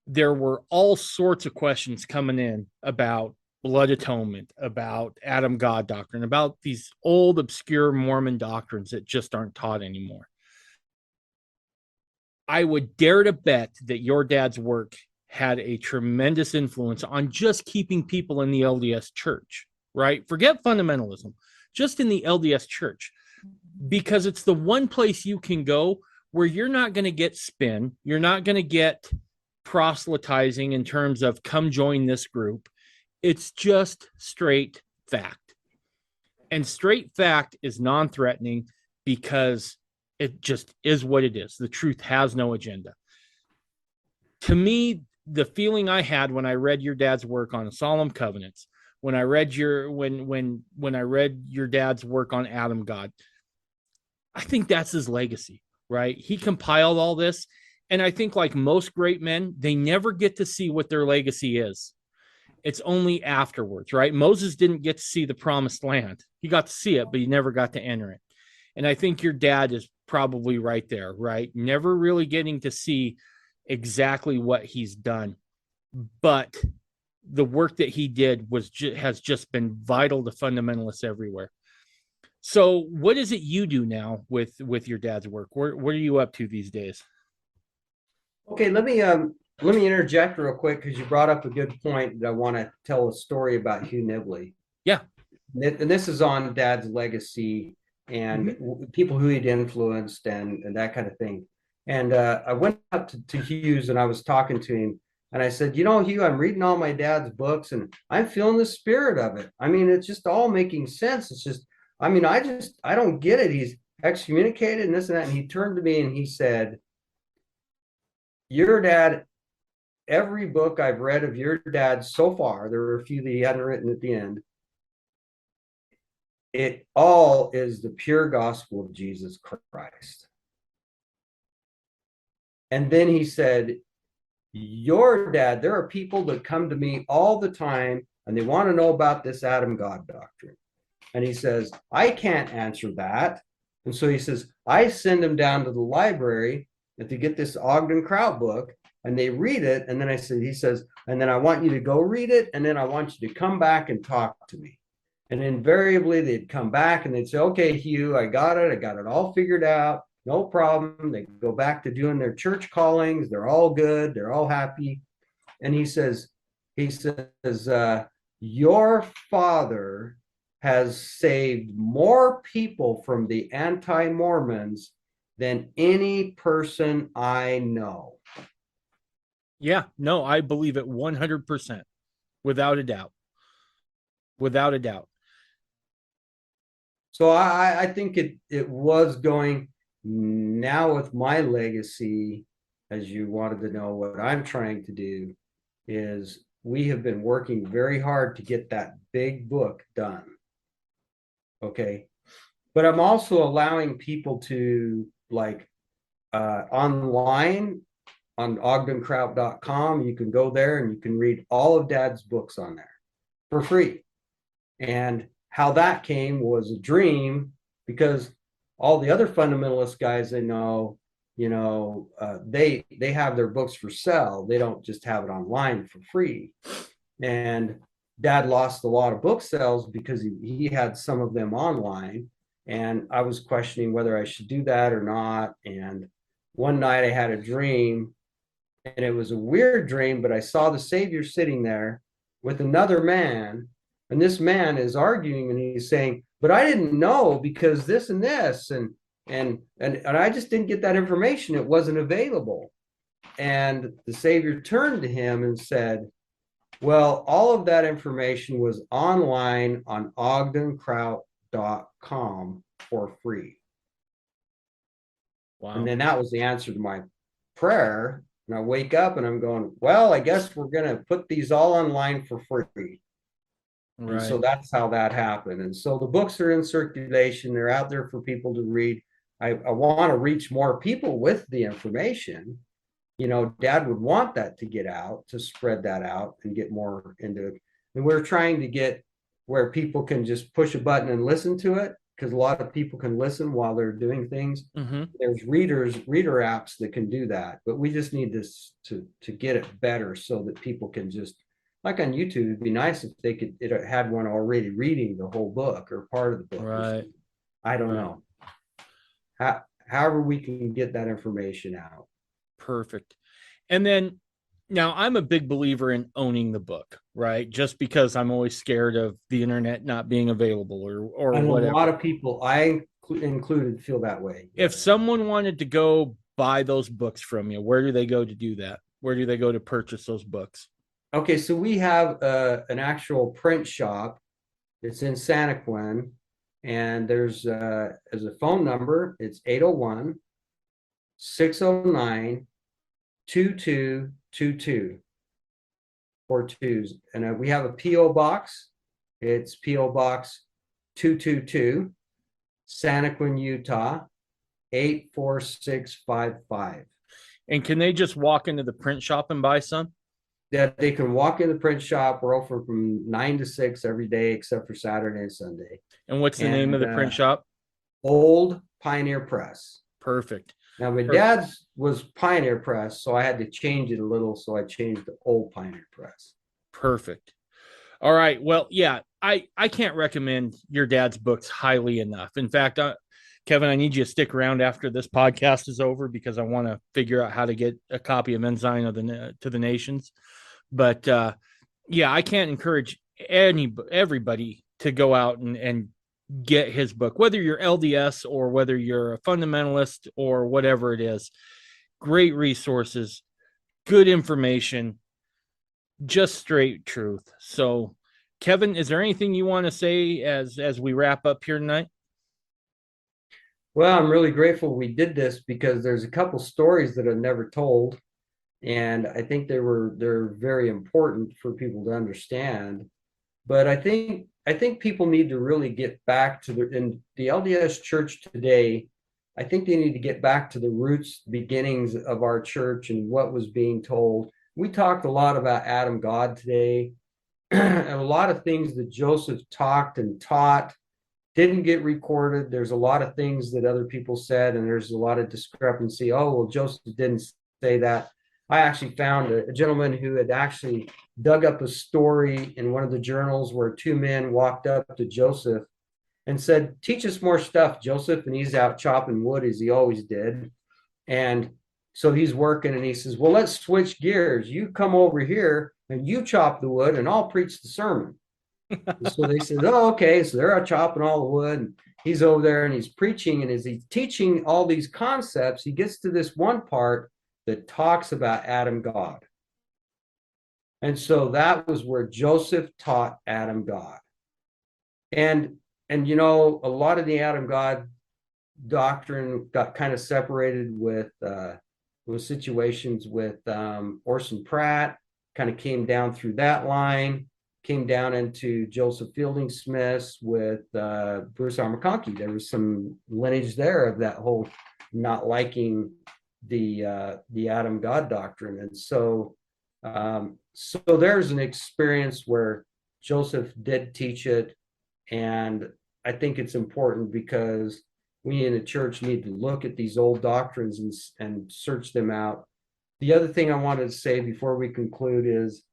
[SPEAKER 1] there were all sorts of questions coming in about blood atonement, about Adam God doctrine, about these old obscure Mormon doctrines that just aren't taught anymore. I would dare to bet that your dad's work had a tremendous influence on just keeping people in the LDS church, right? Forget fundamentalism, just in the LDS church, because it's the one place you can go where you're not going to get spin. You're not going to get proselytizing in terms of come join this group. It's just straight fact. And straight fact is non-threatening because it just is what it is. The truth has no agenda. To me, the feeling I had when I read your dad's work on solemn covenants, when I read when I read your dad's work on Adam God, I think that's his legacy, right? He compiled all this. And I think, like most great men, they never get to see what their legacy is. It's only afterwards, right? Moses didn't get to see the promised land. He got to see it, but he never got to enter it. And I think your dad is probably right there, right? Never really getting to see exactly what he's done. But the work that he did has just been vital to fundamentalists everywhere. So what is it you do now with your dad's work? What are you up to these days?
[SPEAKER 2] Okay, let me let me interject real quick because you brought up a good point that I want to tell a story about Hugh Nibley.
[SPEAKER 1] Yeah.
[SPEAKER 2] And this is on Dad's legacy and people who he'd influenced and that kind of thing. And I went up to Hugh's and I was talking to him and I said, Hugh, I'm reading all my dad's books and I'm feeling the spirit of it. I mean, it's just all making sense. It's just, I mean, I don't get it. He's excommunicated and this and that. And he turned to me and he said, your dad, every book I've read of your dad so far, there were a few that he hadn't written at the end, it all is the pure gospel of Jesus Christ. And then he said, your dad, there are people that come to me all the time and they want to know about this Adam God doctrine. And he says, I can't answer that. And so he says, I send them down to the library to get this Ogden Kraut book and they read it. And then he says, and then I want you to go read it. And then I want you to come back and talk to me. And invariably they'd come back and they'd say, okay, Hugh, I got it all figured out. No problem. They go back to doing their church callings. They're all good. They're all happy. And he says, your father has saved more people from the anti-Mormons than any person I know.
[SPEAKER 1] Yeah, no, I believe it 100%, without a doubt. Without a doubt.
[SPEAKER 2] So I think it was going now with my legacy, as you wanted to know what I'm trying to do, is we have been working very hard to get that big book done. Okay. But I'm also allowing people to online on ogdenkraut.com, you can go there and you can read all of Dad's books on there for free. And how that came was a dream because all the other fundamentalist guys I know, they have their books for sale. They don't just have it online for free. And Dad lost a lot of book sales because he had some of them online. And I was questioning whether I should do that or not. And one night I had a dream, and it was a weird dream, but I saw the Savior sitting there with another man. And this man is arguing and he's saying, but I didn't know because this and this. And I just didn't get that information. It wasn't available. And the Savior turned to him and said, well, all of that information was online on ogdenkraut.com for free.
[SPEAKER 1] Wow.
[SPEAKER 2] And then that was the answer to my prayer. And I wake up and I'm going, well, I guess we're going to put these all online for free. Right. And so that's how that happened. And so the books are in circulation. They're out there for people to read. I want to reach more people with the information. Dad would want that to get out, to spread that out and get more into it. And we're trying to get where people can just push a button and listen to it, because a lot of people can listen while they're doing things. Mm-hmm. There's reader apps that can do that, but we just need this to get it better so that people can just, like on YouTube, it'd be nice if it had one already reading the whole book or part of the book.
[SPEAKER 1] Right.
[SPEAKER 2] I don't know. However we can get that information out.
[SPEAKER 1] Perfect. And then now I'm a big believer in owning the book, right? Just because I'm always scared of the internet not being available or
[SPEAKER 2] and
[SPEAKER 1] whatever.
[SPEAKER 2] A lot of people, I included, feel that way.
[SPEAKER 1] If someone wanted to go buy those books from you, where do they go to do that? Where do they go to purchase those books?
[SPEAKER 2] Okay, so we have an actual print shop. It's in Santaquin, and there's a phone number. It's 801-609-2222 for twos. And we have a P.O. box. It's P.O. Box 222, Santaquin, Utah, 84655.
[SPEAKER 1] And can they just walk into the print shop and buy some?
[SPEAKER 2] That they can walk in the print shop. We're open from 9 to 6 every day except for Saturday and Sunday.
[SPEAKER 1] And what's the name of the print shop?
[SPEAKER 2] Old Pioneer Press.
[SPEAKER 1] Perfect.
[SPEAKER 2] Now my dad's was Pioneer Press, so I had to change it a little, so I changed to Old Pioneer Press.
[SPEAKER 1] Perfect. All right. Well, yeah, I can't recommend your dad's books highly enough. In fact, Kevin, I need you to stick around after this podcast is over because I want to figure out how to get a copy of Ensign of to the Nations. But yeah, I can't encourage everybody to go out and get his book, whether you're LDS or whether you're a fundamentalist or whatever it is. Great resources, good information, just straight truth. So, Kevin, is there anything you want to say as we wrap up here tonight?
[SPEAKER 2] Well, I'm really grateful we did this because there's a couple stories that I've never told, and I think they're very important for people to understand. But I think people need to really get back to in the LDS church today. I think they need to get back to the roots, beginnings of our church and what was being told. We talked a lot about Adam God today, and a lot of things that Joseph talked and taught didn't get recorded. There's a lot of things that other people said, and there's a lot of discrepancy. Oh, well, Joseph didn't say that. I actually found a gentleman who had actually dug up a story in one of the journals where two men walked up to Joseph and said, "Teach us more stuff, Joseph." And he's out chopping wood as he always did. And so he's working and he says, "Well, let's switch gears. You come over here and you chop the wood and I'll preach the sermon." So they said, "Oh, okay." So they're chopping all the wood and he's over there and he's preaching. And as he's teaching all these concepts, he gets to this one part that talks about Adam God. And so that was where Joseph taught Adam God. And a lot of the Adam God doctrine got kind of separated with situations with Orson Pratt, kind of came down through that line, came down into Joseph Fielding Smith's with Bruce R. McConkie. There was some lineage there of that whole not liking the Adam God doctrine. And so there's an experience where Joseph did teach it. And I think it's important because we in the church need to look at these old doctrines and search them out. The other thing I wanted to say before we conclude is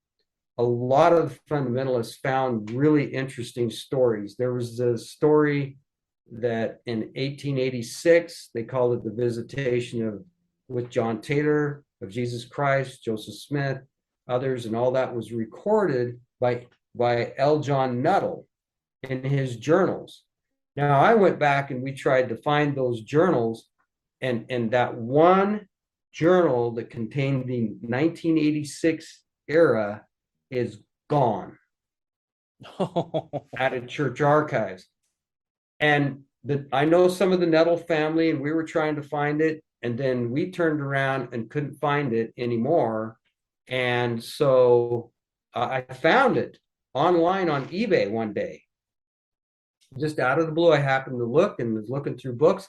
[SPEAKER 2] a lot of fundamentalists found really interesting stories. There was a story that in 1886, they called it the visitation with John Taylor of Jesus Christ, Joseph Smith, others, and all that was recorded by L. John Nuttall in his journals. Now, I went back and we tried to find those journals, and that one journal that contained the 1986 era is gone out of church archives. And I know some of the Nuttall family, and we were trying to find it, and then we turned around and couldn't find it anymore. And so I found it online on eBay one day. Just out of the blue, I happened to look and was looking through books.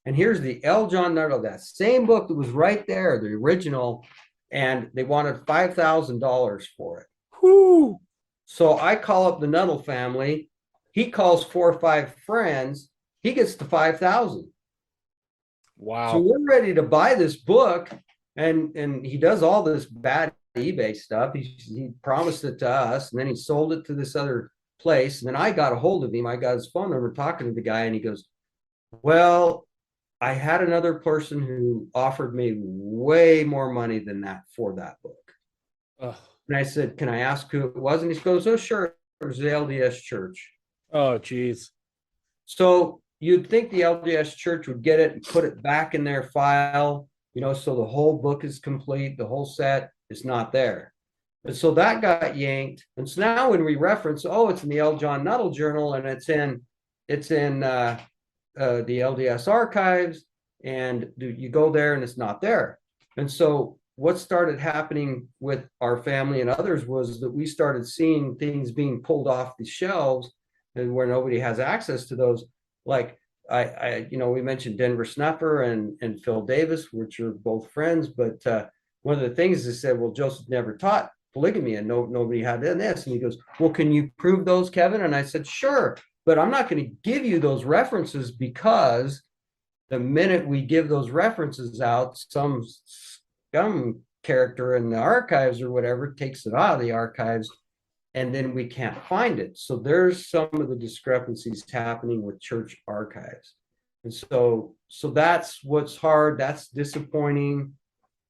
[SPEAKER 2] And here's the L. John Nuttall, that same book that was right there, the original, and they wanted $5,000 for it.
[SPEAKER 1] Whoo!
[SPEAKER 2] So I call up the Nuttall family. He calls 4 or 5 friends. He gets the 5,000.
[SPEAKER 1] Wow.
[SPEAKER 2] So we're ready to buy this book. And he does all this bad eBay stuff. He promised it to us, and then he sold it to this other place. And then I got a hold of him. I got his phone number, talking to the guy, and he goes, "Well, I had another person who offered me way more money than that for that book." Ugh. And I said, "Can I ask who it was?" And he goes, "Oh, sure. It was the LDS church."
[SPEAKER 1] Oh, geez.
[SPEAKER 2] So you'd think the LDS church would get it and put it back in their file, so the whole book is complete, the whole set is not there. And so that got yanked. And so now when we reference, it's in the L. John Nuttall Journal, and it's in the LDS archives, and you go there and it's not there. And so what started happening with our family and others was that we started seeing things being pulled off the shelves and where nobody has access to those. Like we mentioned Denver Snuffer and Phil Davis, which are both friends, but one of the things they said, well, Joseph never taught polygamy and nobody had done this. And he goes, "Well, can you prove those, Kevin?" And I said, "Sure, but I'm not going to give you those references, because the minute we give those references out, some scum character in the archives or whatever takes it out of the archives, and then we can't find it." So there's some of the discrepancies happening with church archives. And so that's what's hard. That's disappointing.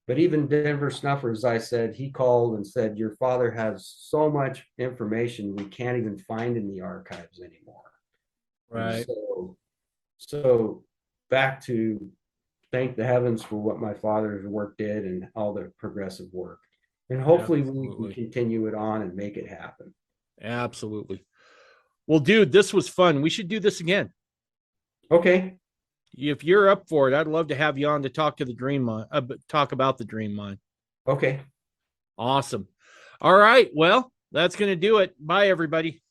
[SPEAKER 2] But even Denver Snuffer, as I said, he called and said, your father has so much information we can't even find in the archives anymore.
[SPEAKER 1] Right.
[SPEAKER 2] So back to thank the heavens for what my father's work did and all the progressive work. And hopefully we can continue it on and make it happen.
[SPEAKER 1] Absolutely. Well, dude, this was fun. We should do this again.
[SPEAKER 2] Okay.
[SPEAKER 1] If you're up for it, I'd love to have you on to talk to the Dream Mind, talk about the Dream Mind.
[SPEAKER 2] Okay.
[SPEAKER 1] Awesome. All right. Well, that's going to do it. Bye, everybody.